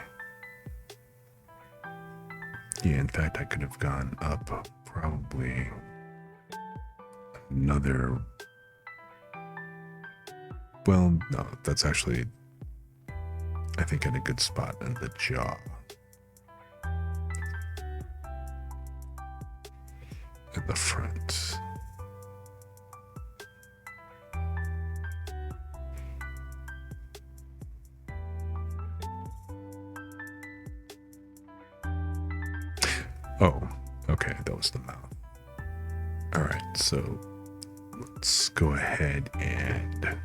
Yeah, in fact, I could have gone up probably another. Well, no, that's actually I think in a good spot in the jaw. In the front. Oh, okay, that was the mouth. Alright, so let's go ahead and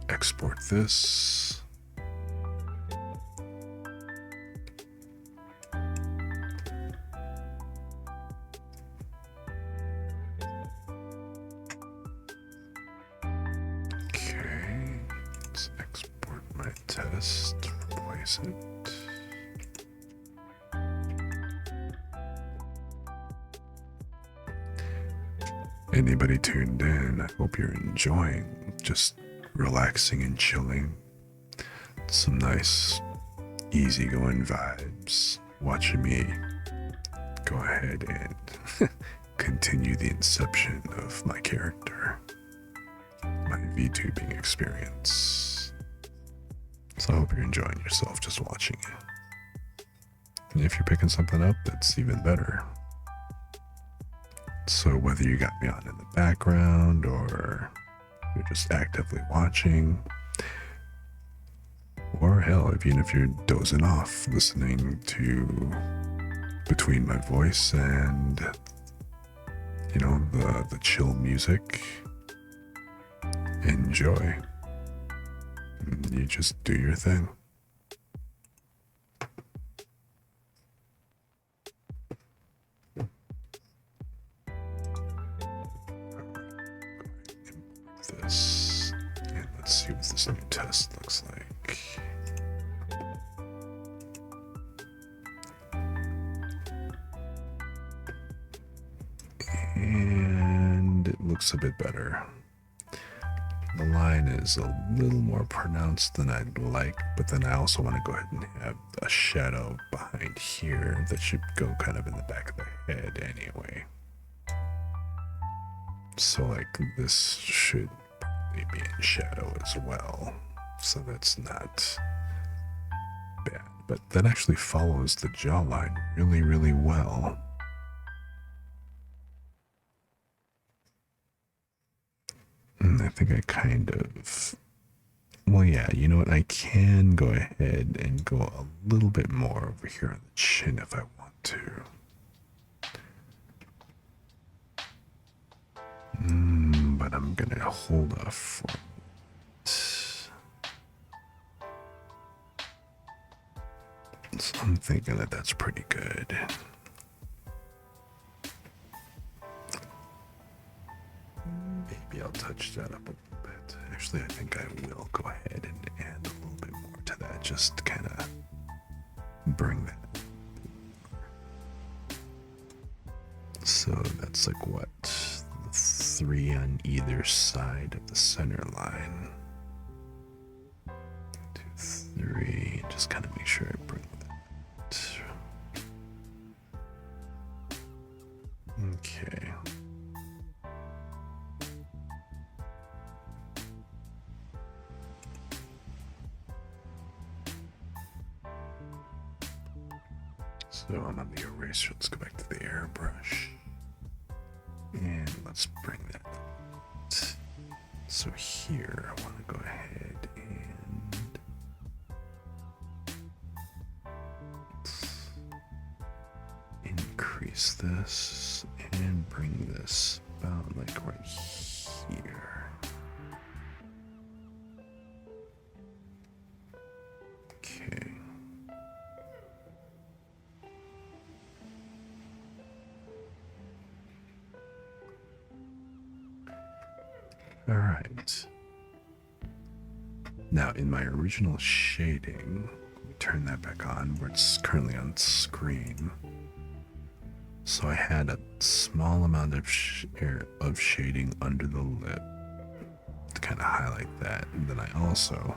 export this. Okay, let's export my test, replace it. Anybody tuned in, I hope you're enjoying just relaxing and chilling. Some nice, easygoing vibes. Watching me go ahead and continue the inception of my character, my VTubing experience. So I hope you're enjoying yourself just watching it. And if you're picking something up, that's even better. So whether you got me on in the background or you're just actively watching, or hell, even if you're dozing off listening to between my voice and, you know, the chill music, enjoy. You just do your thing. This, and let's see what this new test looks like. And it looks a bit better. The line is a little more pronounced than I'd like, but then I also want to go ahead and have a shadow behind here that should go kind of in the back of the head anyway. So like this should probably be in shadow as well. So that's not bad. But that actually follows the jawline really, really well. And I think I kind of... Well, yeah, you know what? I can go ahead and go a little bit more over here on the chin if I want to. But I'm gonna hold off for it. So I'm thinking that that's pretty good. Maybe I'll touch that up a little bit. Actually, I think I will go ahead and add a little bit more to that. Just kind of bring that. So that's like what? 3 on either side of the center line. 2, 3. Just kind of make sure I bring that. Okay. So I'm on the eraser. Let's go back to the airbrush. And let's bring that up. So here, I want to go ahead and increase this and bring this about like right here. Okay. All right. Now, in my original shading, turn that back on where it's currently on screen. So I had a small amount of shading under the lip to kind of highlight that. And then I also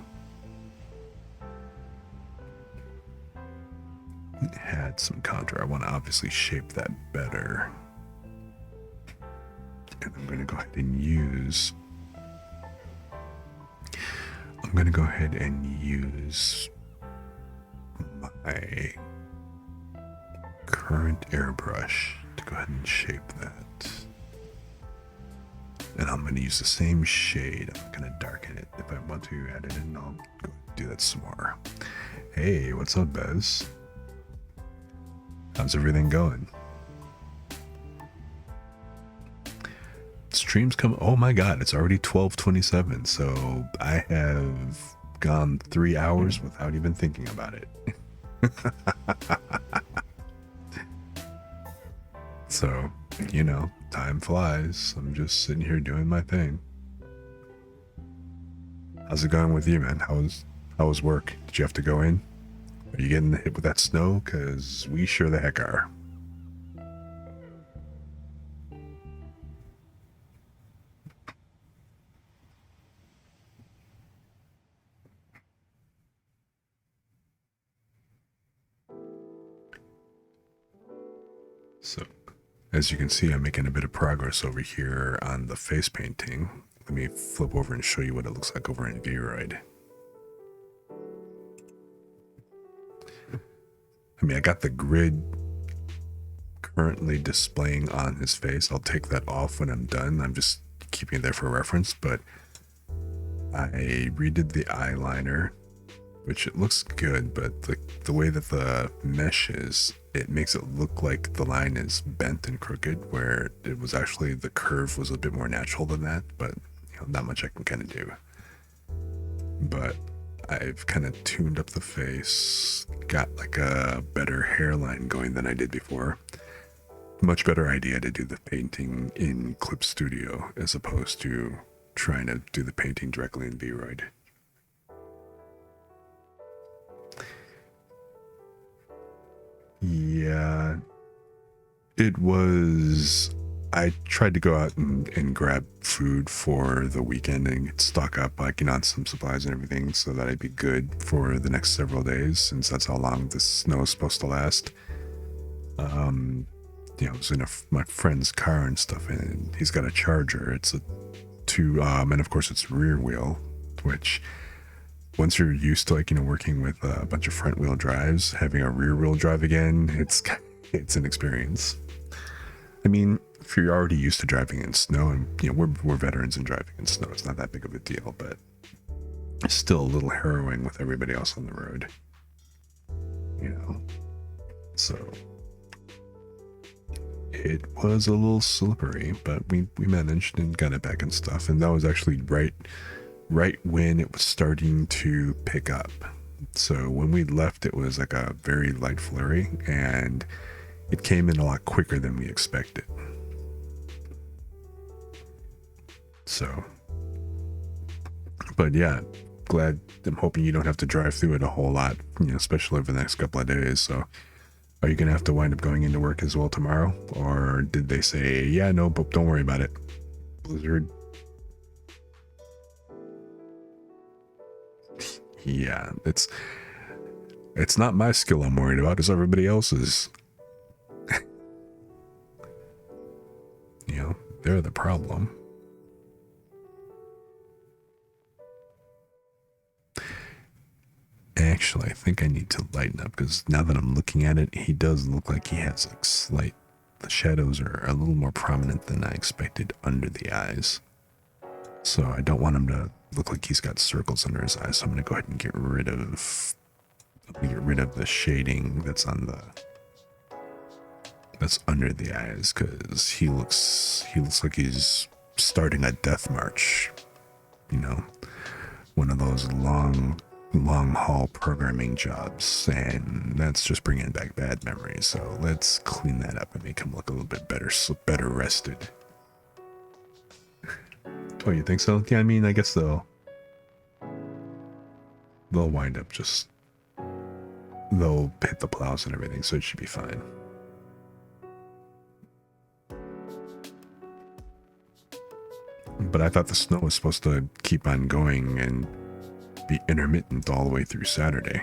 had some contour. I want to obviously shape that better. And I'm going to go ahead and use my current airbrush to go ahead and shape that. And I'm going to use the same shade. I'm going to darken it. If I want to add it in, I'll go do that some more. Hey, what's up, Bez? How's everything going? Streams come. Oh my god, it's already 12:27. So I have gone 3 hours without even thinking about it. So, you know, time flies. I'm just sitting here doing my thing. How's it going with you, man? How was work? Did you have to go in? Are you getting hit with that snow? Because we sure the heck are. So, as you can see, I'm making a bit of progress over here on the face painting. Let me flip over and show you what it looks like over in VRoid. I mean, I got the grid currently displaying on his face. I'll take that off when I'm done. I'm just keeping it there for reference, but I redid the eyeliner, which it looks good, but the way that the mesh is, it makes it look like the line is bent and crooked, where it was actually, the curve was a bit more natural than that, but you know, not much I can kind of do. But I've kind of tuned up the face, got like a better hairline going than I did before. Much better idea to do the painting in Clip Studio as opposed to trying to do the painting directly in VRoid. Yeah, it was. I tried to go out and grab food for the weekend and stock up, like, you know, on some supplies and everything so that I'd be good for the next several days, since that's how long the snow is supposed to last. You know, I was in my friend's car and stuff, and he's got a Charger. It's a and of course it's rear wheel, which once you're used to, like, you know, working with a bunch of front wheel drives, having a rear wheel drive again, it's an experience. I mean, if you're already used to driving in snow, and you know, we're veterans in driving in snow, it's not that big of a deal, but it's still a little harrowing with everybody else on the road, you know. So it was a little slippery, but we managed and got it back and stuff. And that was actually right when it was starting to pick up. So when we left, it was like a very light flurry, and it came in a lot quicker than we expected. So, but yeah, I'm hoping you don't have to drive through it a whole lot, you know, especially over the next couple of days. So are you going to have to wind up going into work as well tomorrow? Or did they say, yeah, no, but don't worry about it? Blizzard. Yeah, it's not my skill I'm worried about, it's everybody else's. You know, they're the problem. Actually, I think I need to lighten up, because now that I'm looking at it, he does look like he has like the shadows are a little more prominent than I expected under the eyes. So I don't want him to look like he's got circles under his eyes. So I'm going to go ahead and get rid of the shading that's under the eyes, because he looks like he's starting a death march, you know, one of those long haul programming jobs, and that's just bringing back bad memories. So let's clean that up and make him look a little bit better rested. Oh, you think so? Yeah, I mean, I guess they'll wind up they'll hit the plows and everything, so it should be fine. But I thought the snow was supposed to keep on going and be intermittent all the way through Saturday.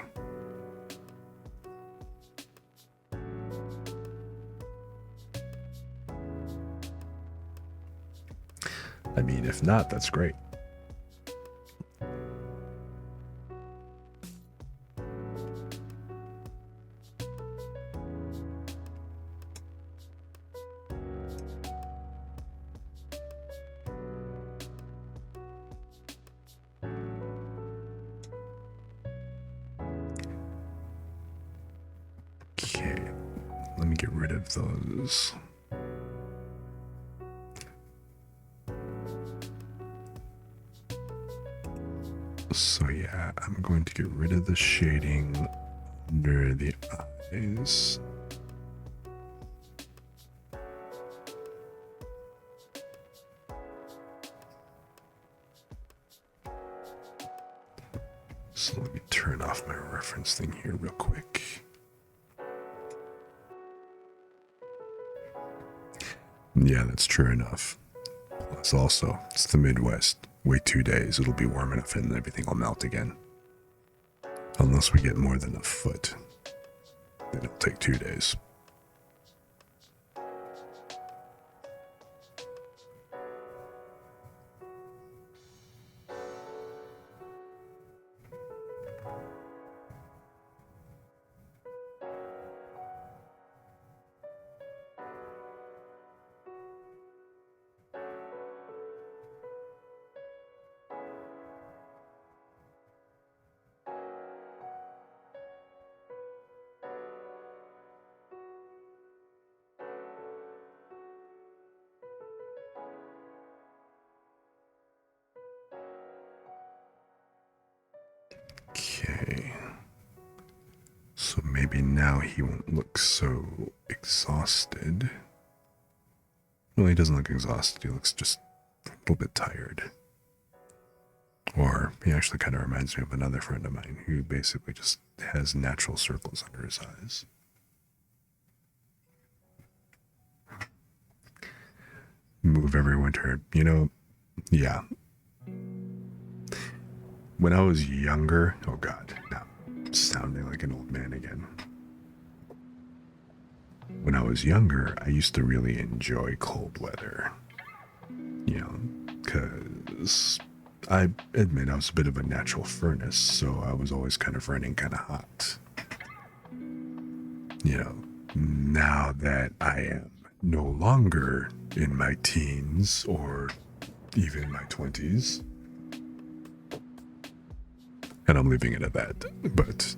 I mean, if not, that's great. get rid of those. So yeah, I'm going to get rid of the shading under the eyes. So let me turn off my reference thing here real quick. Yeah, that's true enough. Plus also, it's the Midwest. Wait 2 days, it'll be warm enough and everything will melt again. Unless we get more than a foot. Then it'll take 2 days. Okay. So maybe now he won't look so exhausted. Well, he doesn't look exhausted. He looks just a little bit tired. Or he actually kind of reminds me of another friend of mine who basically just has natural circles under his eyes. Move every winter. You know, yeah. When I was younger, oh God, now I'm sounding like an old man again. When I was younger, I used to really enjoy cold weather. You know, because I admit I was a bit of a natural furnace, so I was always kind of running kind of hot. You know, now that I am no longer in my teens or even my 20s, and I'm leaving it at that, but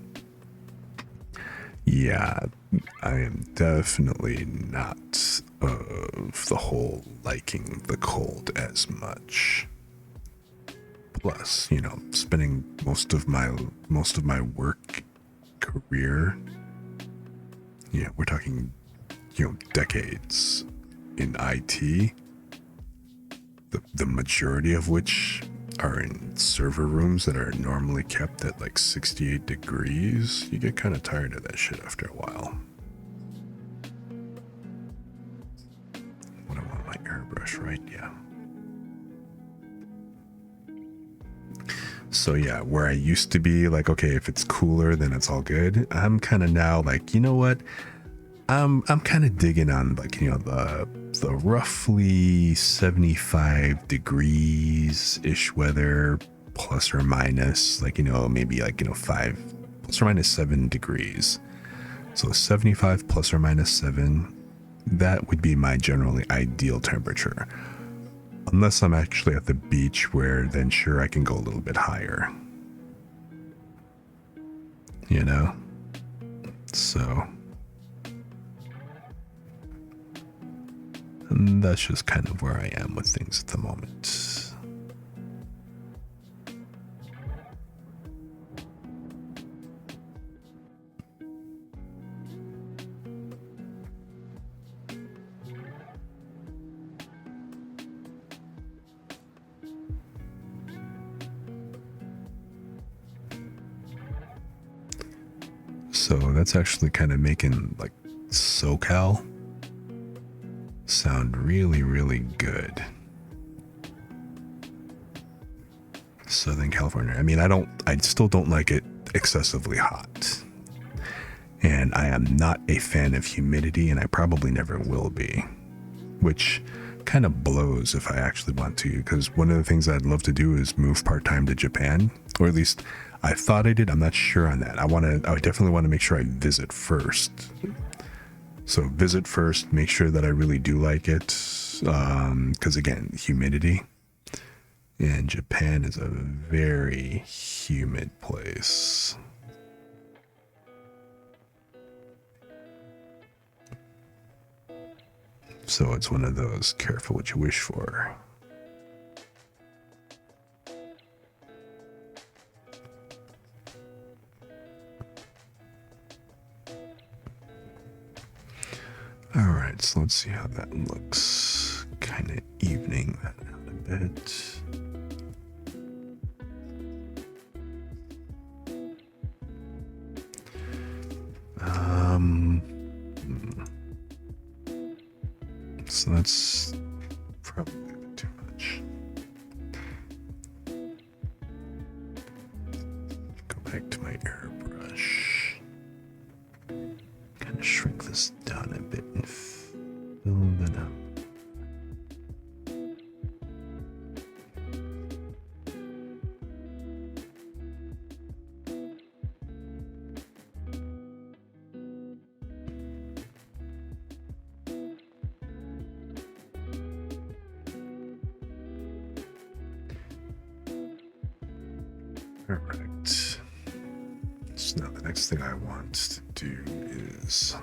yeah, I am definitely not of the whole liking the cold as much. Plus, you know, spending most of my work career, yeah, we're talking, you know, decades in IT, the majority of which are in server rooms that are normally kept at like 68 degrees. You get kind of tired of that shit after a while. What I want my airbrush, right? Yeah. So yeah, where I used to be like, okay, if it's cooler, then it's all good. I'm kind of now like, you know what? I'm kind of digging on like, you know, the roughly 75 degrees ish weather, plus or minus, like, you know, maybe like, you know, 5 plus or minus 7 degrees. So 75 plus or minus 7, that would be my generally ideal temperature. Unless I'm actually at the beach, where then sure I can go a little bit higher. You know? So and that's just kind of where I am with things at the moment. So that's actually kind of making like SoCal sound really, really good. Southern California. I mean, I still don't like it excessively hot. And I am not a fan of humidity, and I probably never will be. Which kind of blows if I actually want to, because one of the things I'd love to do is move part-time to Japan, or at least I thought I did. I'm not sure on that. I definitely want to make sure I visit first. So visit first, make sure that I really do like it, because again, humidity. And Japan is a very humid place. So it's one of those careful what you wish for. Alright, so let's see how that looks. Kind of evening that out a bit. So that's probably a bit too much. Go back to my airbrush. Kind of shrink this down a bit and fill that out. Alright. So now the next thing I want to do is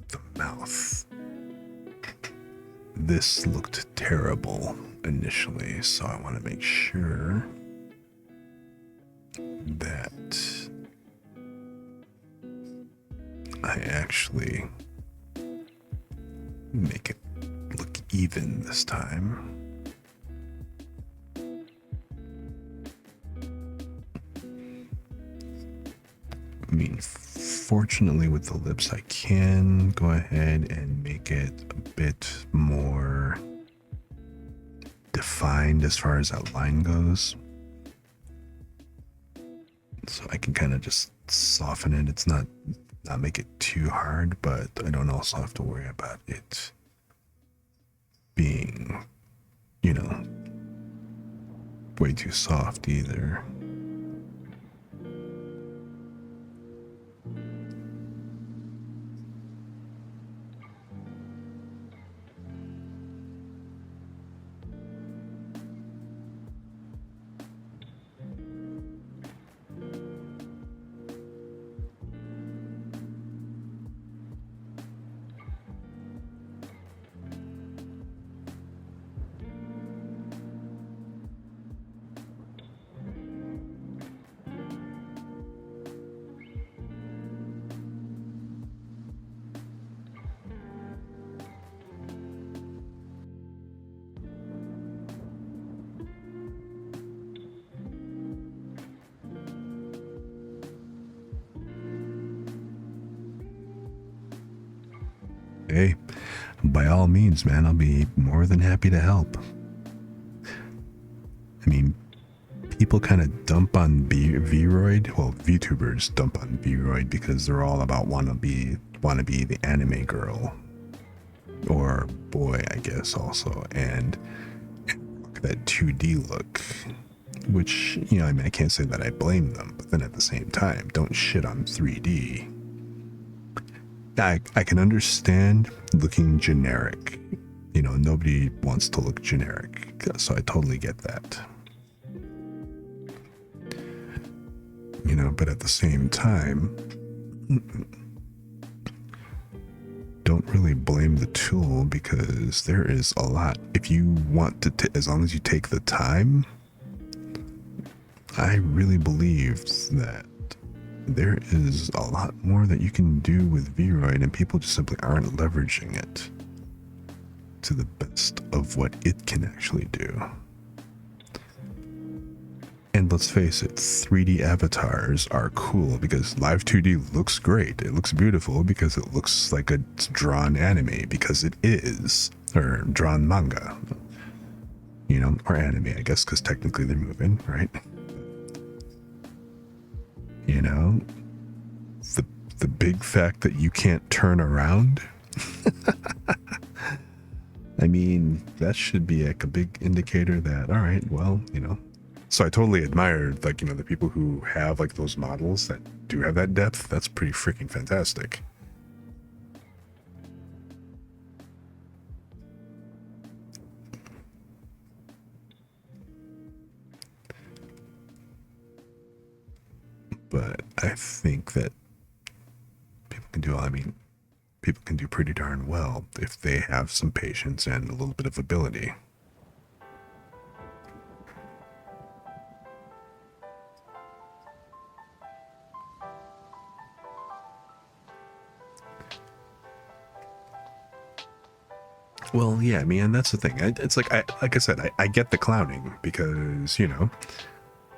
the mouth. This looked terrible initially, so I want to make sure that I actually make it look even this time. I mean, fortunately with the lips, I can go ahead and make it a bit more defined as far as that line goes. So I can kind of just soften it. It's not make it too hard, but I don't also have to worry about it being, you know, way too soft either. Hey, by all means, man, I'll be more than happy to help. I mean, people kind of dump on VRoid. Well, VTubers dump on VRoid because they're all about want to be the anime girl or boy, I guess, also, and that 2D look. Which, you know, I mean, I can't say that I blame them, but then at the same time, don't shit on 3D. I can understand looking generic. You know, nobody wants to look generic, so I totally get that. You know, but at the same time, don't really blame the tool because there is a lot. If you want to, as long as you take the time, I really believe that there is a lot more that you can do with VRoid, and people just simply aren't leveraging it to the best of what it can actually do. And let's face it, 3D avatars are cool because live 2D looks great. It looks beautiful because it looks like a drawn anime, because it is, or drawn manga, you know, or anime, I guess, because technically they're moving, right? You know, the big fact that you can't turn around, I mean, that should be like a big indicator that, all right, well, you know. So I totally admire, like, you know, the people who have like those models that do have that depth. That's pretty freaking fantastic. But I think that people can do all, I mean, people can do pretty darn well if they have some patience and a little bit of ability. Well, yeah, I mean, that's the thing. It's like I said, I get the clowning because, you know,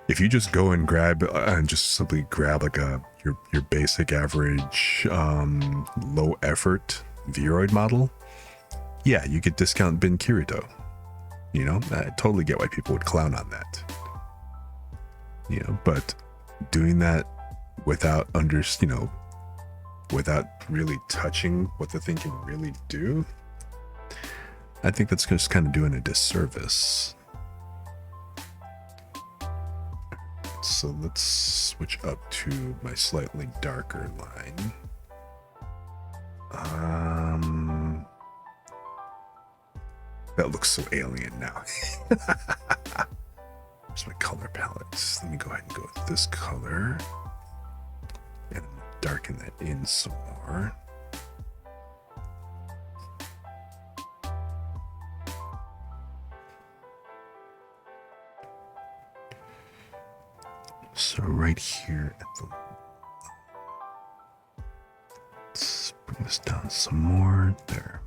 if you just go and grab and just simply grab like your basic average low effort VRoid model, yeah, you get discount bin Kirito. You know, I totally get why people would clown on that. You know, but doing that without without really touching what the thing can really do, I think that's just kind of doing a disservice. So let's switch up to my slightly darker line. That looks so alien now. Where's my color palettes? Let me go ahead and go with this color. And darken that in some more. So right here at the... Let's bring this down some more. There.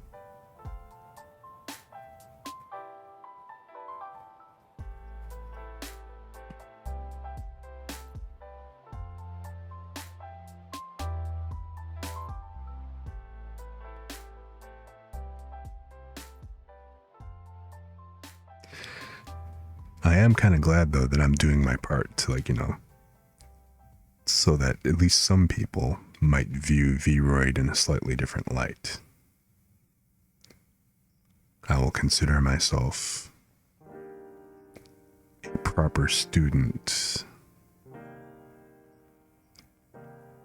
I am kind of glad though that I'm doing my part to, like, you know, so that at least some people might view VRoid in a slightly different light. I will consider myself a proper student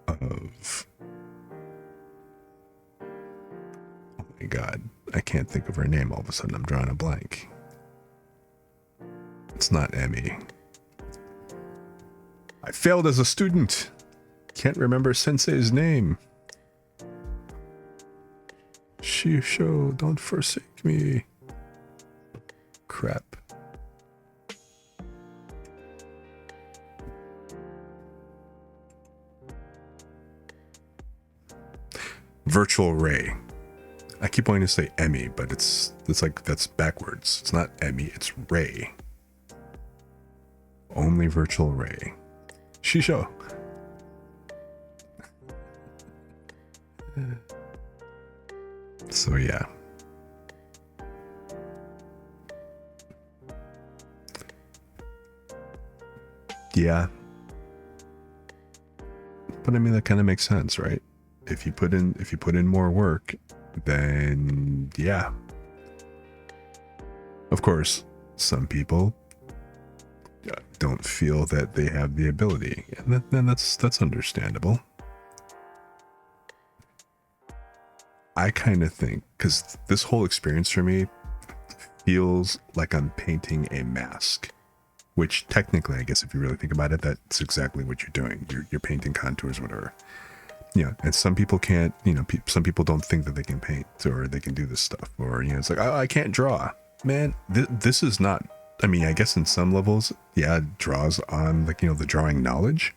of... Oh my god, I can't think of her name all of a sudden. I'm drawing a blank. It's not Emmy. I failed as a student. Can't remember Sensei's name. Shisho, don't forsake me. Crap. Virtual Ray. I keep wanting to say Emmy, but it's like that's backwards. It's not Emmy, it's Ray. Only Virtual Ray. Shisho. So yeah. Yeah. But I mean, that kind of makes sense, right? If you put in more work, then yeah. Of course, some people don't feel that they have the ability, and then that's understandable. I kind of think, because this whole experience for me feels like I'm painting a mask, which technically, I guess if you really think about it, that's exactly what you're doing. You're painting contours, whatever. Yeah, and some people can't, you know, some people don't think that they can paint or they can do this stuff, or, you know, it's like, oh, I can't draw. Man, this is not, I mean, I guess in some levels, yeah, it draws on, like, you know, the drawing knowledge.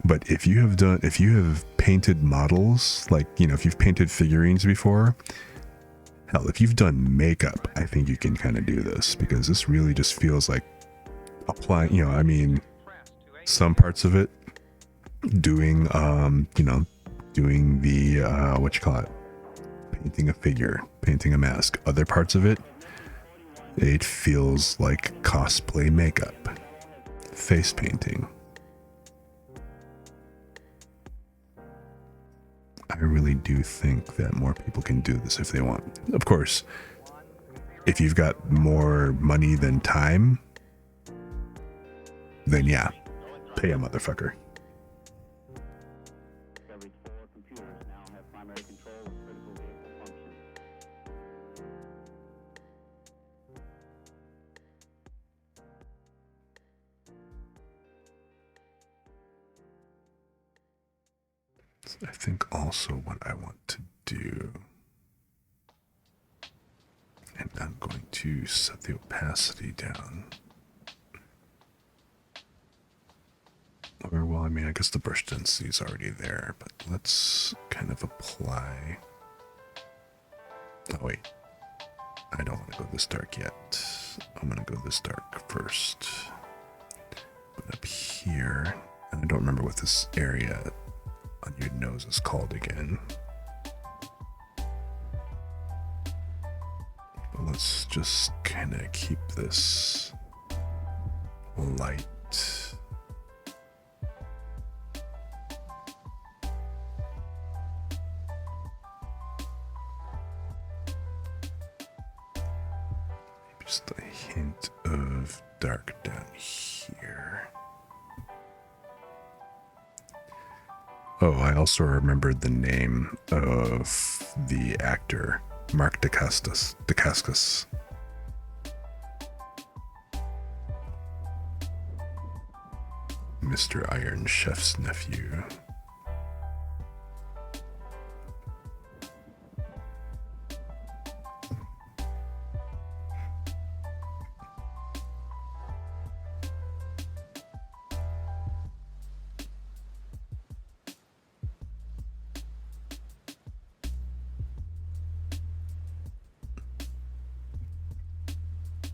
But if you have painted models, like, you know, if you've painted figurines before, hell, if you've done makeup, I think you can kind of do this, because this really just feels like applying, you know, I mean, some parts of it, doing, you know, doing the, what you call it, painting a figure, painting a mask. Other parts of it, it feels like cosplay makeup, face painting. I really do think that more people can do this if they want. Of course, if you've got more money than time, then yeah, pay a motherfucker. Discovery's 4 computers now have primary control of critical vehicle functions. I think also what I want to do, and I'm going to set the opacity down. Or, well, I mean, I guess the brush density is already there, but let's kind of apply. Oh, wait. I don't want to go this dark yet. I'm going to go this dark first. But up here, and I don't remember what this area on your nose is called again. But let's just kind of keep this light. Just a hint of dark down here. Oh, I also remembered the name of the actor, Mark Dacascos. Mr. Iron Chef's nephew.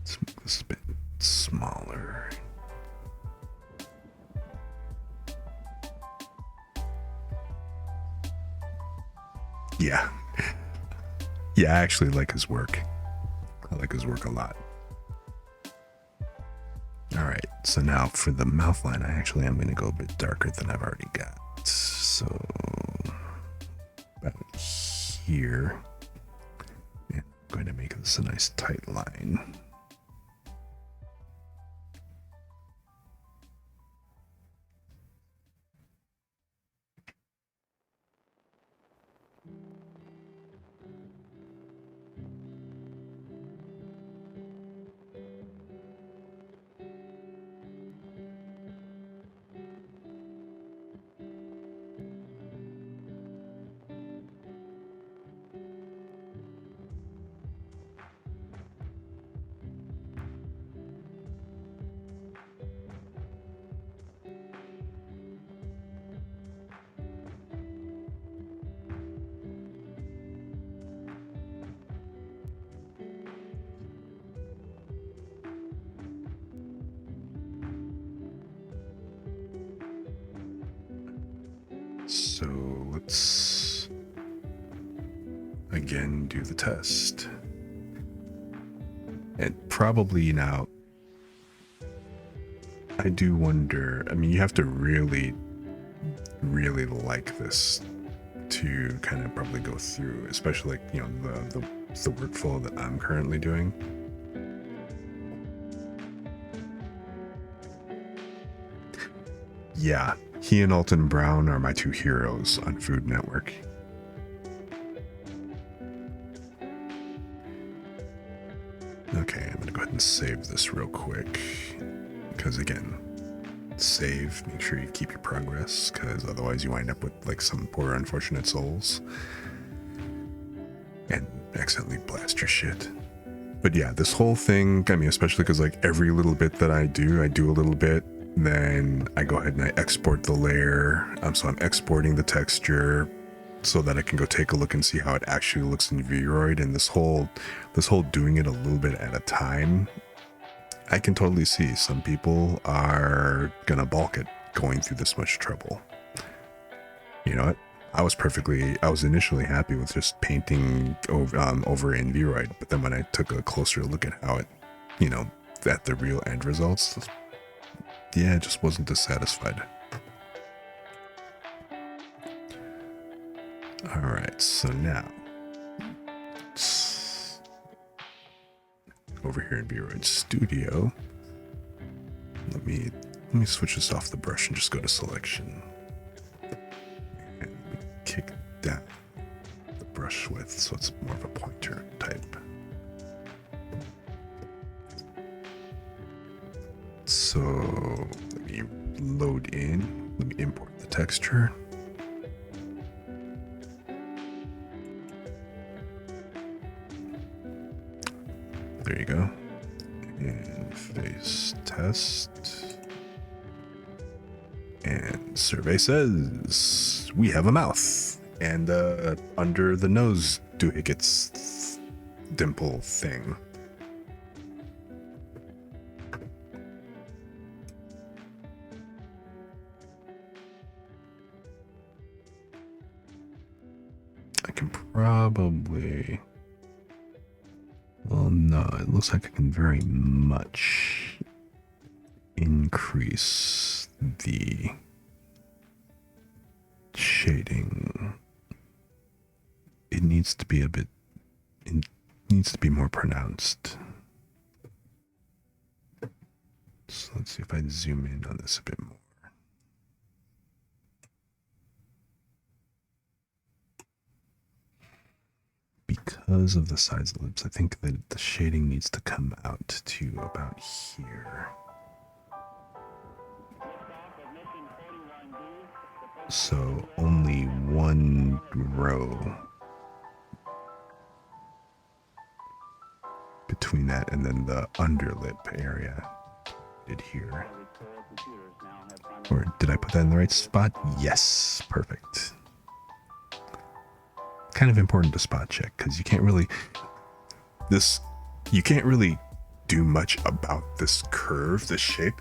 Let's make this a bit smaller. Yeah. Yeah, I actually like his work. I like his work a lot. Alright, so now for the mouth line, I actually am going to go a bit darker than I've already got. So, about here. And I'm going to make this a nice tight line. So let's again do the test. And probably now, I do wonder, I mean, you have to really, really like this to kind of probably go through, especially like, you know, the workflow that I'm currently doing. Yeah, he and Alton Brown are my two heroes on Food Network. Okay, I'm gonna go ahead and save this real quick. Because again, save, make sure you keep your progress, because otherwise you wind up with like some poor unfortunate souls. And accidentally blast your shit. But yeah, this whole thing, I mean, especially because like every little bit that I do a little bit. Then I go ahead and I export the layer. So I'm exporting the texture so that I can go take a look and see how it actually looks in VRoid. And this whole doing it a little bit at a time, I can totally see some people are gonna balk at going through this much trouble. You know what? I was initially happy with just painting over in VRoid, but then when I took a closer look at how it, you know, at the real end results, yeah, I just wasn't dissatisfied. Alright, so now over here in VRoid Studio, let me switch this off the brush and just go to selection. And kick down the brush width so it's more of a pointer type. So let me load in, let me import the texture. there you go. And face test. And survey says we have a mouth. And under the nose doohickett's dimple thing. I can probably... Well, no, it looks like I can very much increase the shading. It needs to be it needs to be more pronounced. So let's see if I zoom in on this a bit more. Because of the size of the lips, I think that the shading needs to come out to about here. So only one row between that and then the underlip area did here. Or did I put that in the right spot? Yes, perfect. Kind of important to spot check because you can't really do much about this curve, this shape.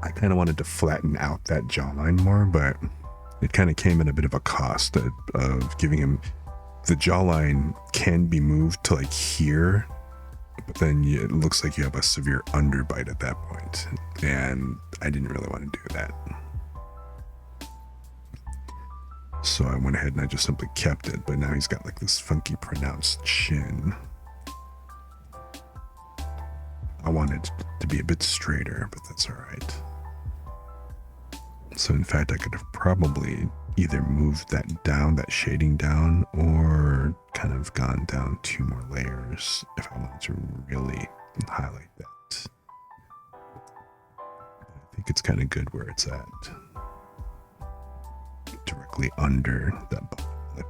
I kind of wanted to flatten out that jawline more, but it kind of came at a bit of a cost of giving him the jawline can be moved to like here, but then it looks like you have a severe underbite at that point, and I didn't really want to do that. So I went ahead and I just simply kept it, but now he's got like this funky pronounced chin. I wanted it to be a bit straighter, but that's all right. So in fact, I could have probably either moved that down, that shading down, or kind of gone down 2 more layers if I wanted to really highlight that. I think it's kind of good where it's at. Directly under that bottom lip.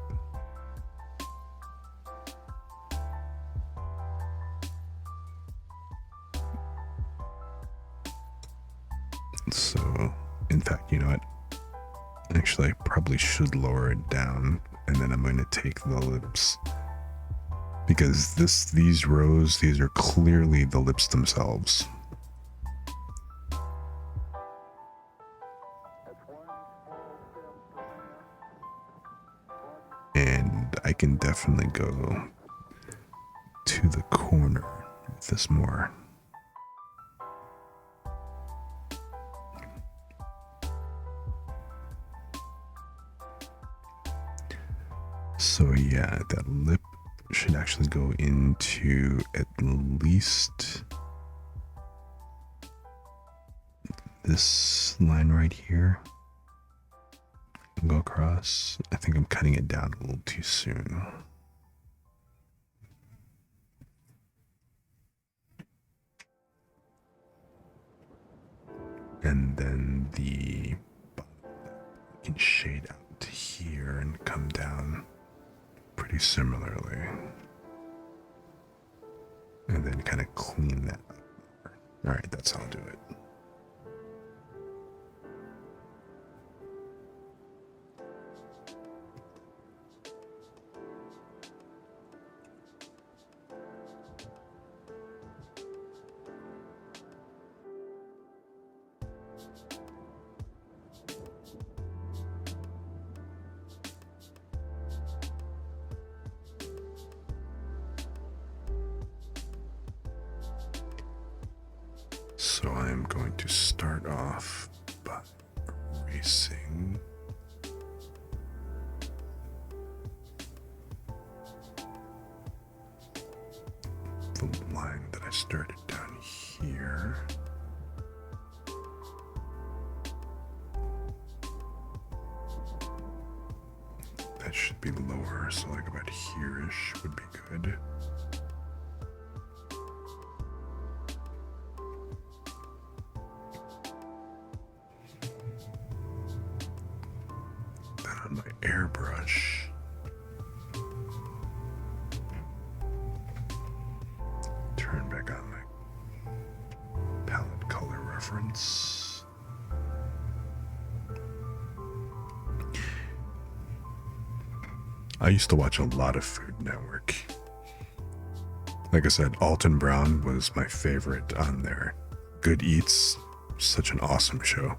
So, in fact, you know what? Actually, I probably should lower it down, and then I'm going to take the lips. Because these rows, these are clearly the lips themselves. And I can definitely go to the corner with this more. So yeah, that lip should actually go into at least this line right here. Go across. I think I'm cutting it down a little too soon. And then the bottom lip can shade out to here and come down pretty similarly. And then kind of clean that up more. All right, that's how I'll do it. So I'm going to start off by erasing the line that I started down here. That should be lower, so like about here-ish would be good. Airbrush. Foods. I used to watch a lot of Food Network. Like I said, Alton Brown was my favorite on there. Good Eats, such an awesome show.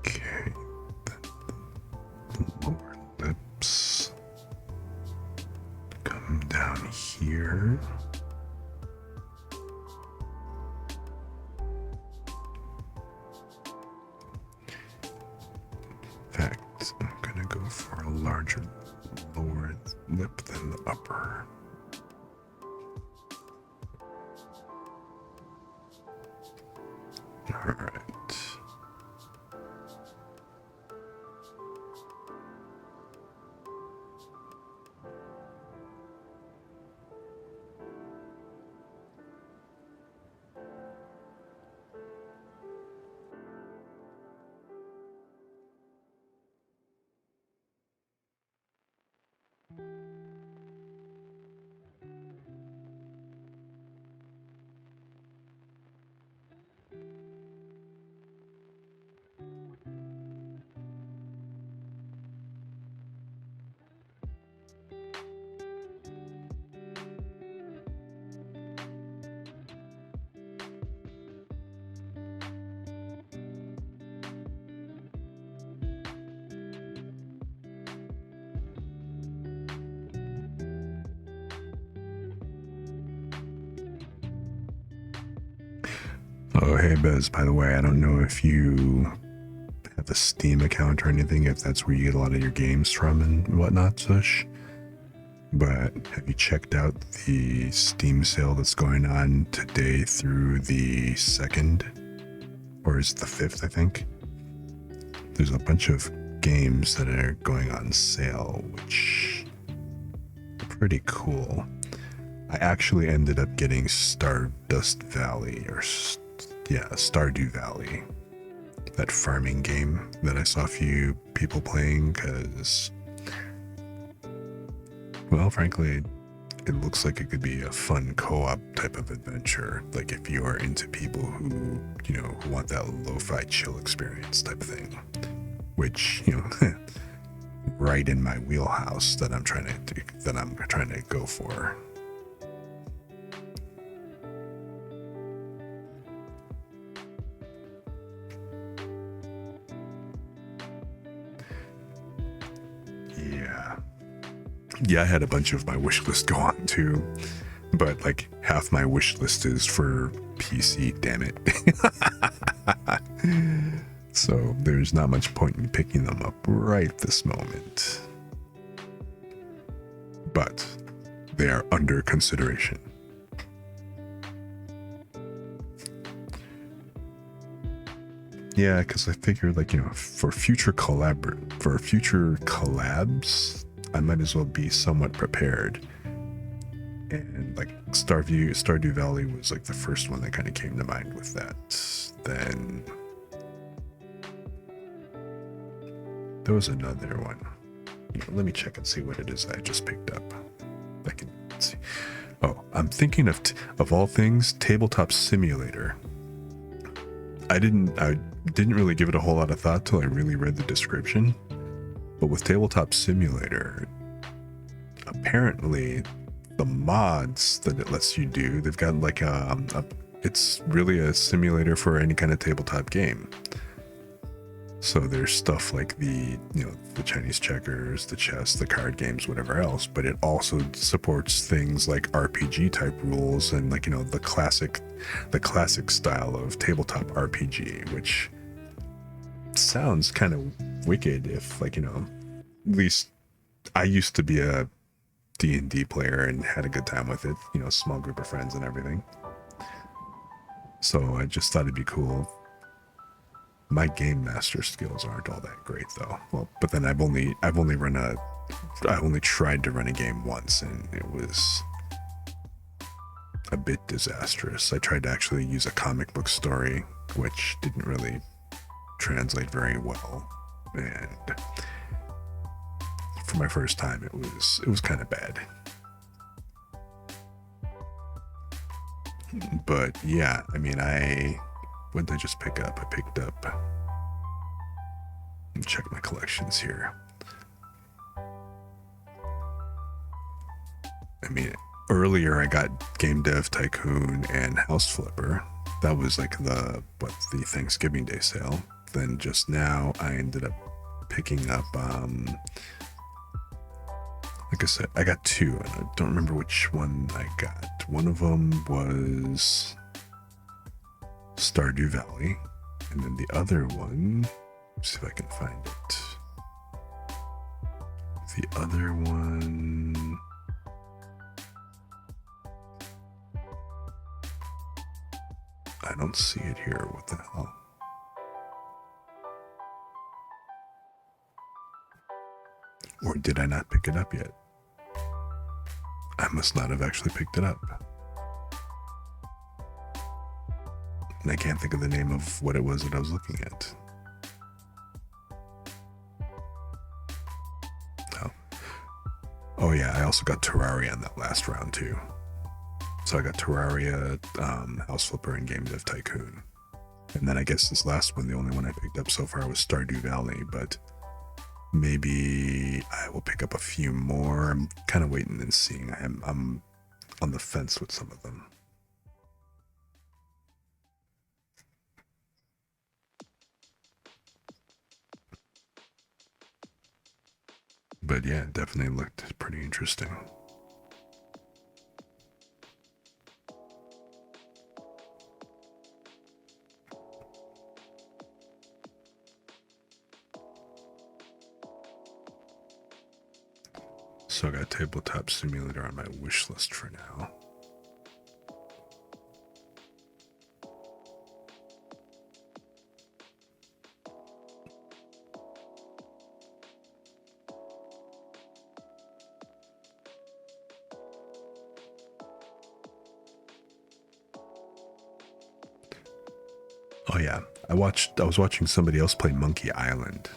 Okay, the lower lips come down here. In fact, I'm gonna go for a larger lower lip than the upper. All right. Oh, hey Bez, by the way, I don't know if you have a Steam account or anything, if that's where you get a lot of your games from and whatnot, Sush. But have you checked out the Steam sale that's going on today through the 2nd? Or is it the 5th, I think? There's a bunch of games that are going on sale, which are pretty cool. I actually ended up getting Stardust Valley, or Stardew Valley, that farming game that I saw a few people playing, because, well, frankly, it looks like it could be a fun co-op type of adventure, like if you are into people who, who want that lo-fi chill experience type of thing, which, right in my wheelhouse that I'm trying to go for. Yeah, I had a bunch of my wish list go on too, but like half my wish list is for PC, damn it. So there's not much point in picking them up right this moment. But they are under consideration. Yeah, because I figured, for future collabs, I might as well be somewhat prepared. And Stardew Valley was like the first one that kind of came to mind with that. Then there was another one. Let me check and see what it is I just picked up. I can see. Oh, I'm thinking of all things, Tabletop Simulator. I didn't really give it a whole lot of thought till I really read the description. But with Tabletop Simulator, apparently the mods that it lets you do, they've got like it's really a simulator for any kind of tabletop game. So there's stuff like the Chinese checkers, the chess, the card games, whatever else, but it also supports things like RPG type rules and like, the classic style of tabletop RPG, which sounds kind of wicked if like, at least I used to be a D&D player and had a good time with it, small group of friends and everything. So I just thought it'd be cool. My game master skills aren't all that great though. Well, but then I only tried to run a game once and it was a bit disastrous. I tried to actually use a comic book story, which didn't really translate very well. And for my first time, it was kind of bad. But yeah, I mean, what did I just pick up? I picked up, let me check my collections here. I mean, earlier I got Game Dev Tycoon and House Flipper. That was like the Thanksgiving Day sale. Then just now I ended up picking up, like I said, I got two, and I don't remember which one I got. One of them was Stardew Valley, and then the other one, let's see if I can find it. The other one, I don't see it here. What the hell? Or did I not pick it up yet? I must not have actually picked it up. And I can't think of the name of what it was that I was looking at. Oh yeah, I also got Terraria in that last round too. So I got Terraria, House Flipper, and Game Dev Tycoon. And then I guess this last one, the only one I picked up so far was Stardew Valley, but maybe I will pick up a few more. I'm kind of waiting and seeing. I'm on the fence with some of them. But yeah, it definitely looked pretty interesting. So I got Tabletop Simulator on my wish list for now. Oh yeah, I was watching somebody else play Monkey Island.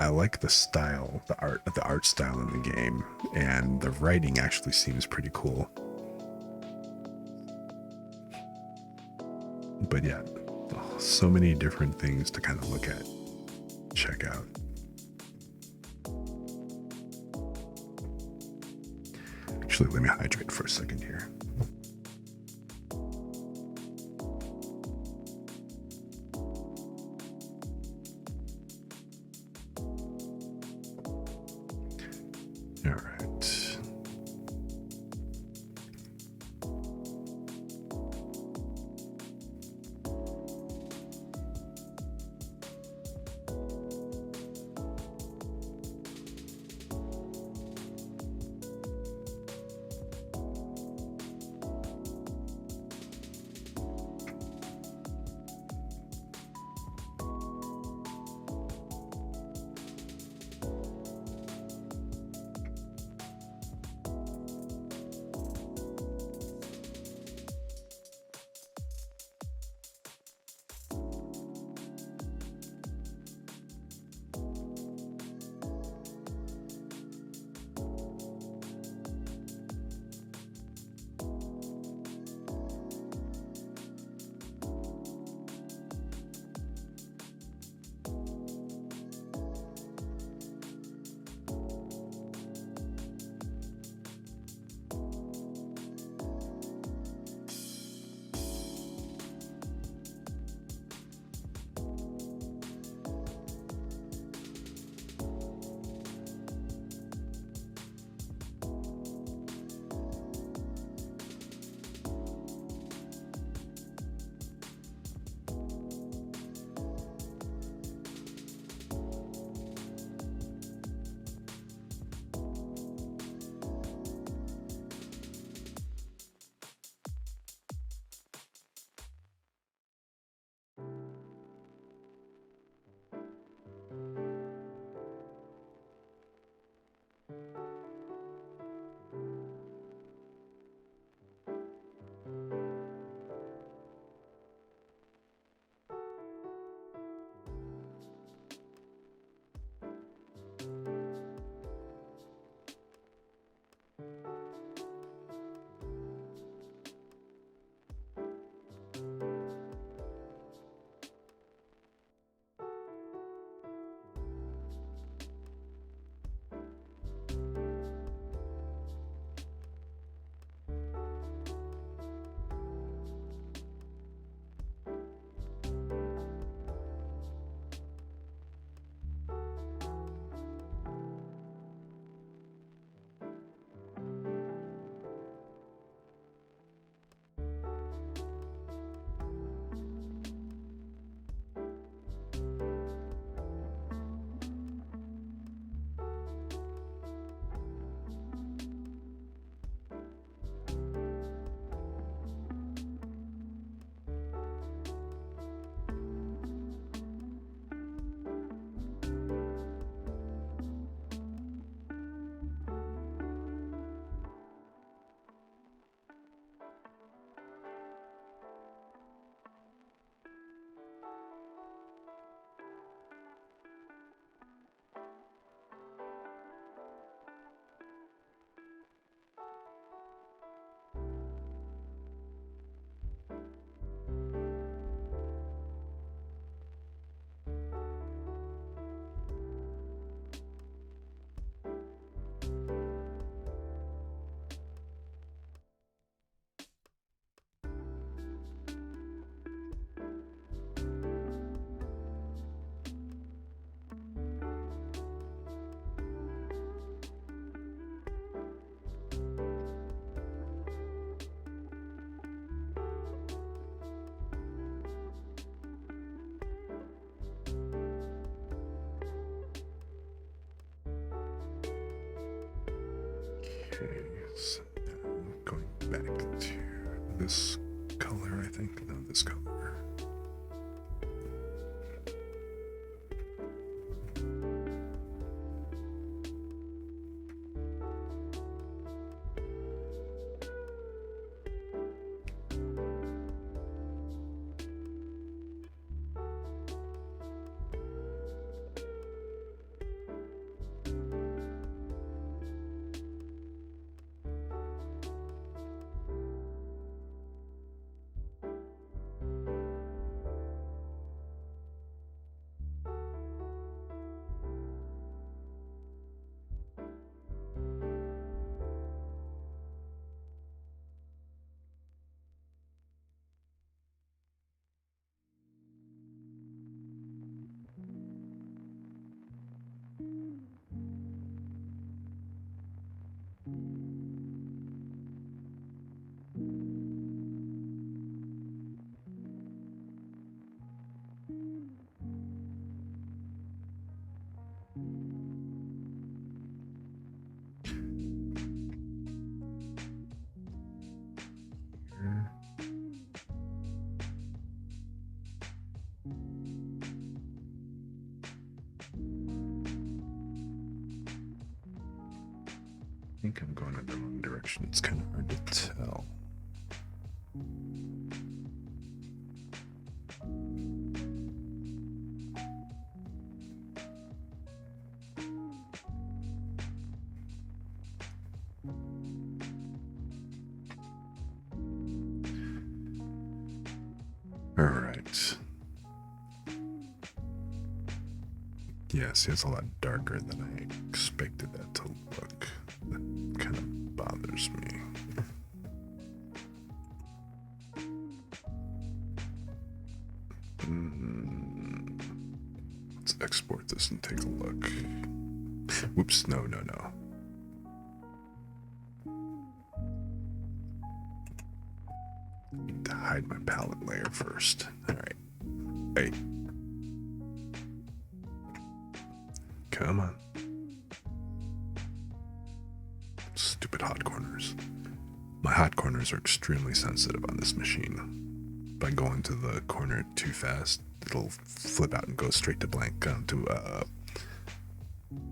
I like the style, the art style in the game, and the writing actually seems pretty cool. But yeah, so many different things to kind of look at, check out. Actually, let me hydrate for a second here. All right. Okay, so now going back to this color, I think. No, this color. I think I'm going in the wrong direction. It's kind of hard to tell. All right. Yes, it's a lot darker than I expected that to look. That kind of bothers me. Let's export this and take a look. Whoops, no. I need to hide my palette layer first. Alright. Hey. Come on. Stupid hot corners. My hot corners are extremely sensitive on this machine. By going to the corner too fast, it'll flip out and go straight to blank to a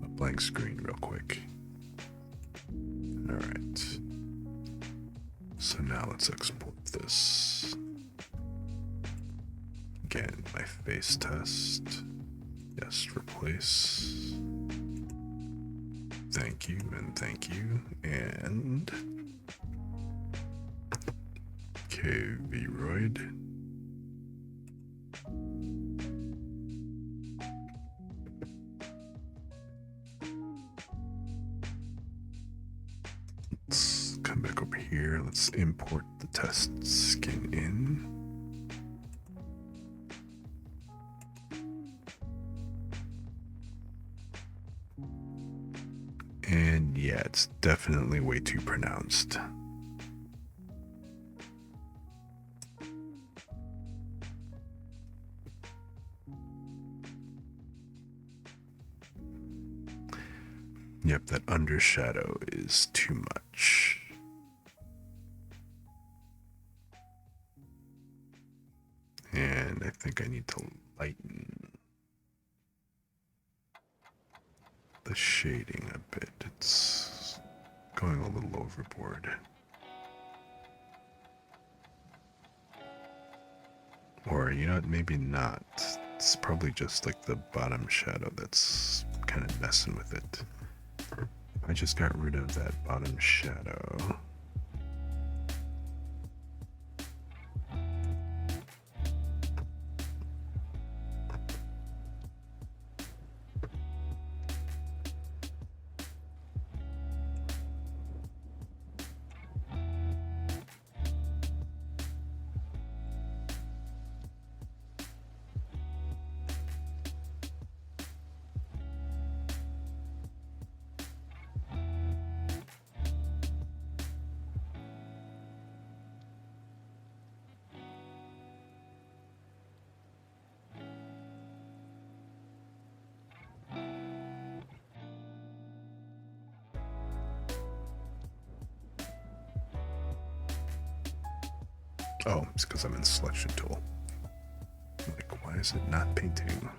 blank screen real quick. Alright. So now let's export this. Again, my face test. Yes, replace. Thank you and thank you. And okay, VRoid. Let's come back over here. Let's import the test skin in. And yeah, it's definitely way too pronounced. Yep, that undershadow is too much. And I think I need to lighten the shading a bit. It's going a little overboard. Or, you know what, maybe not. It's probably just like the bottom shadow that's kind of messing with it. I just got rid of that bottom shadow. Oh, it's because I'm in selection tool. Like, why is it not painting?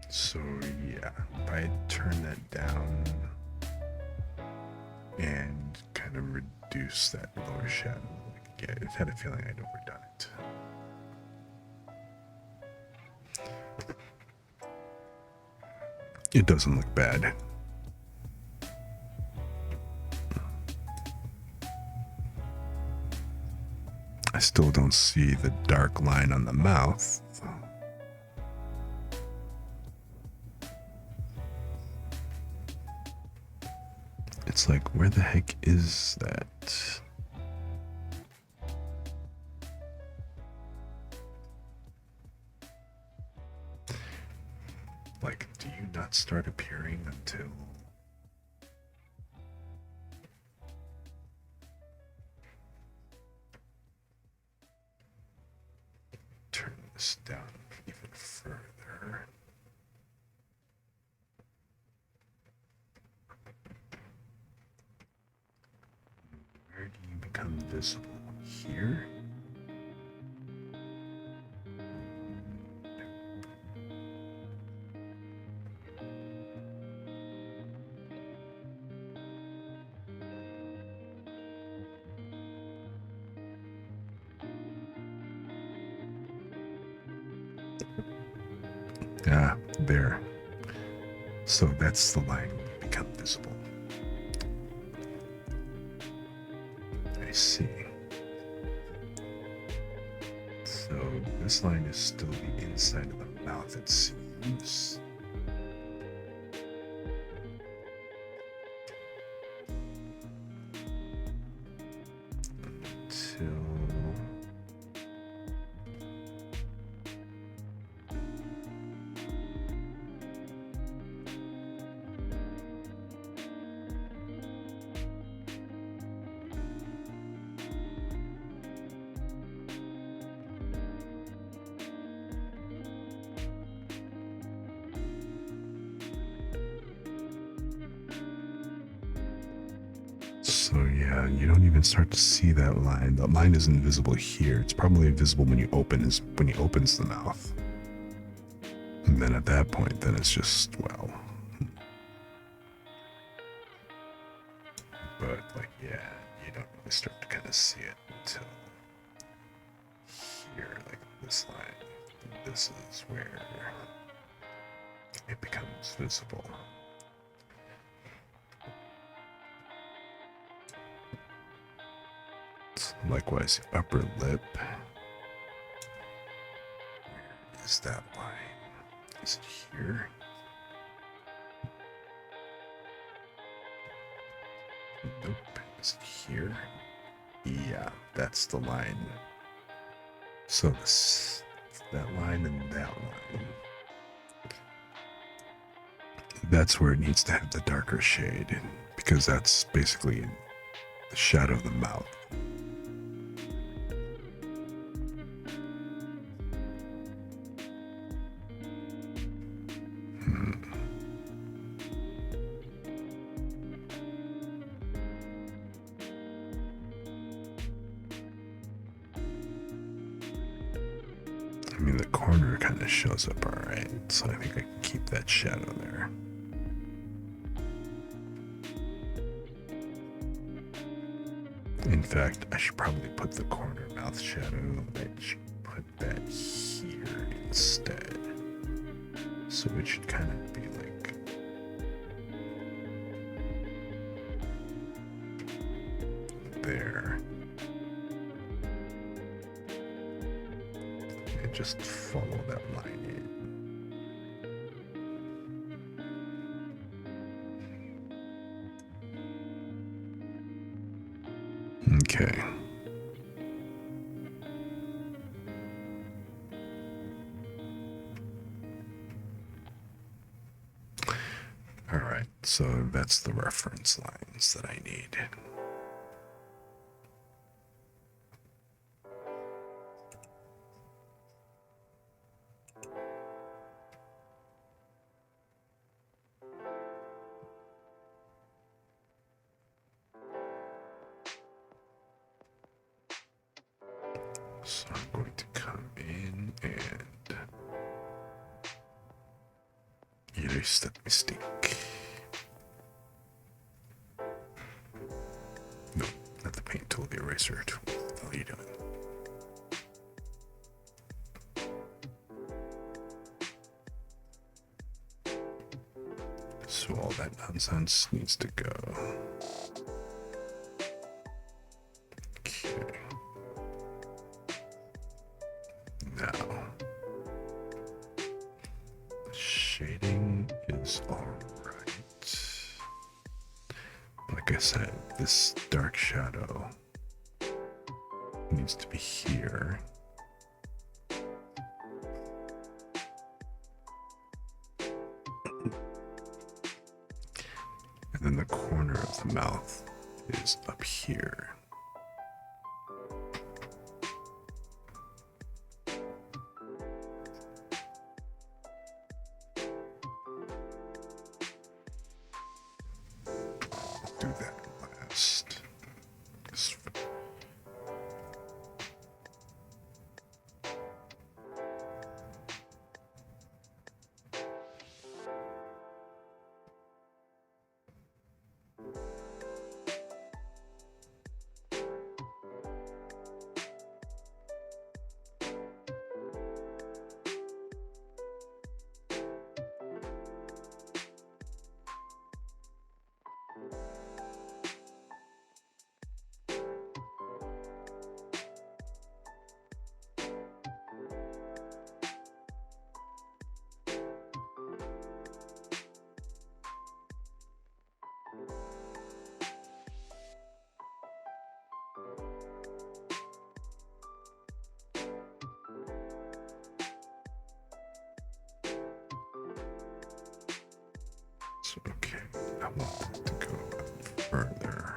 So yeah, if I turn that down and kind of reduce that lower shadow, like, yeah, I had a feeling I'd overdone it. It doesn't look bad. I still don't see the dark line on the mouth. It's like, where the heck is that? Like, do you not start appearing until... Turn this down even further. Where do you become visible? Here? Ah, there. So that's the line when you become visible. I see. So this line is still the inside of the mouth, it seems. Until... So yeah, you don't even start to see that line. The line isn't visible here. It's probably visible when he opens the mouth. And then at that point, then it's just, well. But like, yeah, you don't really start to kind of see it until here, like this line. This is where it becomes visible. Likewise, the upper lip. Where is that line? Is it here? Nope. Is it here? Yeah, that's the line. So this, that line and that line. That's where it needs to have the darker shade, because that's basically the shadow of the mouth. I mean, the corner kind of shows up all right, so I think I can keep that shadow there. In fact, I should probably put the corner mouth shadow, I should put that here instead. So it should kind of be like... there. And just follow that line in. Okay. Alright, so that's the reference lines that I need. So I'm going to come in and erase that mistake. No, not the paint tool, the eraser tool. What are you doing? So all that nonsense needs to go. Okay. Now, shading is alright. Like I said, this dark shadow needs to be here. And then the corner of the mouth is up here. Do that last. So, okay, I want it to go further.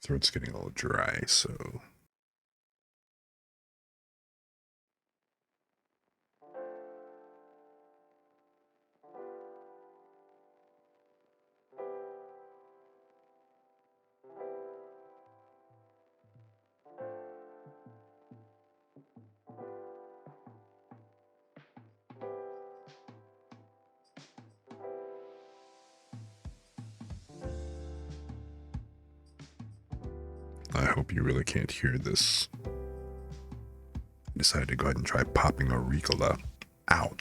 Throat's getting a little dry, so I hope you really can't hear this. I decided to go ahead and try popping auricular out.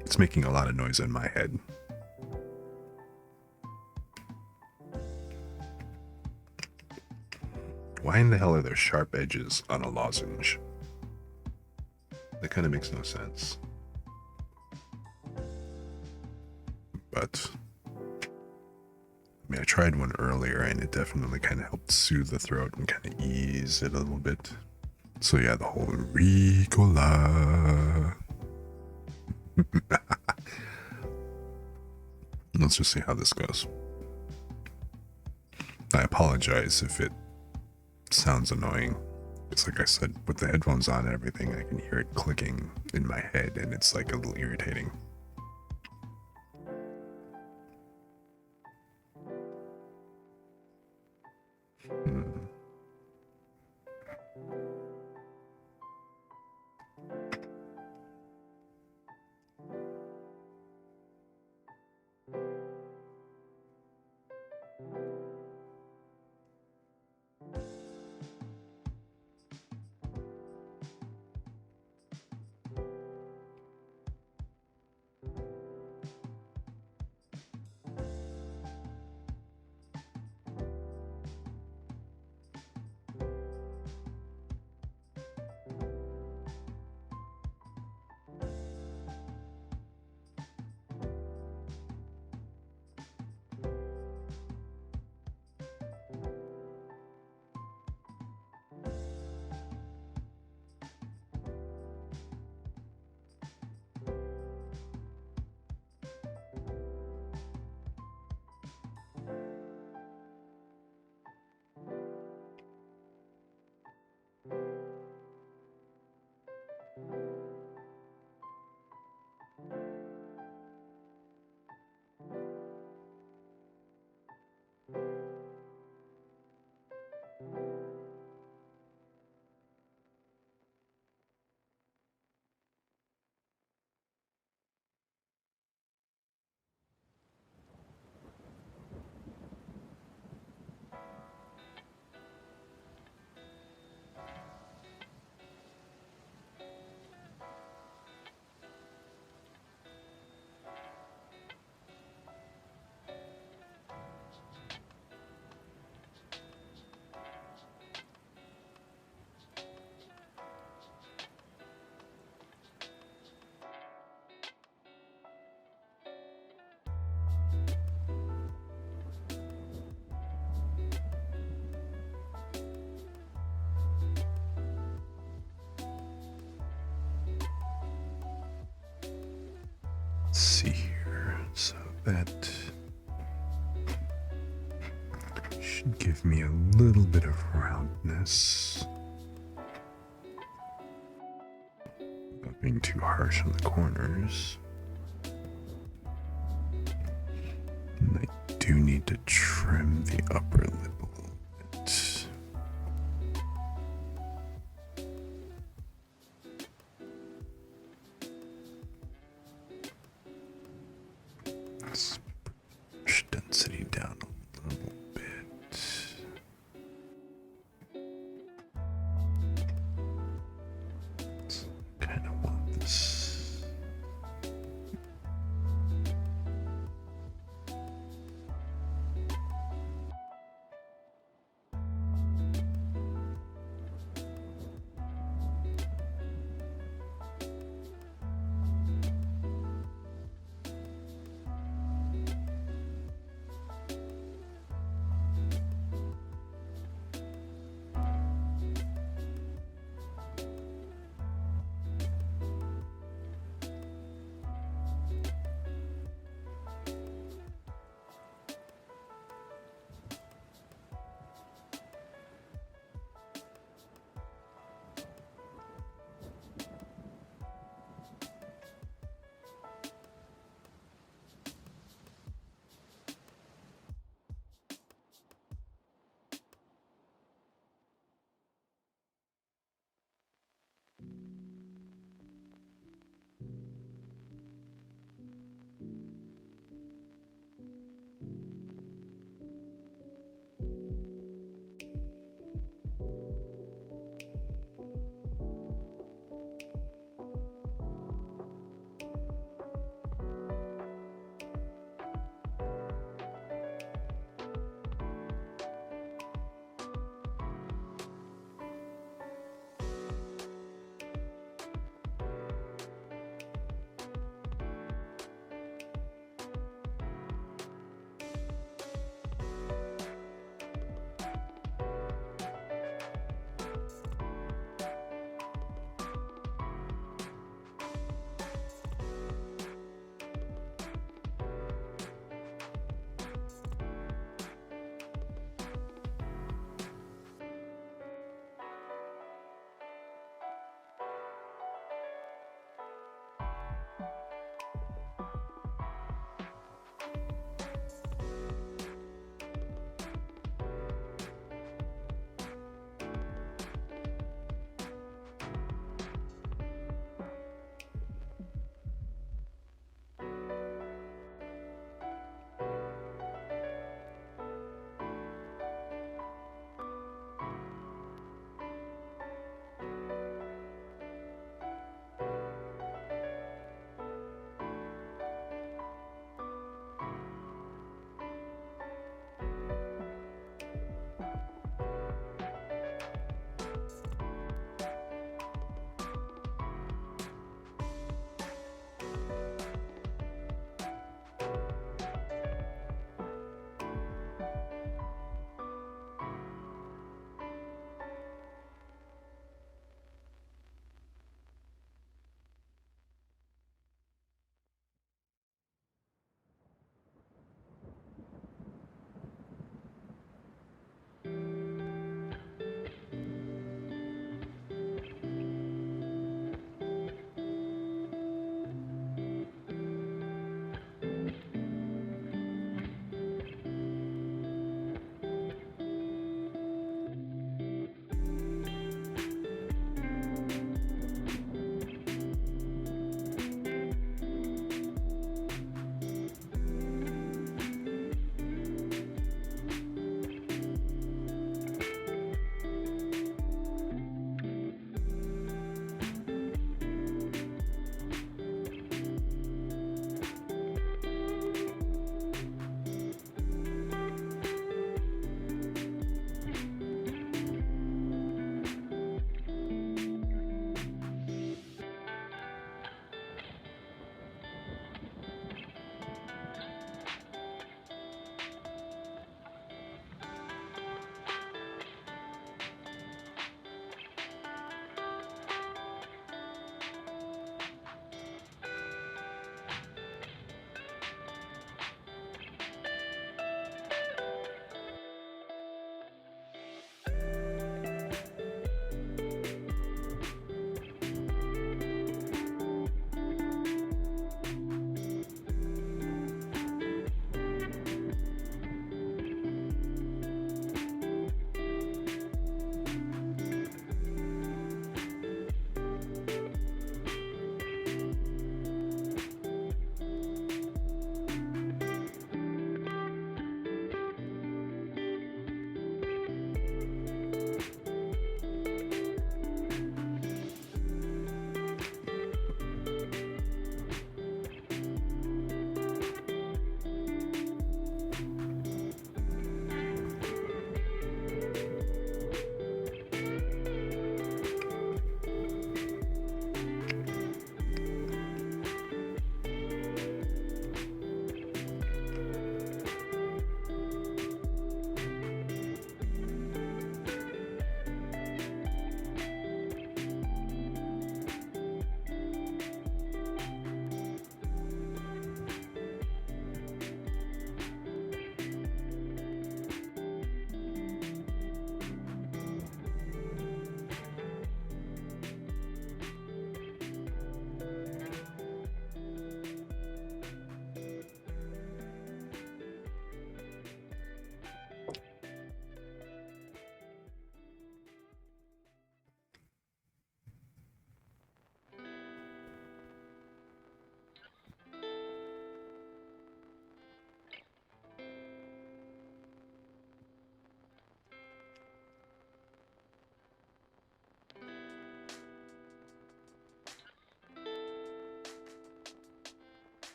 It's making a lot of noise in my head. Why in the hell are there sharp edges on a lozenge? That kind of makes no sense. But I mean, I tried one earlier and it definitely kind of helped soothe the throat and kind of ease it a little bit. So yeah, the whole auricular. Let's just see how this goes. I apologize if it sounds annoying. It's like I said, with the headphones on and everything, I can hear it clicking in my head and it's like a little irritating. Let's see here. So that should give me a little bit of roundness. Without being too harsh on the corners. And I do need to trim the upper lip a little bit. Let's push density down a little bit. Kind of want this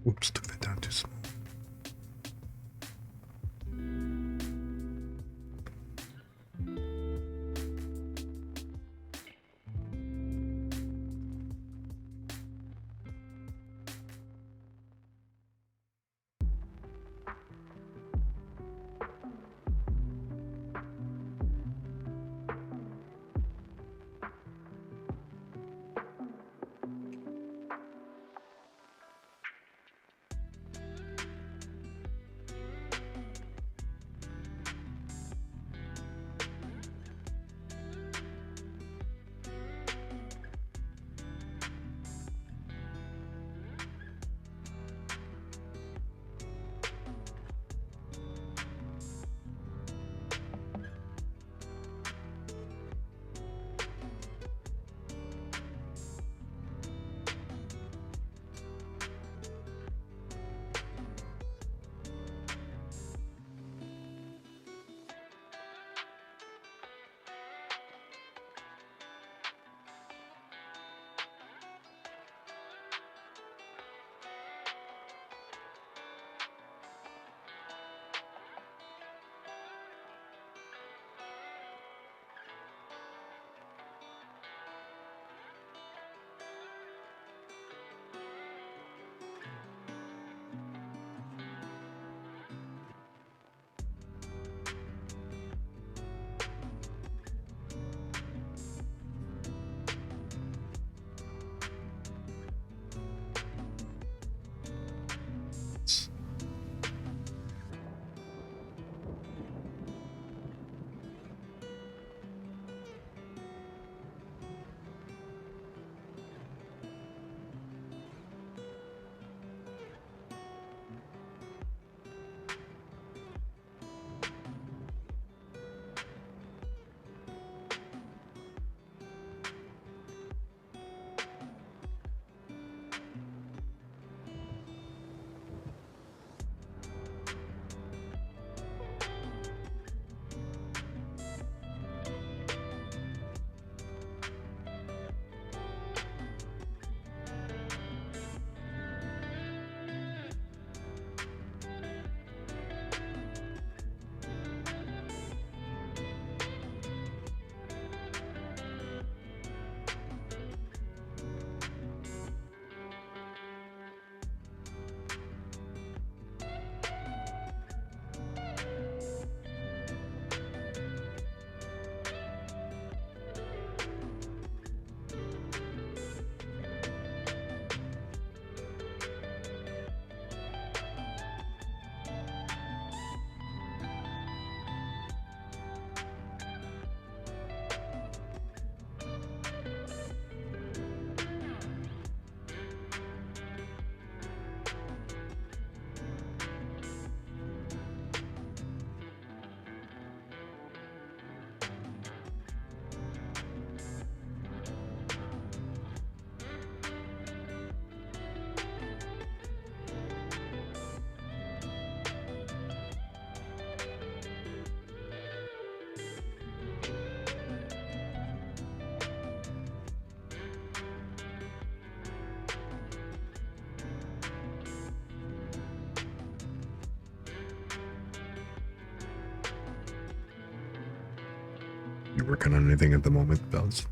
Whoops, took that down too small. You working on anything at the moment, Bells?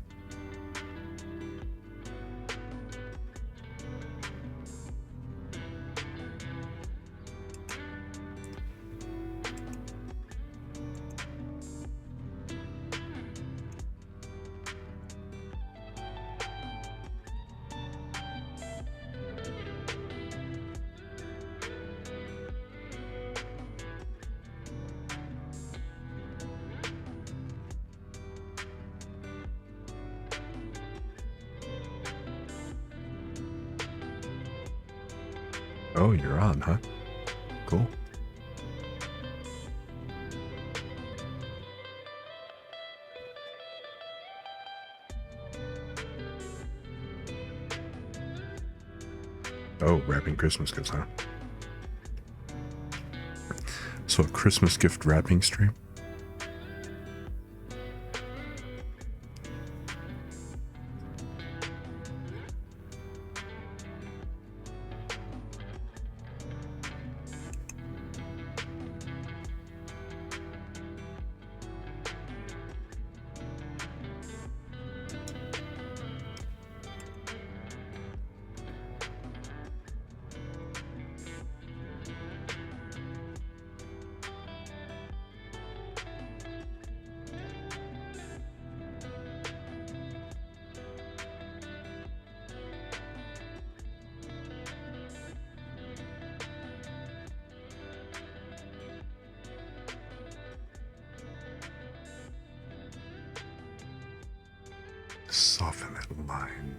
Oh, you're on, huh? Cool. Oh, wrapping Christmas gifts, huh? So a Christmas gift wrapping stream? Soften that line.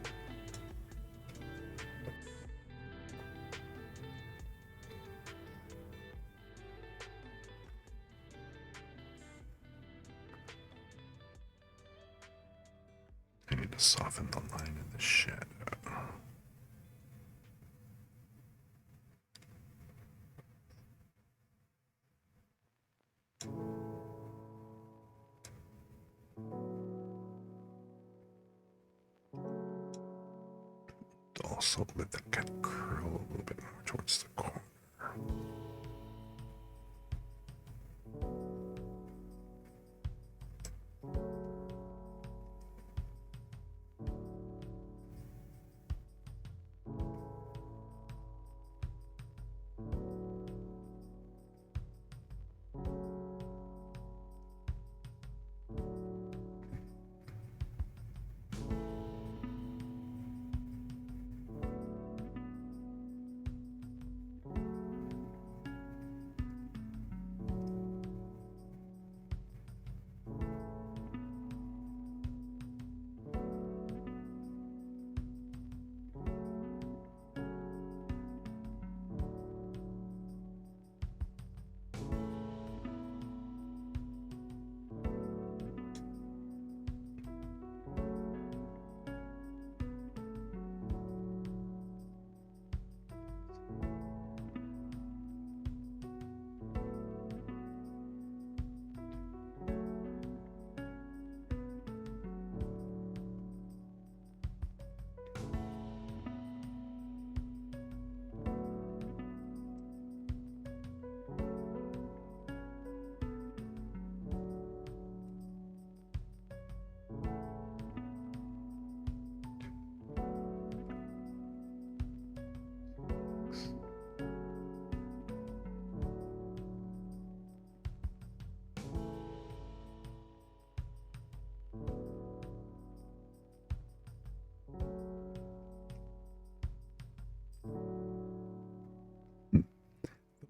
I need to soften the line in the shadow. Also let that kind of curl a little bit more towards the corner.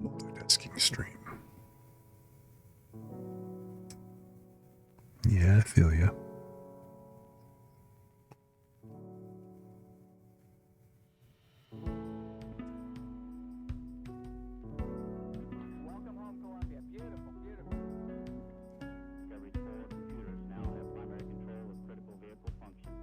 Multitasking stream. Yeah, I feel ya. Welcome home, Columbia. Beautiful, beautiful. Discovery's 4 computers now have primary control of critical vehicle functions.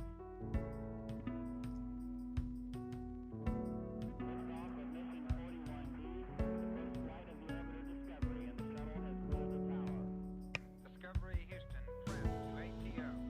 Liftoff of mission 41D, the first flight of the orbiter Discovery, and the shuttle has cleared the tower. Discovery Houston, print to ATO.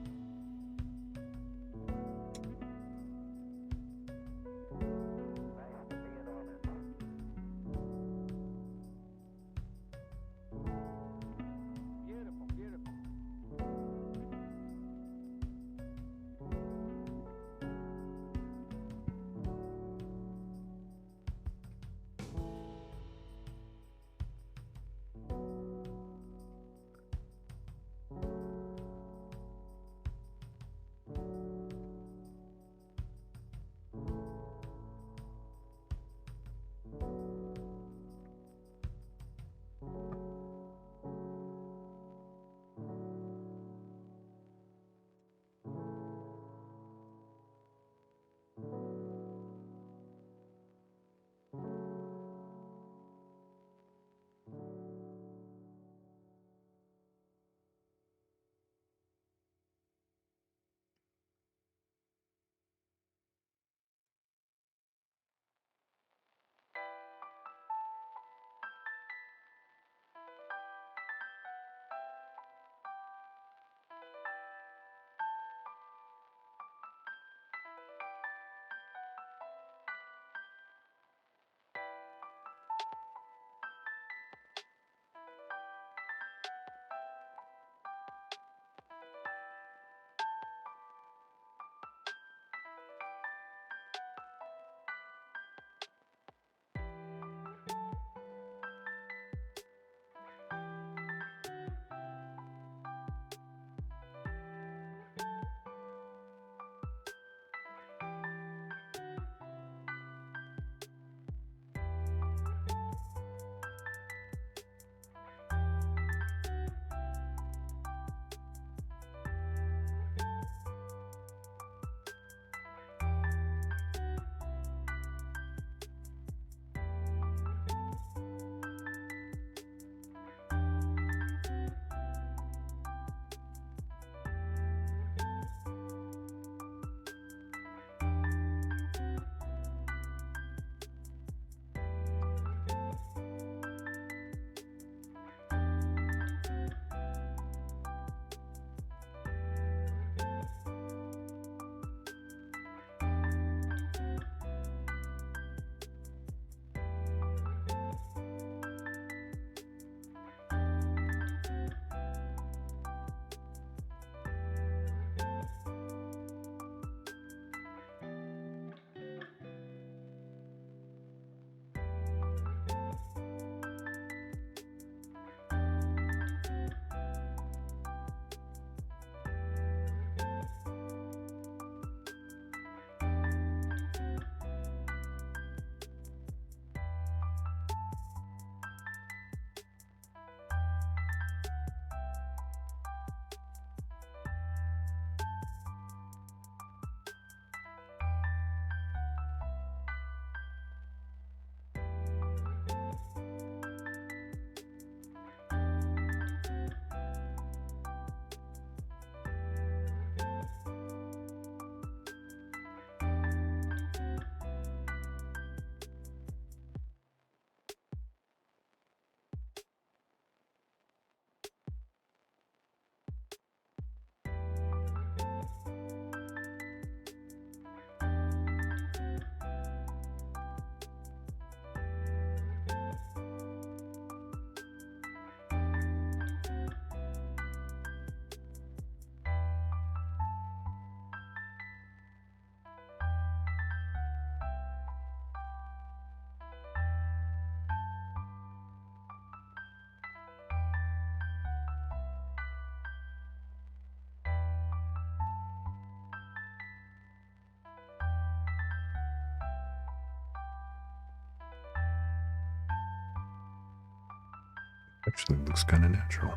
Actually looks kind of natural.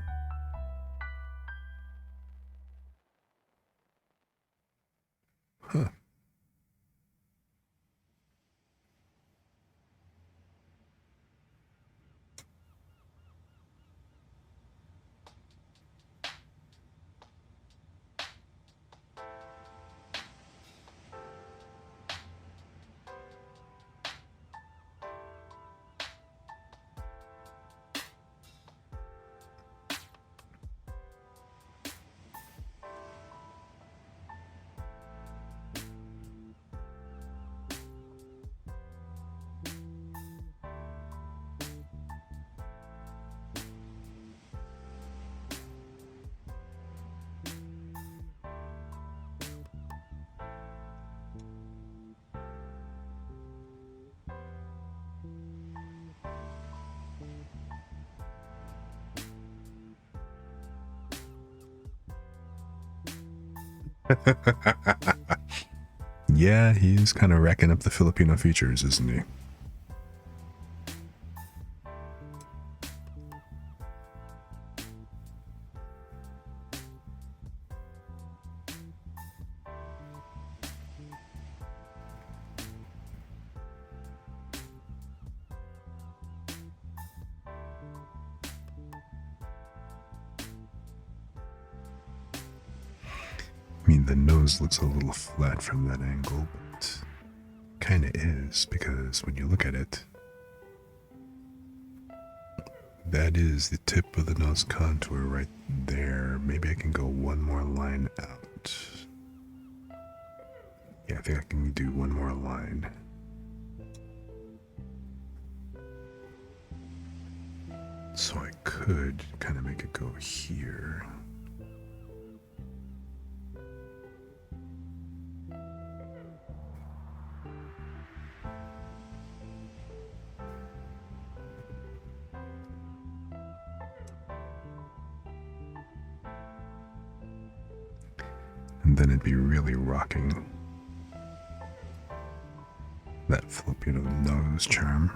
Huh. Yeah, he's kind of racking up the Filipino features, isn't he? I mean, the nose looks a little flat from that angle, but kind of is, because when you look at it, that is the tip of the nose contour right there. Maybe I can go one more line out. Yeah, I think I can do one more line. So I could kind of make it go here. And then it'd be really rocking that Filipino nose charm.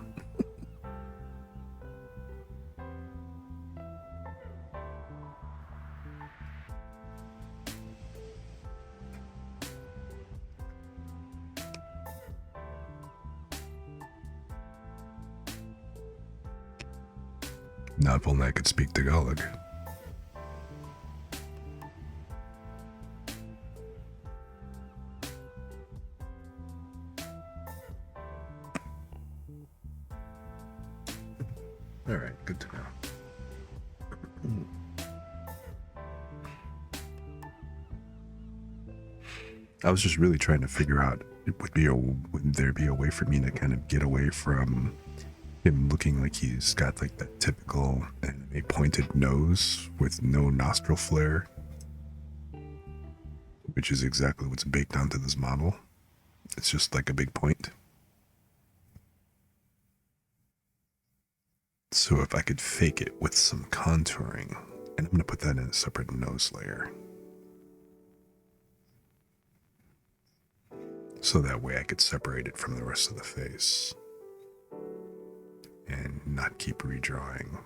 Not if only I could speak Tagalog. Alright, good to know. I was just really trying to figure out, would there be a way for me to kind of get away from him looking like he's got like that typical anime pointed nose with no nostril flare, which is exactly what's baked onto this model. It's just like a big point. So if I could fake it with some contouring, and I'm going to put that in a separate nose layer. So that way I could separate it from the rest of the face and not keep redrawing.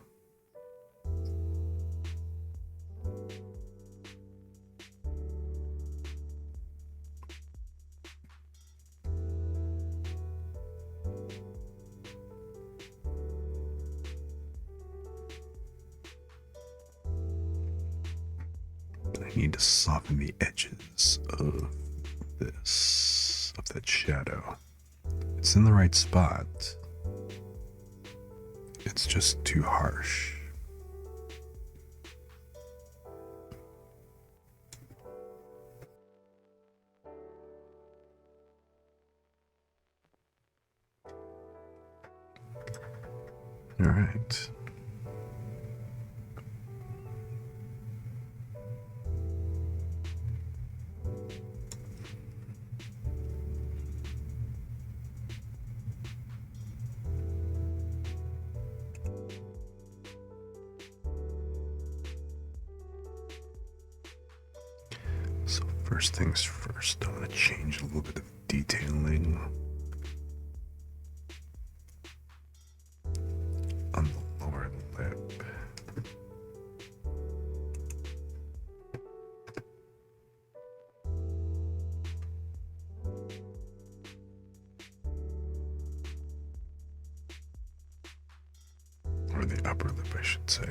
I need to soften the edges of this, of that shadow. It's in the right spot. It's just too harsh. All right. So first things first, I'm going to change a little bit of detailing on the lower lip. or the upper lip, I should say.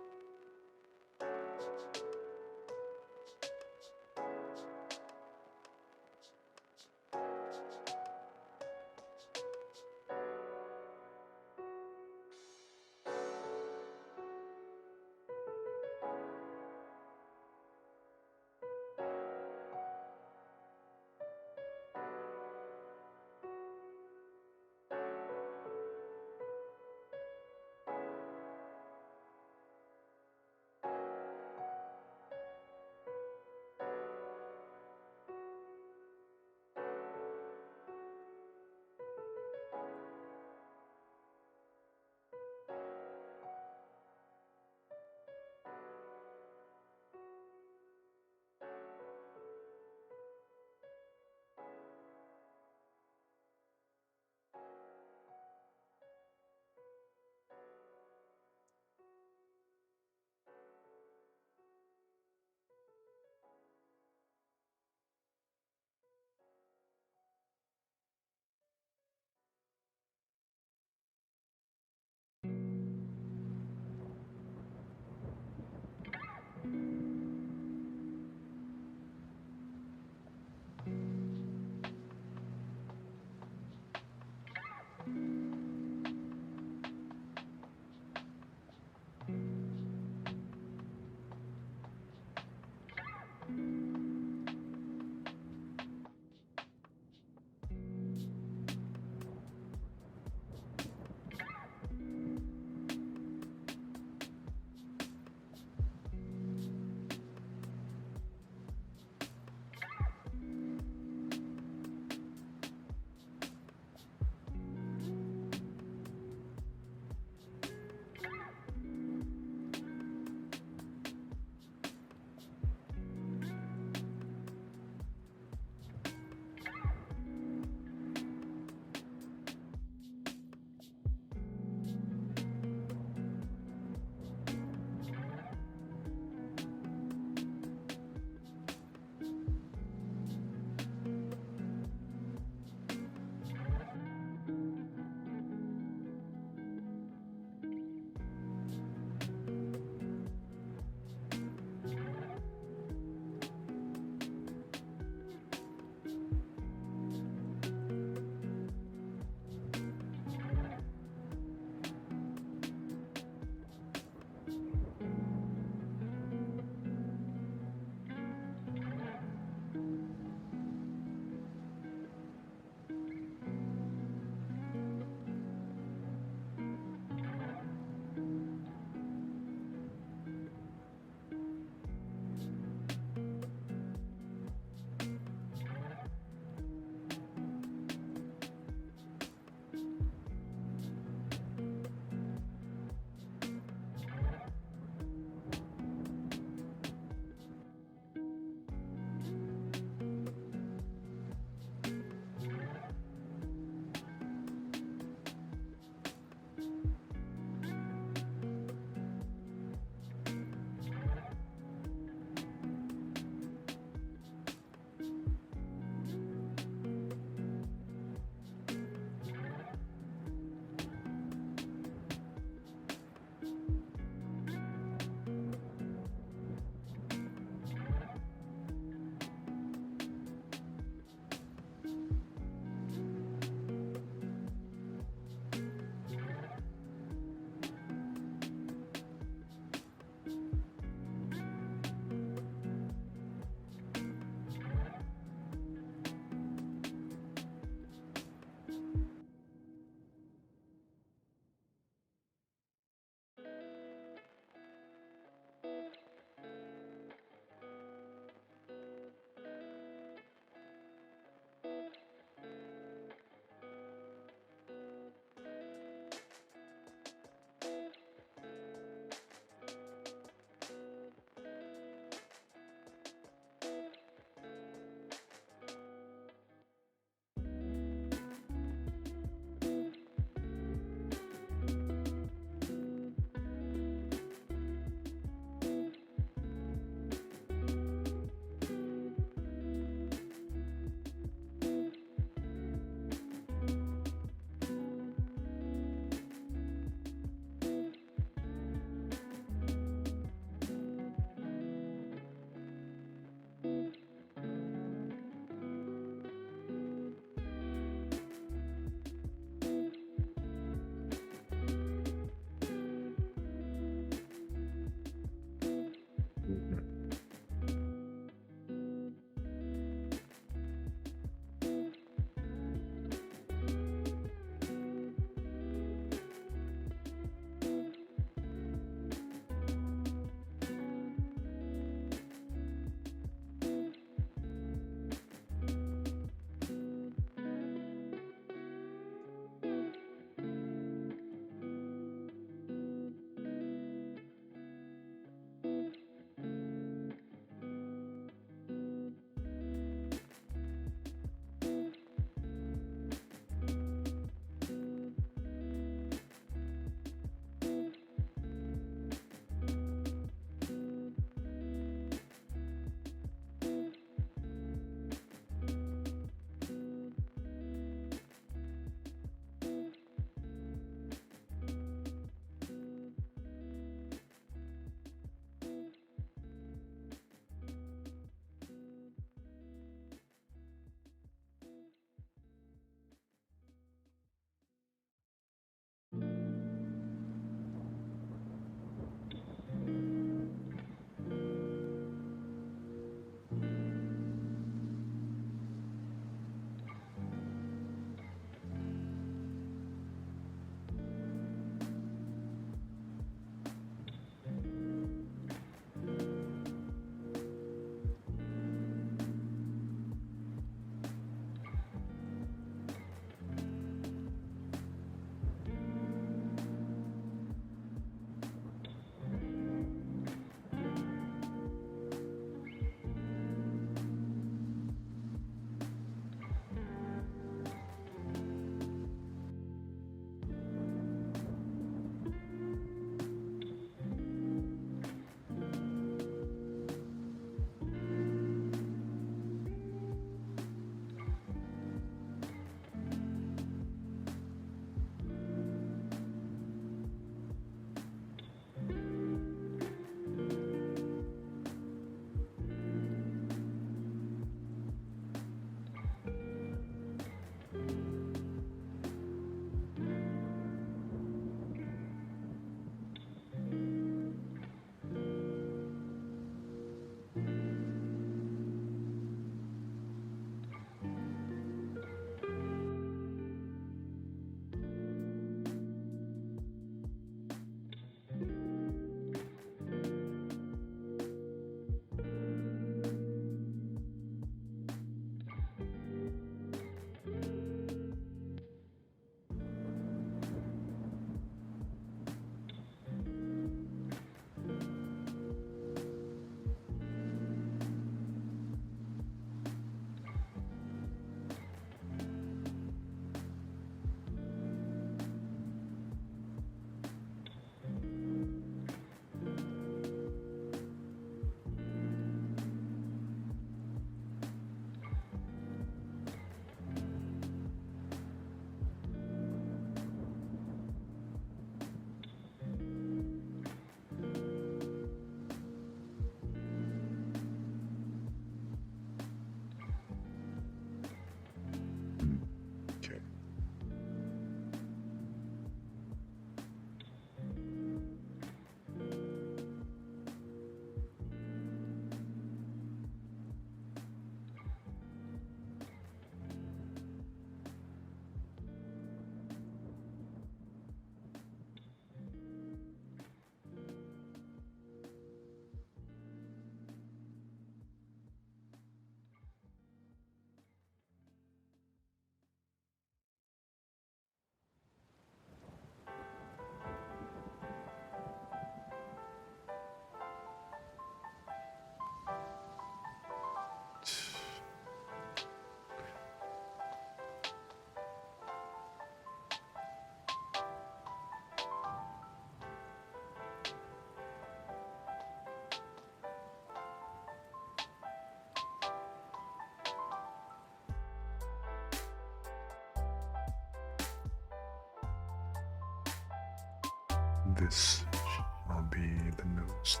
This shall be the nose.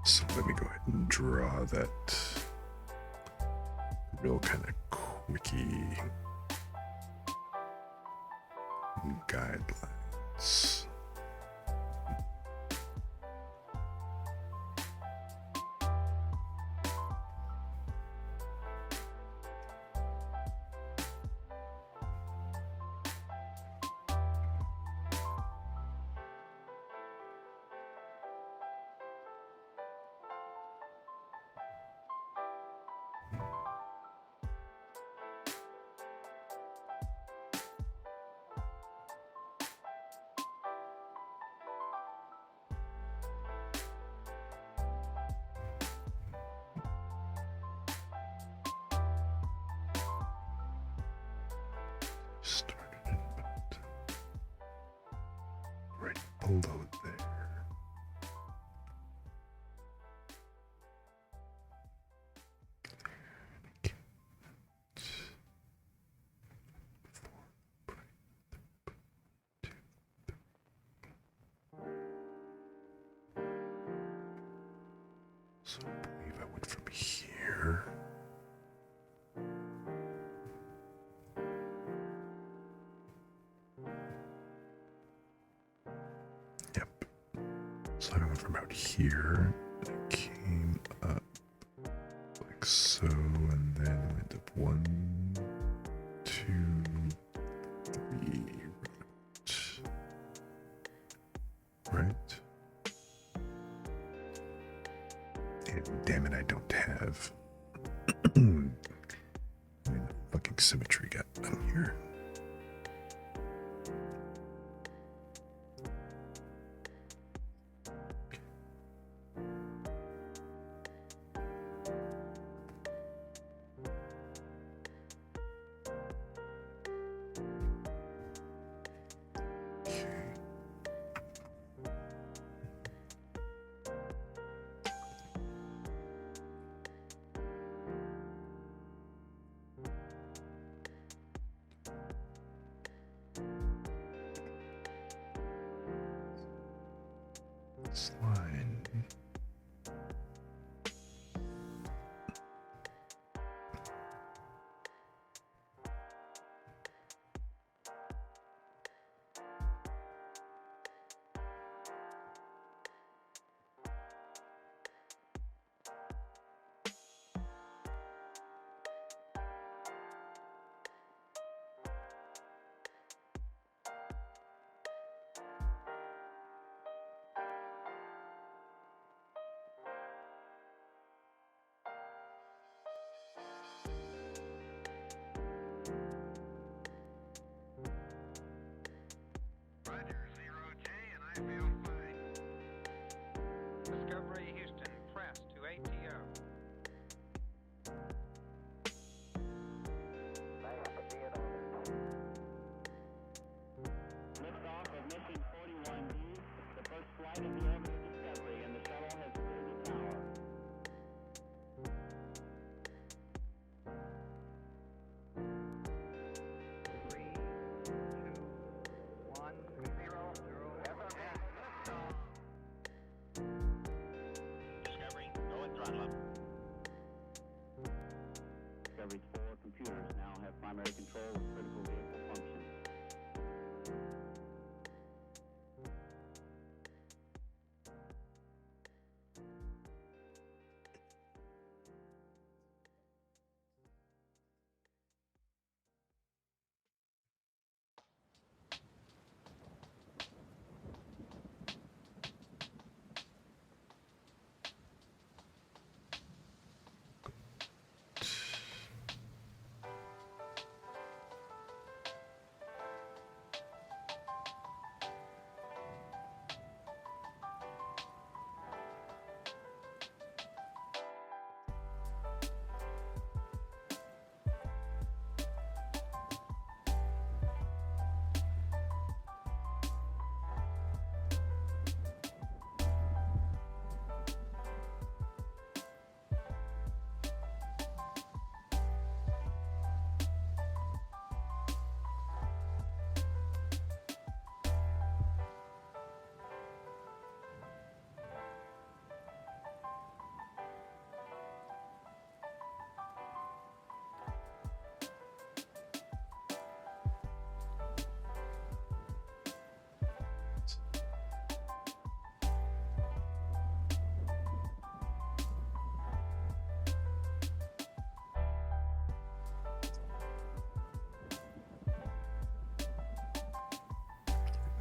So let me go ahead and draw that real kind of quickie guidelines. Started it about right below there. So I believe I went from here. Yep. So I went from out here, I came up like so, and then went up 1, 2, 3, right? And damn it, I don't have the fucking symmetry gap down here. This line.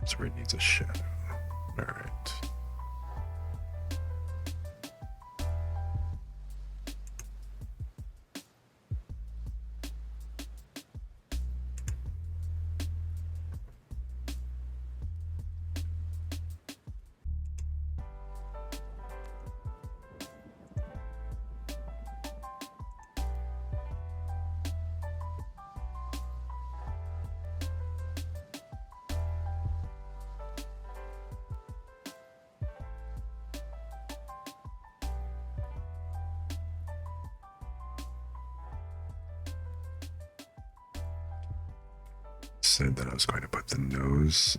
That's where it needs a shadow. Alright. Said that I was going to put the nose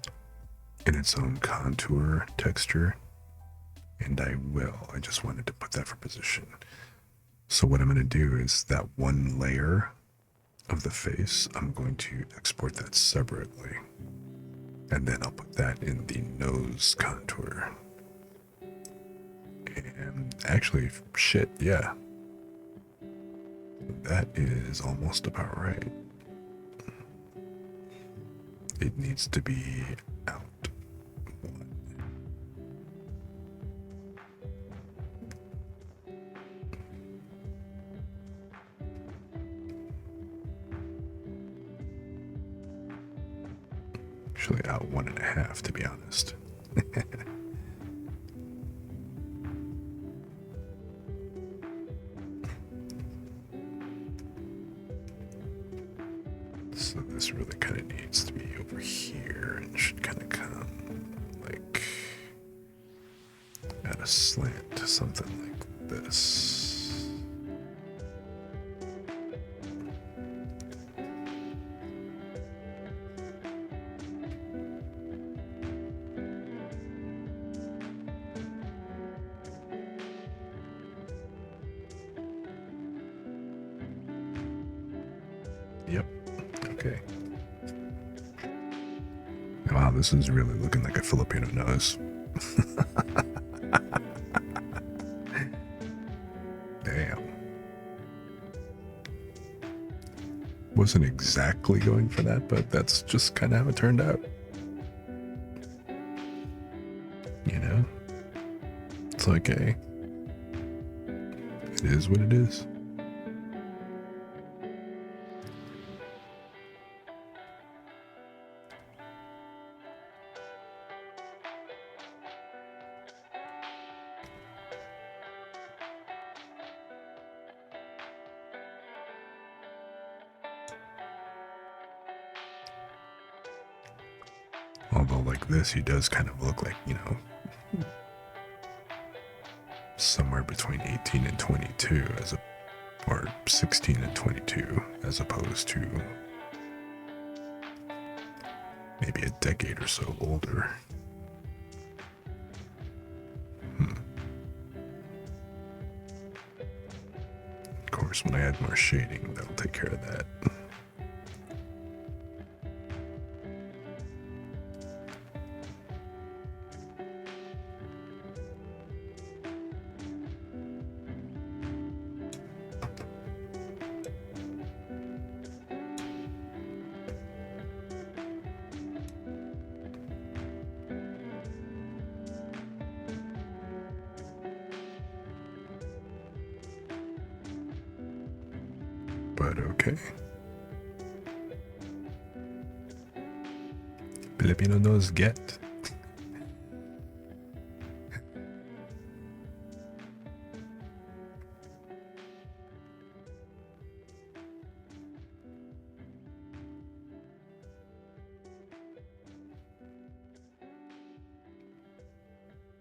in its own contour texture, and I will. I just wanted to put that for position. So what I'm going to do is that one layer of the face, I'm going to export that separately, and then I'll put that in the nose contour. And actually, shit, yeah, that is almost about right. It needs to be out one. Actually, out 1.5, to be honest. So this really kind of needs to be over here and should kind of come like at a slant, something like this. Yep. Okay. Wow, this is really looking like a Filipino nose. Damn. Wasn't exactly going for that, but that's just kind of how it turned out. You know? It's like, hey, it is what it is. Although like this, he does kind of look like, you know, somewhere between 18 and 22 or 16 and 22 as opposed to maybe a decade or so older. Of course, when I add more shading, that'll take care of that. But okay. Filipino nose get.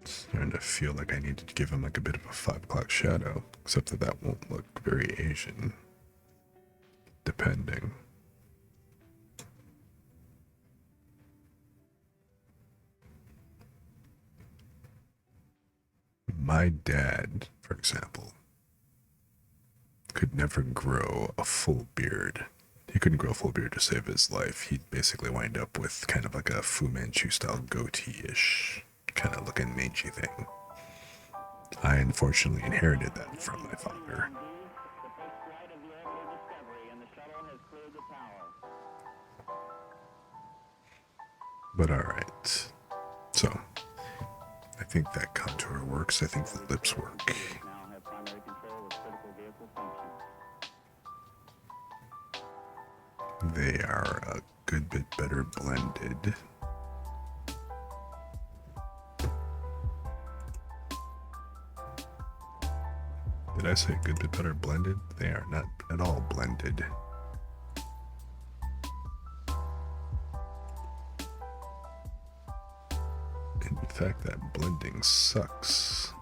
Starting to feel like I need to give him like a bit of a 5 o'clock shadow, except that that won't look very Asian. Depending. My dad, for example, could never grow a full beard. He couldn't grow a full beard to save his life. He'd basically wind up with kind of like a Fu Manchu style goatee-ish kind of looking mangy thing. I unfortunately inherited that from my father. But alright. So, I think that contour works. I think the lips work. Now have primary control of critical vehicle function. They are a good bit better blended. Did I say a good bit better blended? They are not at all blended. In fact, that blending sucks.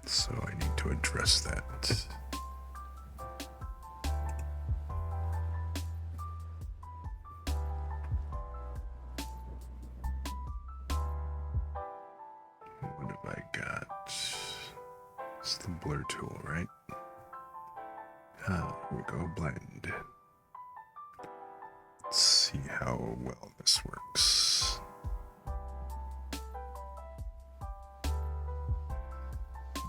So I need to address that. What have I got? It's the blur tool, right? Ah, here we go, blend. Let's see how well this works.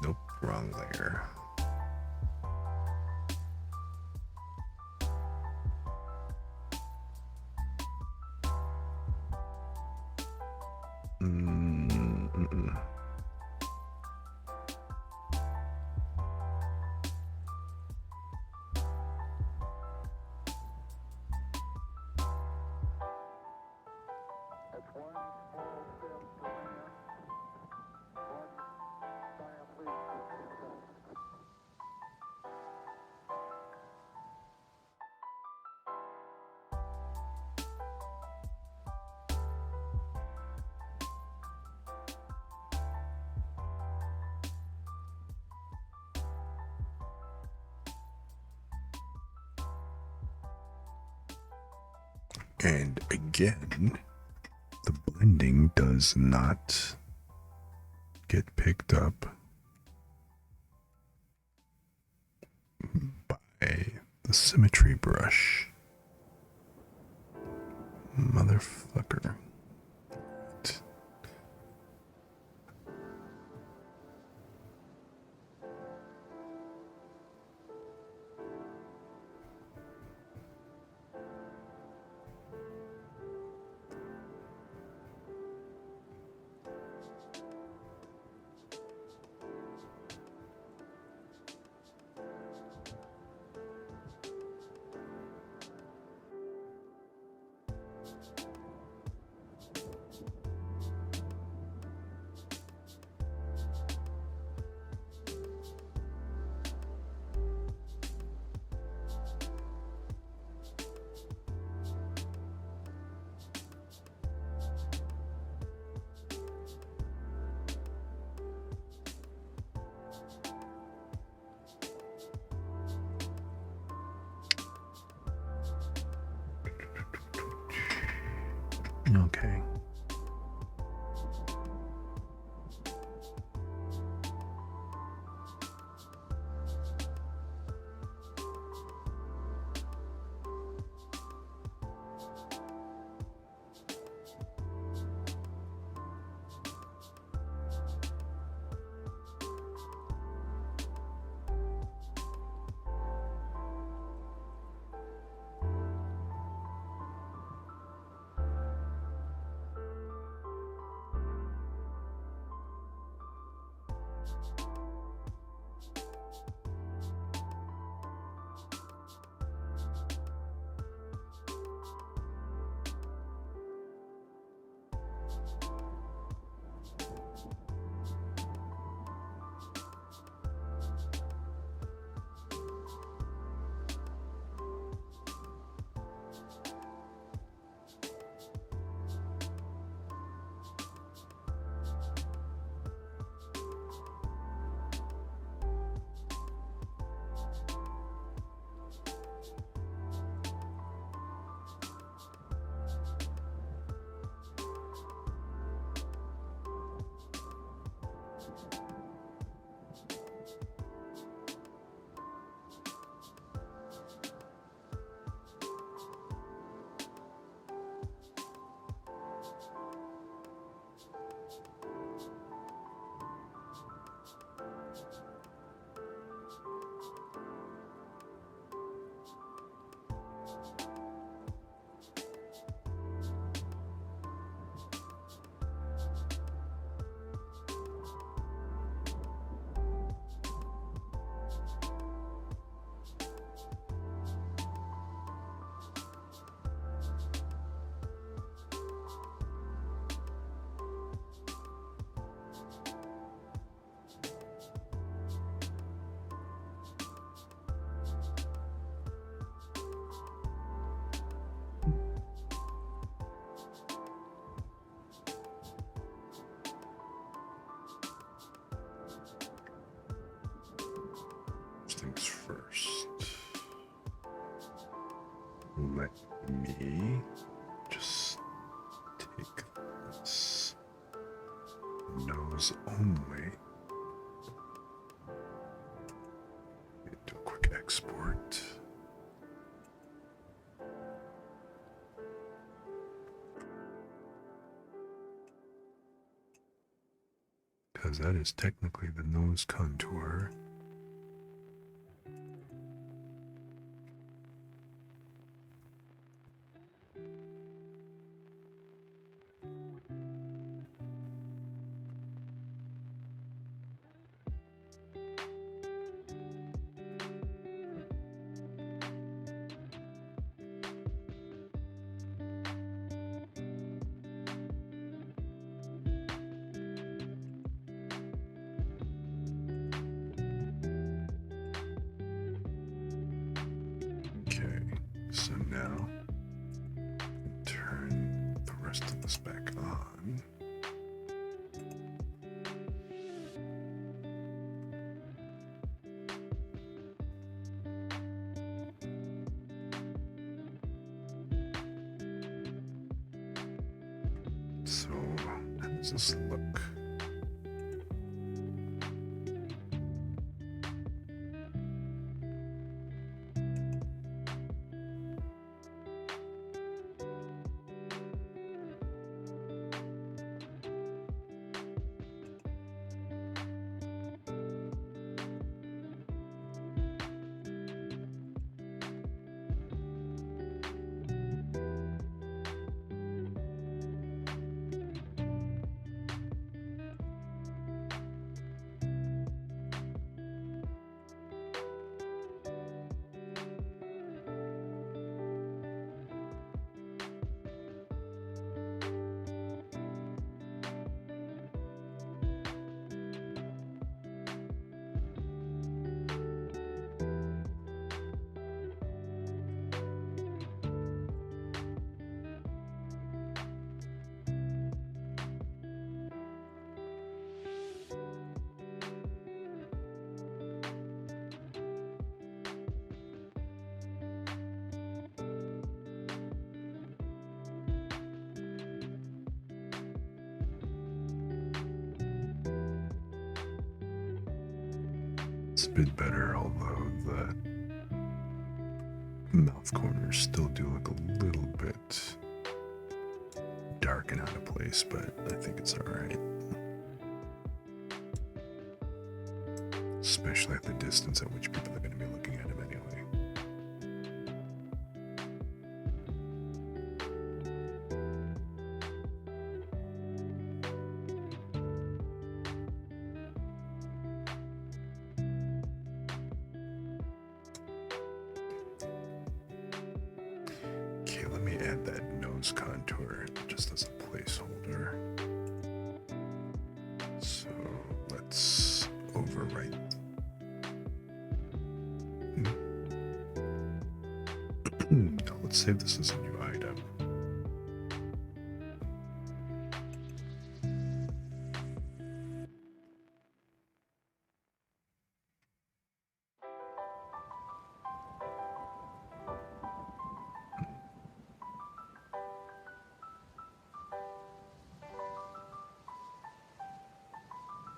Nope, wrong layer. Mm-mm. And again, the blending does not get picked up by the symmetry brush. Motherfucker. Okay. me just take this nose only. Do a quick export. Because that is technically the nose contour. So now, turn the rest of this back on. So, how does this look? It's a bit better, although the mouth corners still do look a little bit dark and out of place, but I think it's alright. Especially at the distance at which people are going to be looking at him anyway. Okay, let me add that nose contour just as a placeholder. So let's overwrite. No, let's save this as a new item.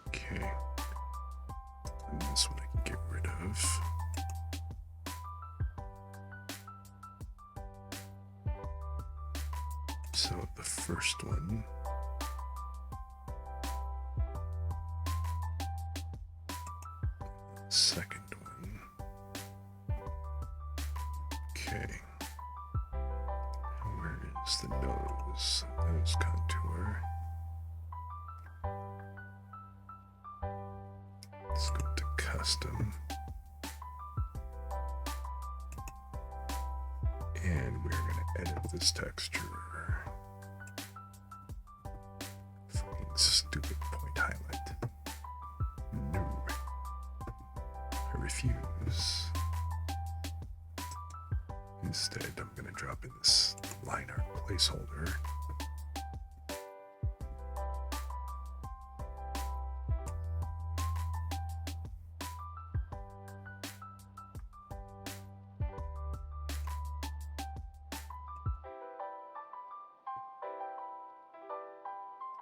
Okay. And this one I can get rid of. So the first one. Second one. Okay. Where is the nose? Nose contour. Let's go to custom. And we're going to edit this texture. Fucking stupid point highlight. No. I refuse. Instead, I'm going to drop in this line art placeholder.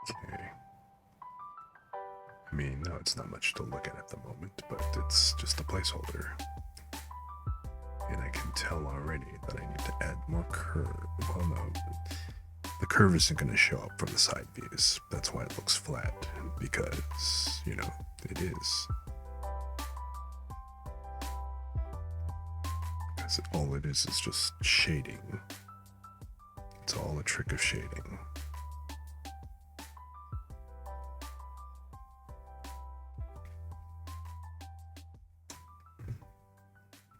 Okay. I mean, no, it's not much to look at the moment, but it's just a placeholder. And I can tell already that I need to add more curve. Well, no, the curve isn't going to show up from the side views. That's why it looks flat, because, you know, it is. Because all it is just shading. It's all a trick of shading.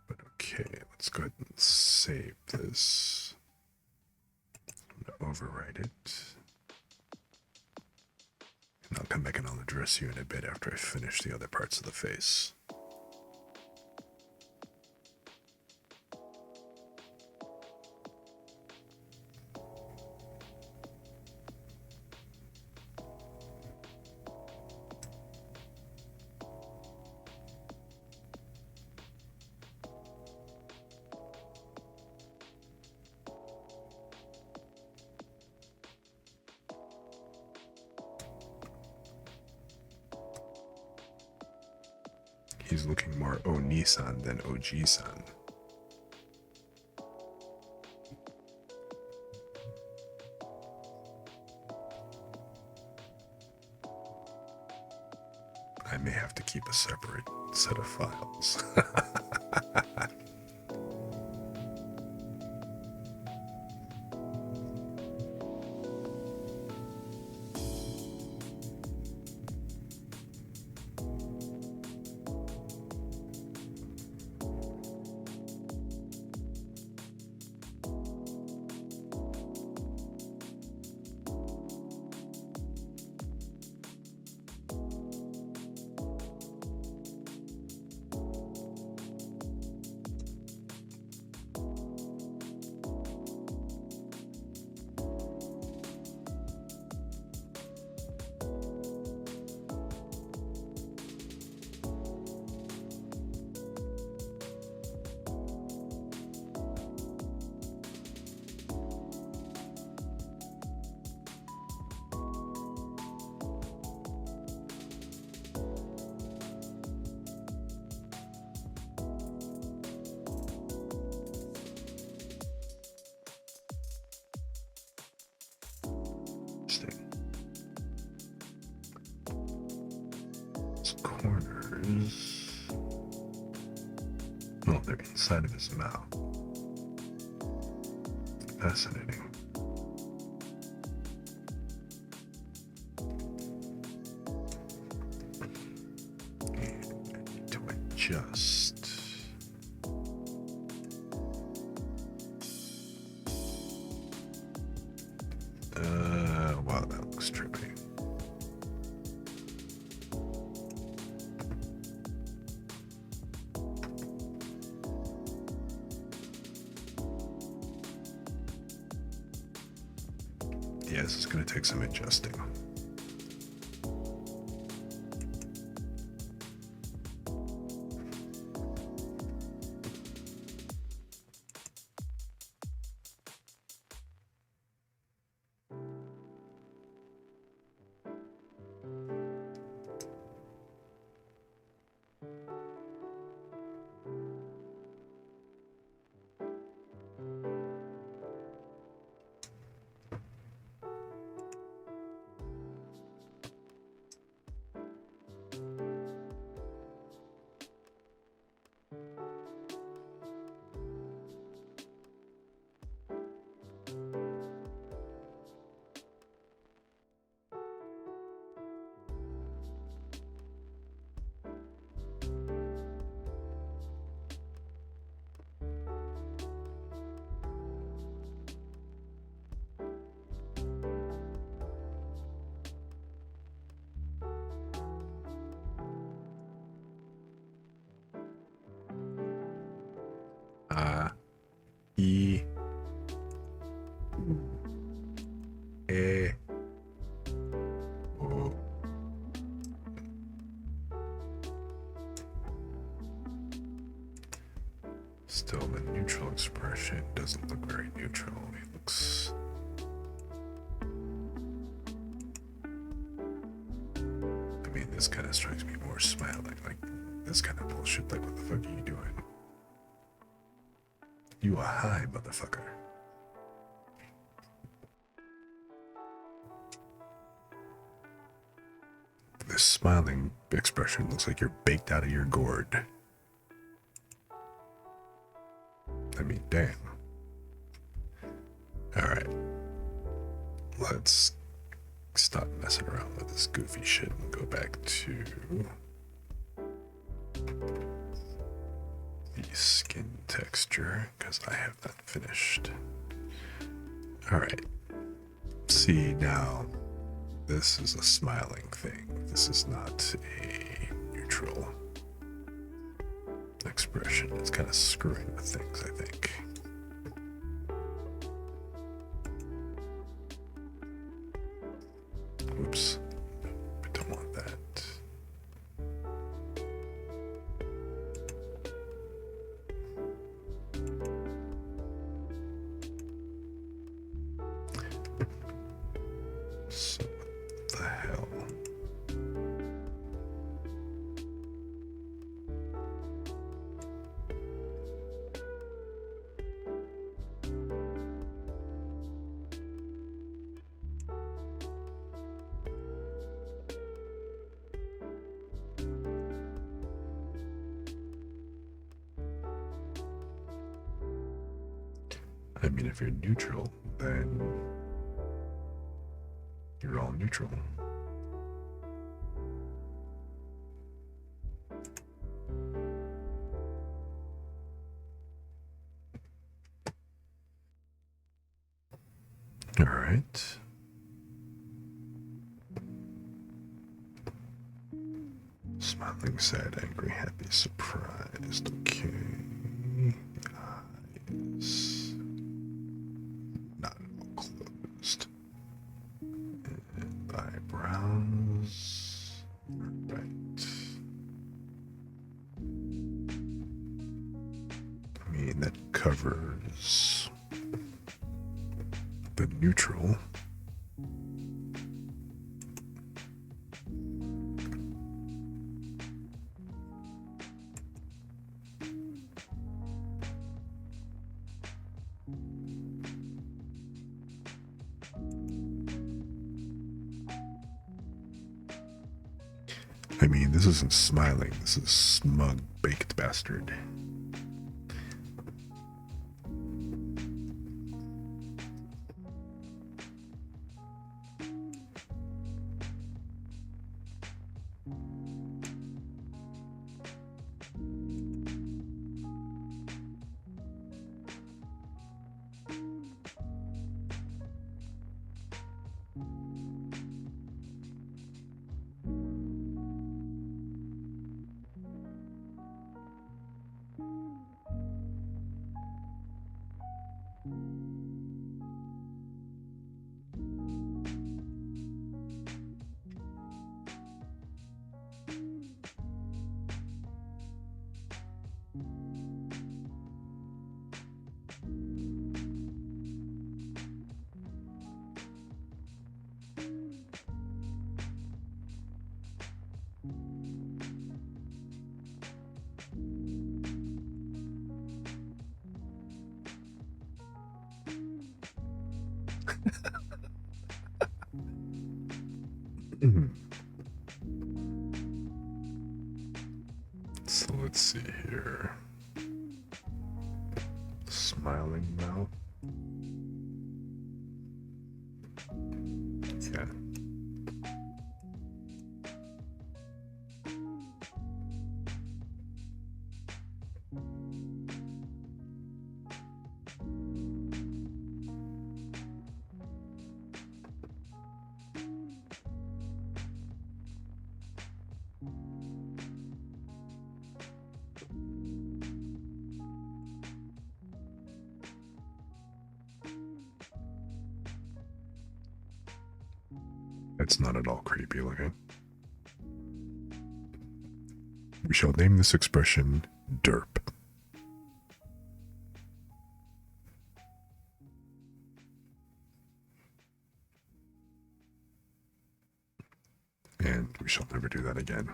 But okay, let's go ahead and save this. I'm going to overwrite it. And I'll come back and I'll address you in a bit after I finish the other parts of the face. He's looking more O-Nissan than OG-san. I may have to keep a separate set of files. Corners. Oh, they're inside of his mouth. Fascinating. And I need to adjust. Wow, that looks trippy. Yeah, this is going to take some adjusting. E A O. Still, the neutral expression doesn't look very neutral. It looks this kind of strikes me more smiling. Like, this kind of bullshit. Like, what the fuck are you doing? You are high, motherfucker. This smiling expression looks like you're baked out of your gourd. I mean, damn. Alright. Let's stop messing around with this goofy shit and go back to the skin texture, because I have that finished. Alright. See, now, this is a smiling thing. This is not a neutral expression. It's kind of screwing with things, I think. Whoops. I don't want that. So, what the hell? I mean, if you're neutral, then you're all neutral. All right. Smiling, sad, angry, happy, surprised. Okay. The eyes. Not all closed. And eyebrows. Right. I mean, that covers the neutral. I mean, this isn't smiling, this is smug, baked bastard. So let's see here. Smiling mouth. Yeah. It's not at all creepy looking. We shall name this expression derp. And we shall never do that again.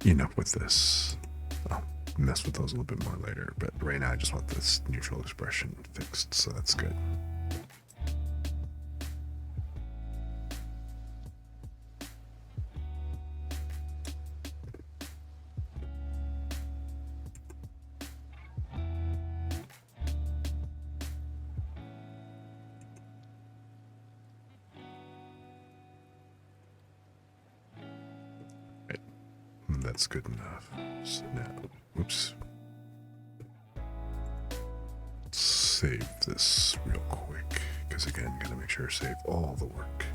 Enough with this. I'll mess with those a little bit more later, but right now I just want this neutral expression fixed, so that's good. That's good enough. So now, oops. Save this real quick, because again, gotta make sure to save all the work.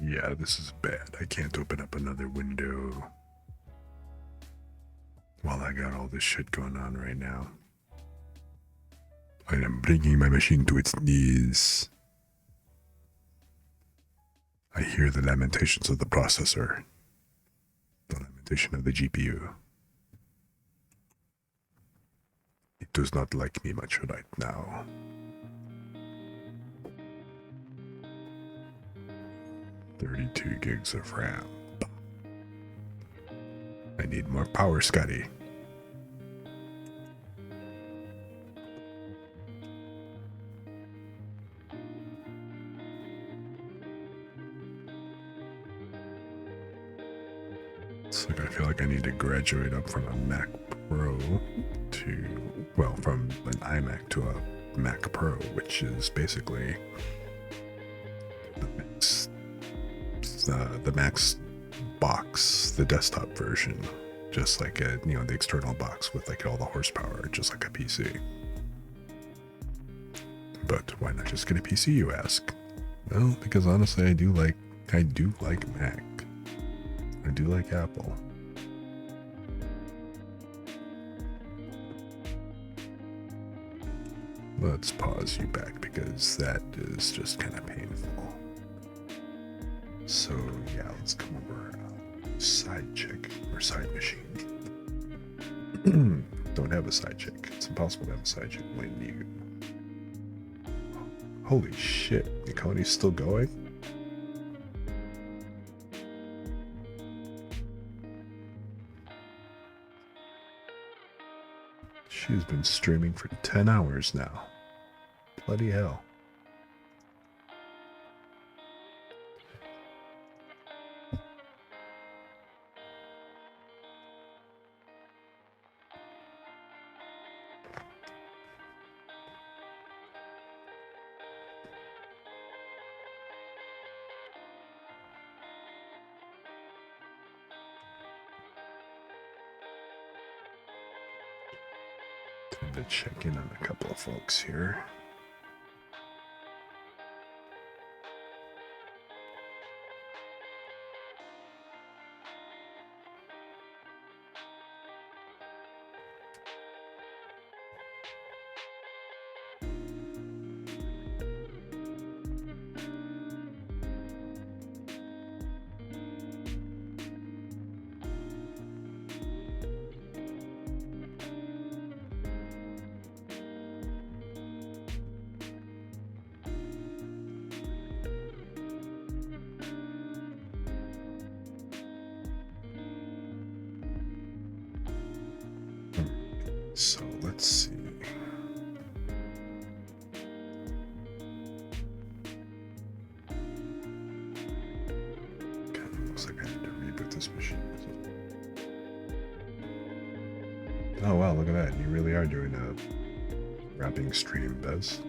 Yeah, this is bad. I can't open up another window while I got all this shit going on right now. I am bringing my machine to its knees. I hear the lamentations of the processor. The lamentation of the GPU. It does not like me much right now. $32 gigs of RAM. I need more power, Scotty. It's like I feel like I need to graduate up from a Mac Pro to, well, from an iMac to a Mac Pro, which is basically the Mac's box, the desktop version, just like a, you know, the external box with like all the horsepower, just like a PC. But why not just get a PC, you ask? Well, because honestly, I do like Mac. I do like Apple. Let's pause you back because that is just kind of painful. So yeah, let's come over. Side chick or side machine. Don't have a side chick. It's impossible to have a side chick when you. Holy shit! Nikoni's still going. She's been streaming for 10 hours now. Bloody hell. Time to check in on a couple of folks here. So let's see. Kind of looks like I need to reboot this machine. Oh wow, look at that. You really are doing a rapping stream, Bez.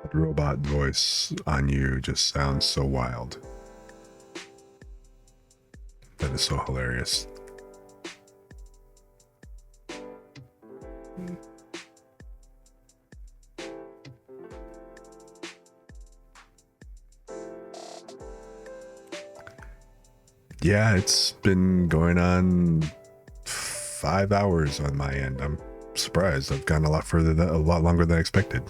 That robot voice on you just sounds so wild. That is so hilarious. Yeah, it's been going on 5 hours on my end. I'm surprised. I've gone a lot further, a lot longer than I expected.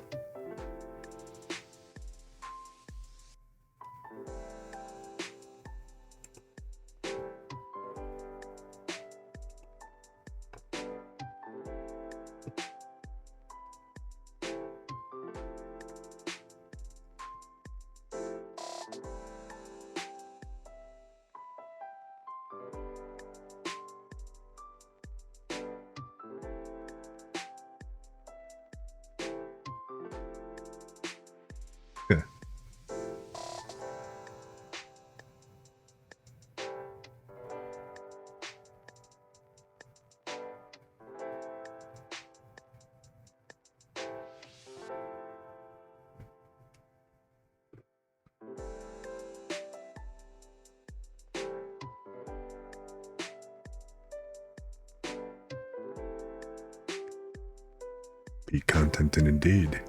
Yeah. Be content and indeed.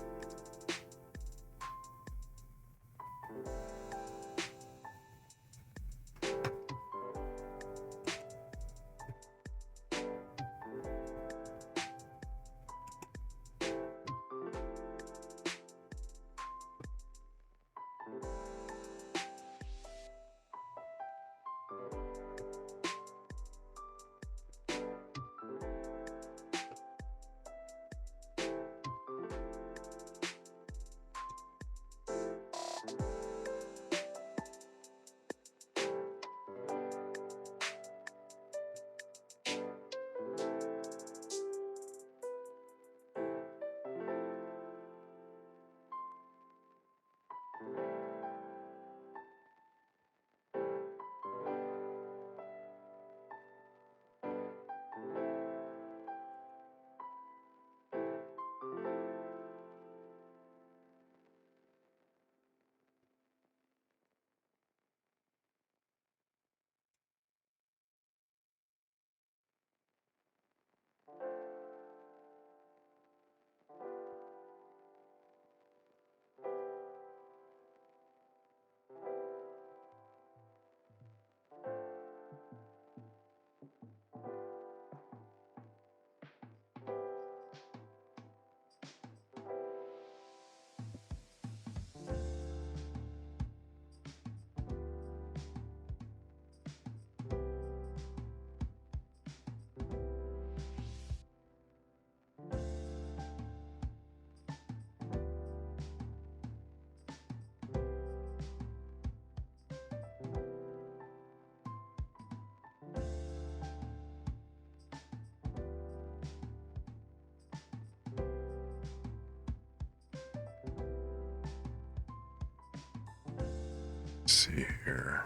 Let's see here.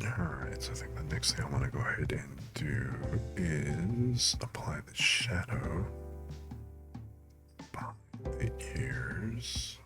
Alright, so I think the next thing I want to go ahead and do is apply the shadow behind the ears.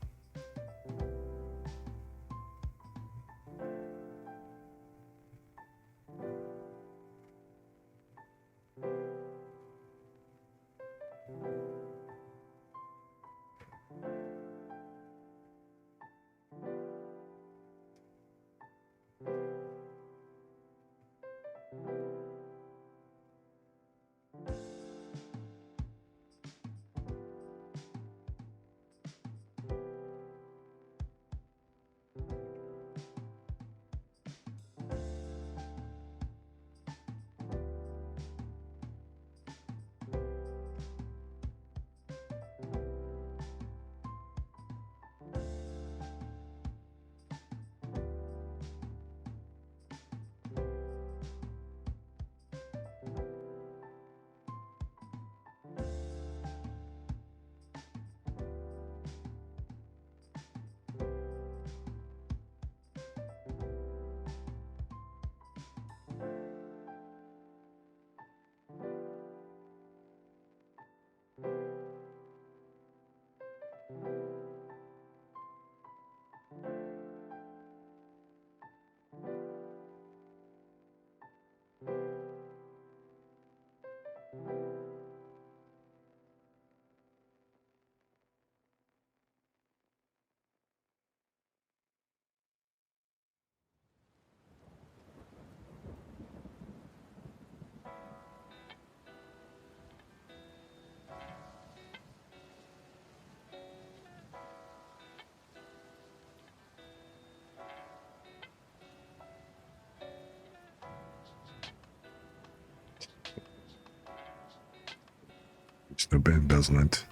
There's no embezzlement.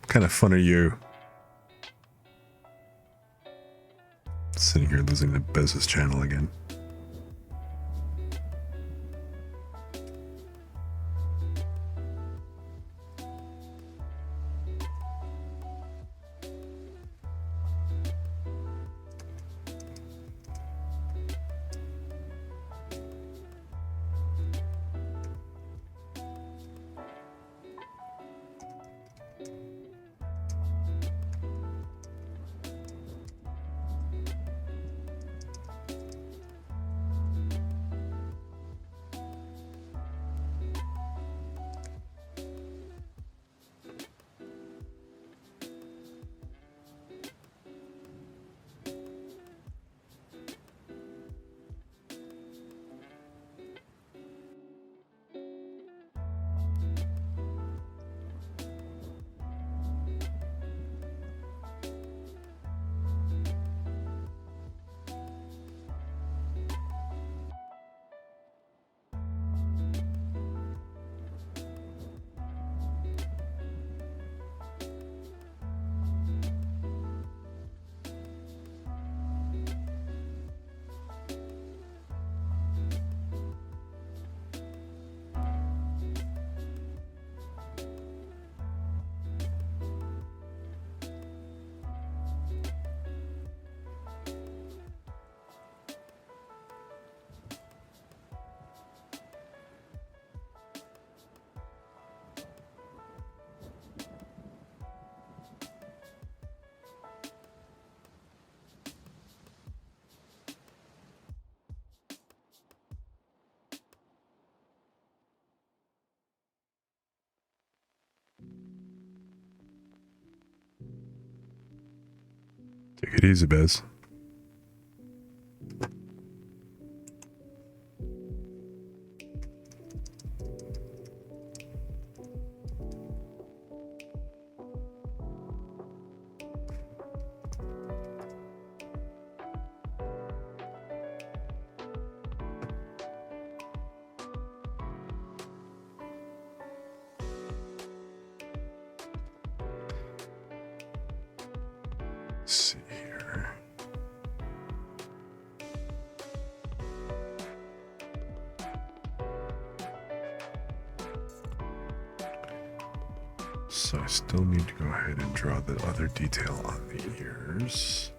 What kind of fun are you? Sitting here losing the business channel again. Take it easy, Bez. Let's see here. So I still need to go ahead and draw the other detail on the ears.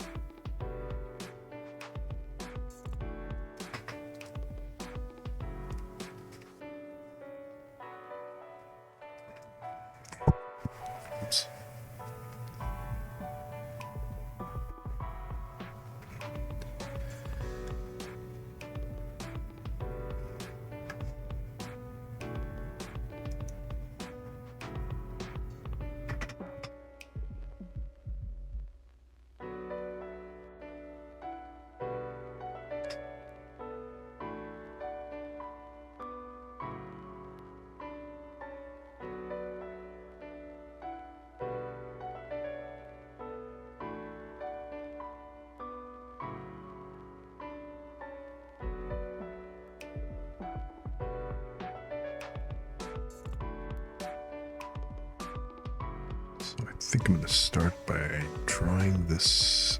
So I think I'm going to start by drawing this.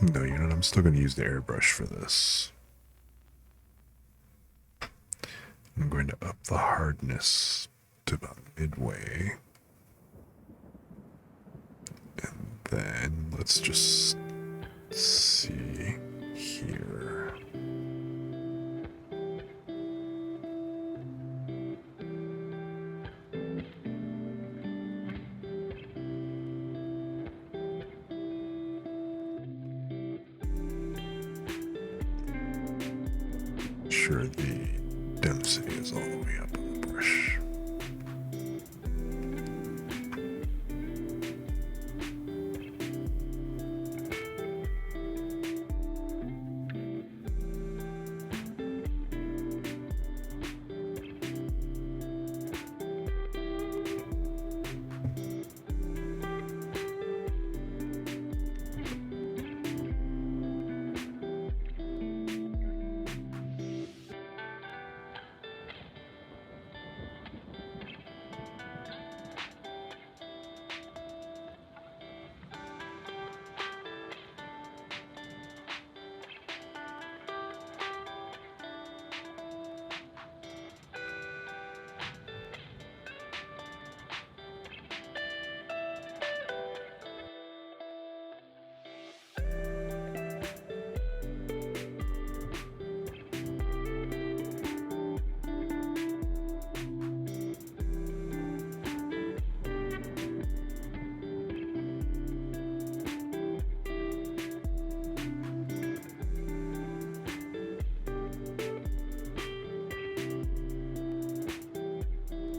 No, you know what? I'm still going to use the airbrush for this. I'm going to up the hardness to about midway. And then let's just see here. Sure, the density is all the way up on the brush.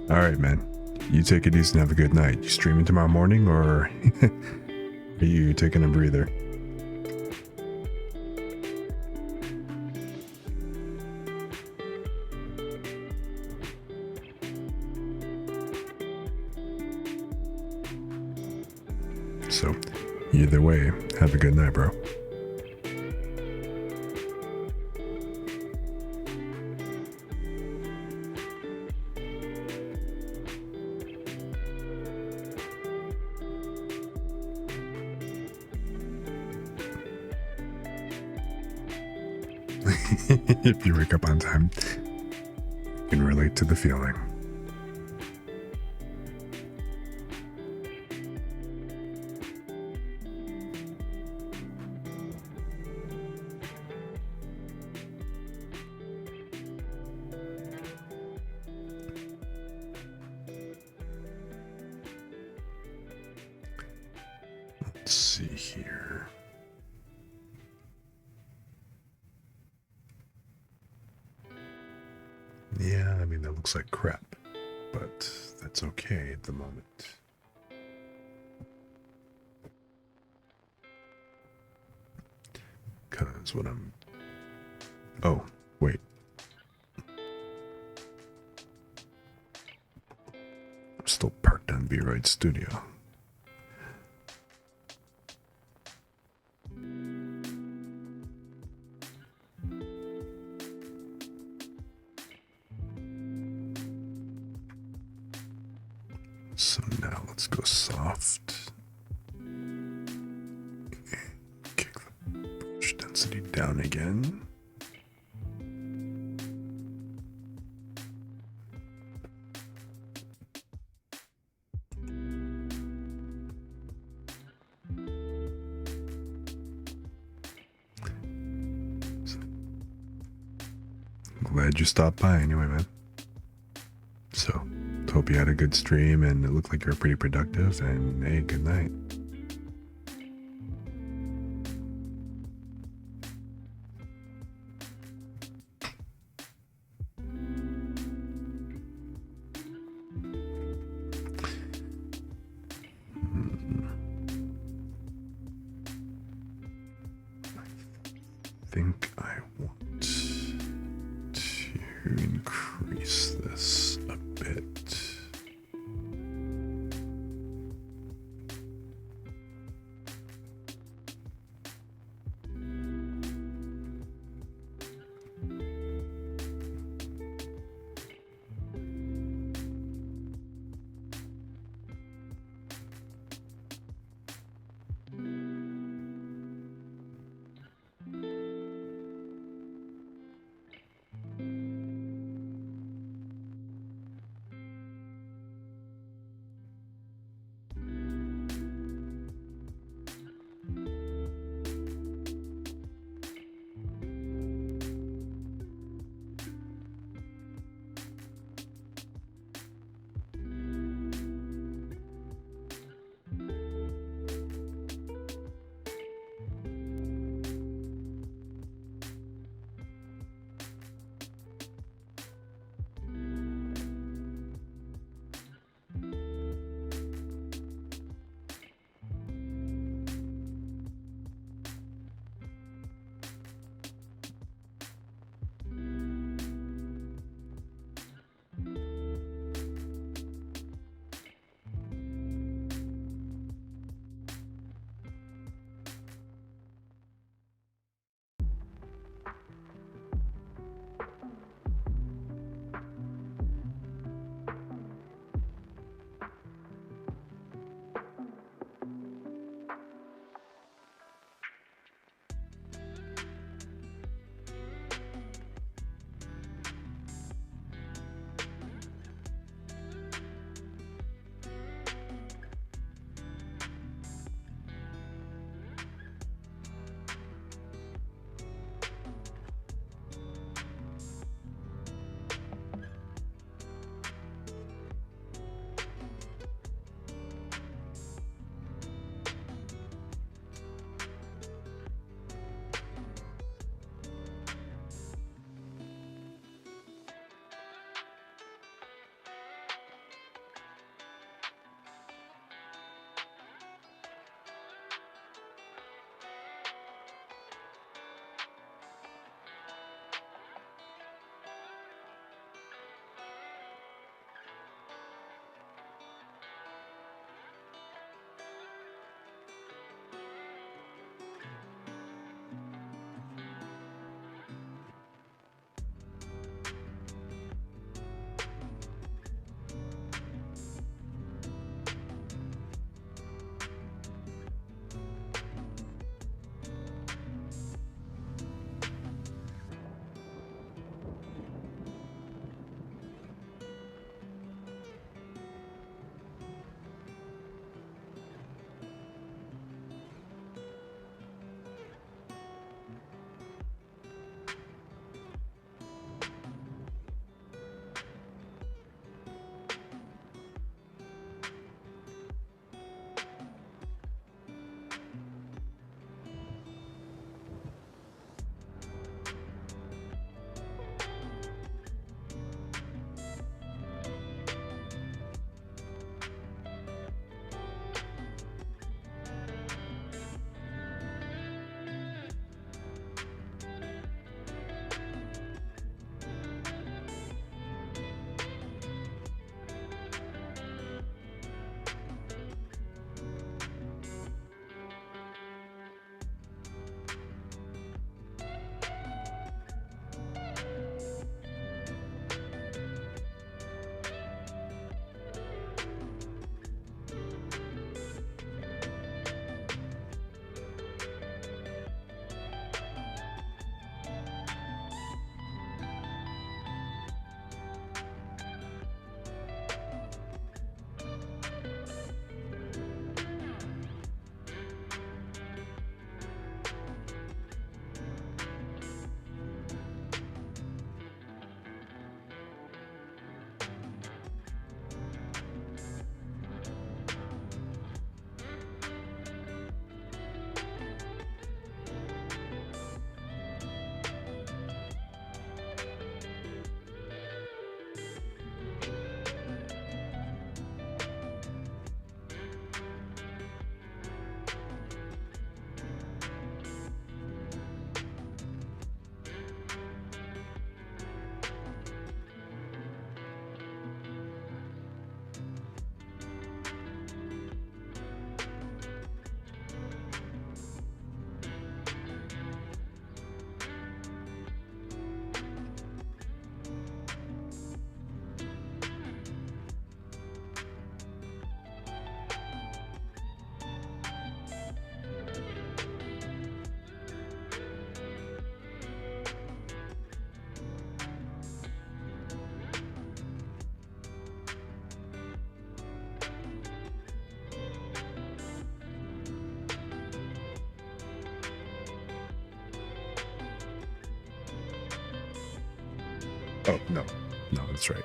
All right, man. You take it easy and have a good night. You streaming tomorrow morning, or are you taking a breather? So, either way, have a good night, bro. If you wake up on time, you can relate to the feeling. Let's see here. Yeah, I mean, that looks like crap, but that's okay at the moment. Because what I'm... Oh, wait. I'm still parked on VRoid Studio. So now let's go soft. Kick the brush density down again. Glad you stopped by anyway, man. So, hope you had a good stream and it looked like you were pretty productive, and hey, good night. I think I want to increase this a bit. Oh, no. No, that's right.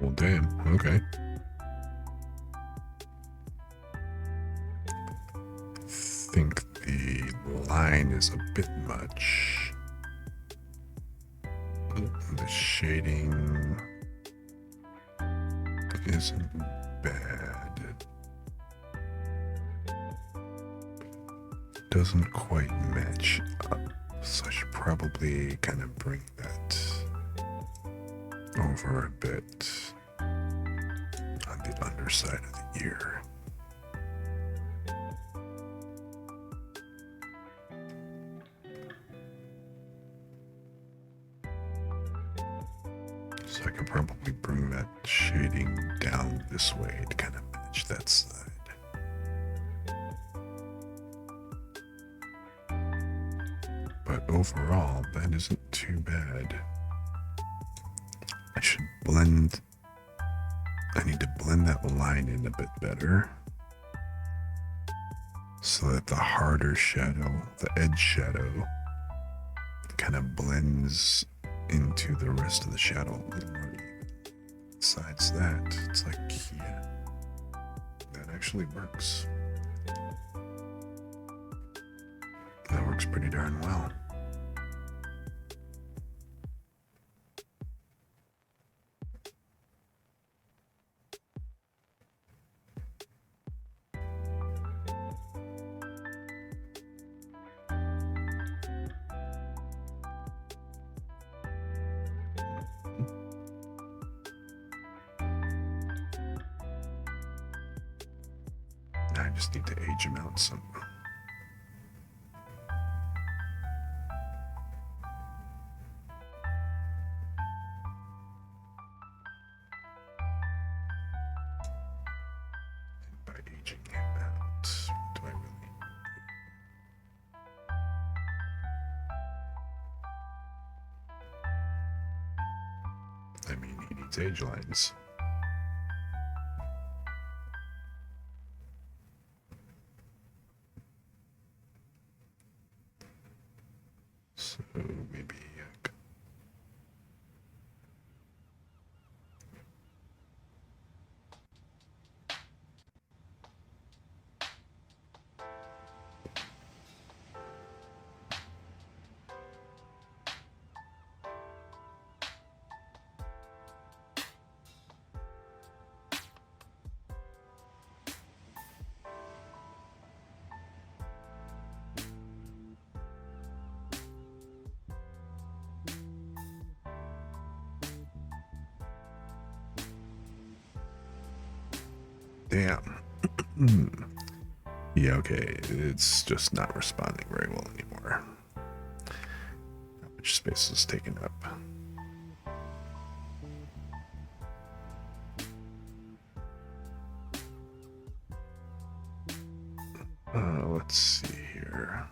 Well, damn. Okay. Think the line is a bit much. The shading isn't bad. Doesn't quite match up, so I should probably kind of bring that over a bit on the underside of the ear. So I could probably bring that shading down this way to kind of match that side. But overall, that isn't too bad. I should blend. I need to blend that line in a bit better so that the harder shadow, the edge shadow, kind of blends into the rest of the shadow a little more even. Besides that, it's like, yeah, that actually works. That works pretty darn well. I just need to age him out some. And by aging him out, what do I really need? I mean, he needs age lines. So maybe damn. Yeah, okay. It's just not responding very well anymore. How much space is taken up? Let's see here.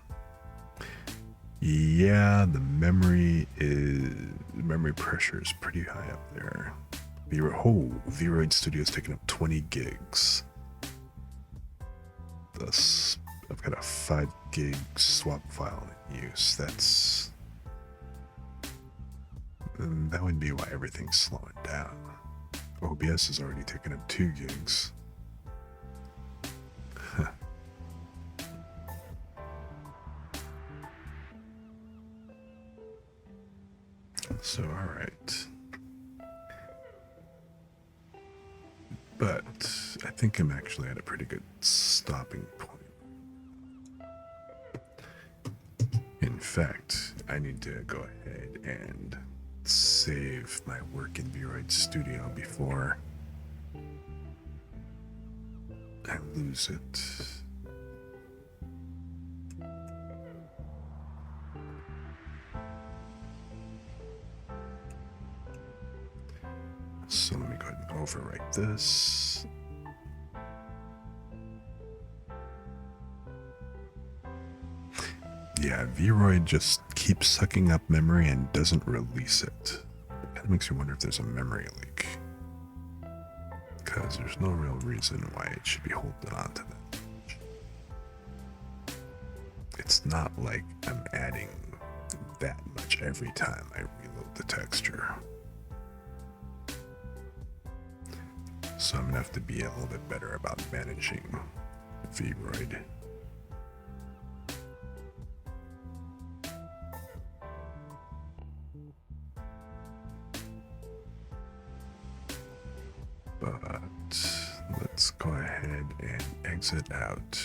Yeah, the memory pressure is pretty high up there. VRoid Studio is taking up 20 gigs. Thus, I've got a 5 gig swap file in use. That would be why everything's slowing down. OBS is already taking up 2 gigs. So, alright. But I think I'm actually at a pretty good stopping point. In fact, I need to go ahead and save my work in VRoid Studio before I lose it. So let me go ahead and overwrite this. Yeah, VRoid just keeps sucking up memory and doesn't release it. Kind of makes me wonder if there's a memory leak. Because there's no real reason why it should be holding on to that much. It's not like I'm adding that much every time I reload the texture. So I'm gonna have to be a little bit better about managing VRoid. But let's go ahead and exit out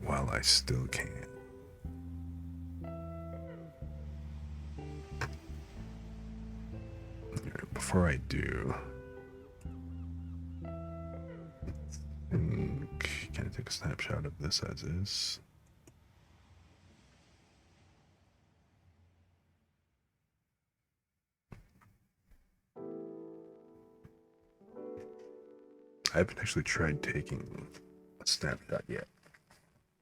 while I still can. Before I do, can I take a snapshot of this as is? I haven't actually tried taking a snapshot yet.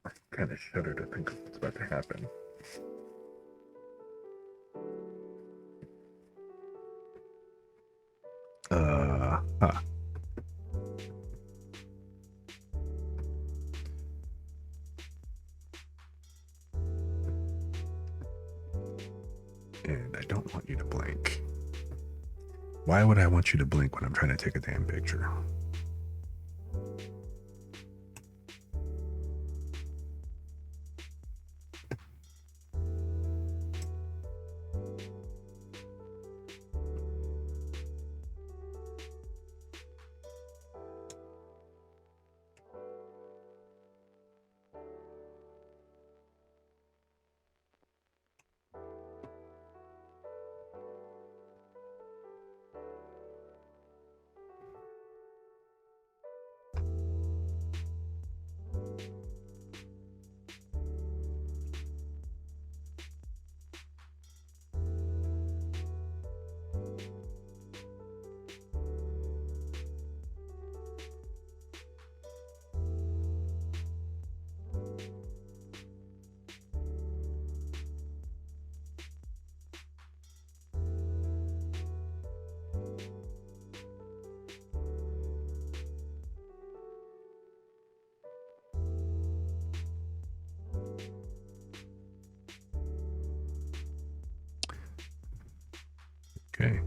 I kind of shudder to think of what's about to happen. Huh. And I don't want you to blink. Why would I want you to blink when I'm trying to take a damn picture? Okay.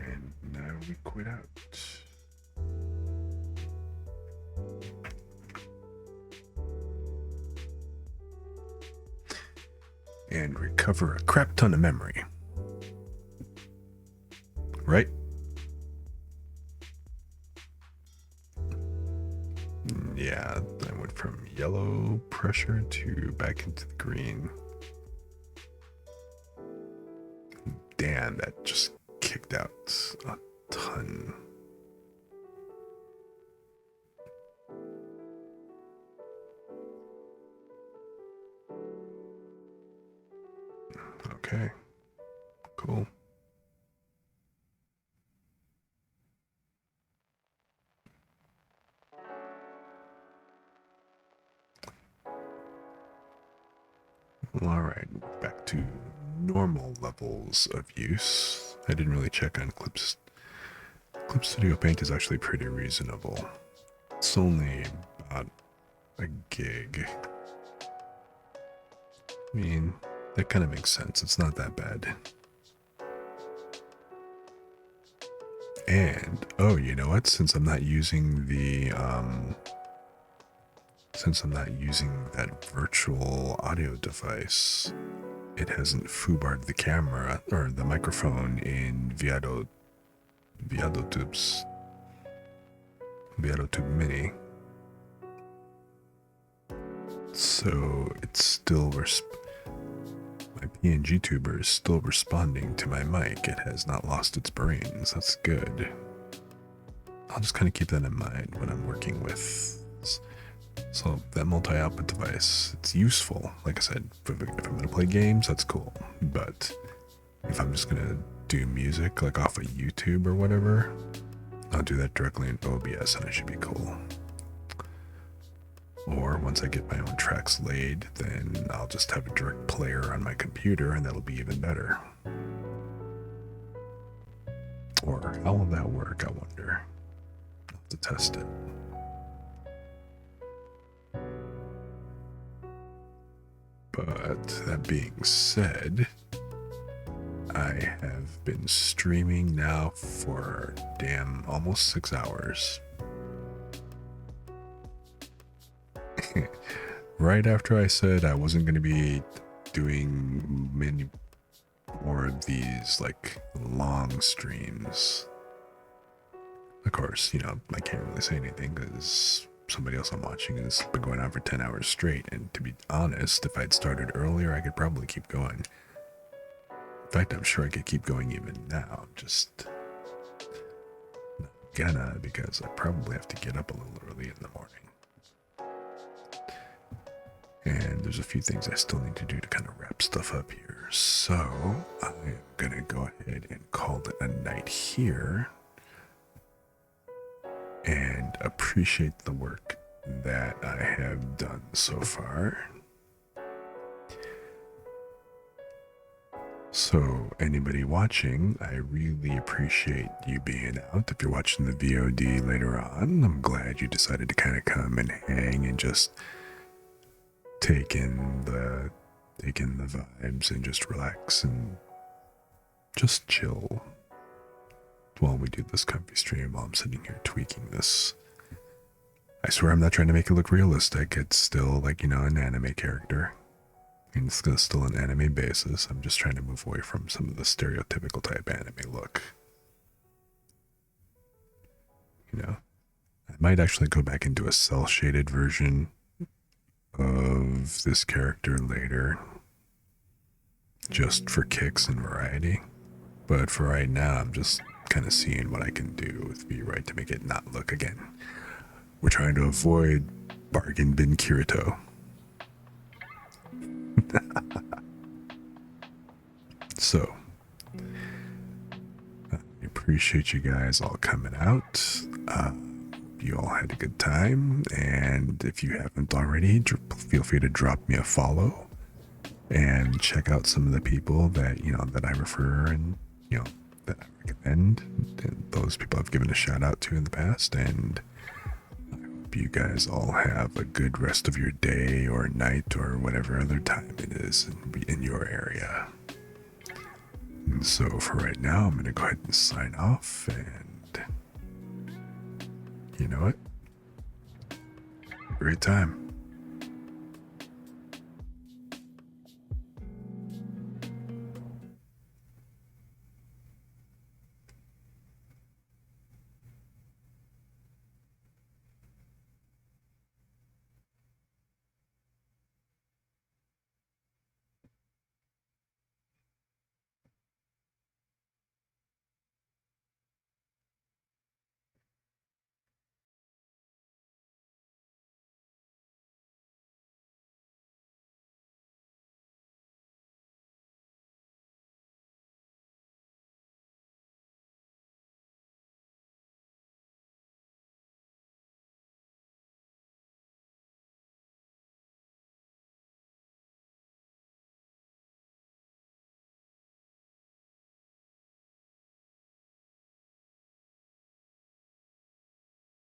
And now we quit out. And recover a crap ton of memory. Right? Yeah, I went from yellow pressure to back into the green. Damn, that just kicked out a ton. Okay, cool. All right, back to normal levels of use. I didn't really check on Clip Studio Paint is actually pretty reasonable. It's only about a gig. I mean, that kind of makes sense. It's not that bad. And, oh, you know what? Since I'm not using that virtual audio device, it hasn't foobarred the camera or the microphone in VRoid Mini. So it's still my PNG tuber is still responding to my mic. It has not lost its brains. That's good. I'll just kind of keep that in mind when I'm working with. So that multi-output device, it's useful. Like I said, if I'm going to play games, that's cool. But if I'm just going to do music, like off of YouTube or whatever, I'll do that directly in OBS and it should be cool. Or once I get my own tracks laid, then I'll just have a direct player on my computer and that'll be even better. Or how will that work, I wonder? I'll have to test it. But that being said, I have been streaming now for damn almost 6 hours. Right after I said I wasn't going to be doing many more of these like long streams. Of course, you know, I can't really say anything because somebody else I'm watching has been going on for 10 hours straight. And to be honest, if I'd started earlier, I could probably keep going. In fact, I'm sure I could keep going even now. Just not gonna, because I probably have to get up a little early in the morning. And there's a few things I still need to do to kind of wrap stuff up here. So I am going to go ahead and call it a night here. And appreciate the work that I have done so far. So anybody watching, I really appreciate you being out. If you're watching the VOD later on, I'm glad you decided to kind of come and hang and just take in the vibes and just relax and just chill while we do this comfy stream while I'm sitting here tweaking this. I swear I'm not trying to make it look realistic. It's still like, you know, an anime character. And it's still an anime basis. I'm just trying to move away from some of the stereotypical type anime look. You know, I might actually go back into a cell shaded version of this character later, just for kicks and variety. But for right now, I'm just kind of seeing what I can do with VRoid to make it not look, again, we're trying to avoid bargain bin Kirito. So I appreciate you guys all coming out. You all had a good time, and if you haven't already, feel free to drop me a follow and check out some of the people that, you know, that I refer and, you know, that I recommend, and those people I've given a shout out to in the past. And I hope you guys all have a good rest of your day or night or whatever other time it is in your area. And so for right now, I'm going to go ahead and sign off, and you know what? Great time.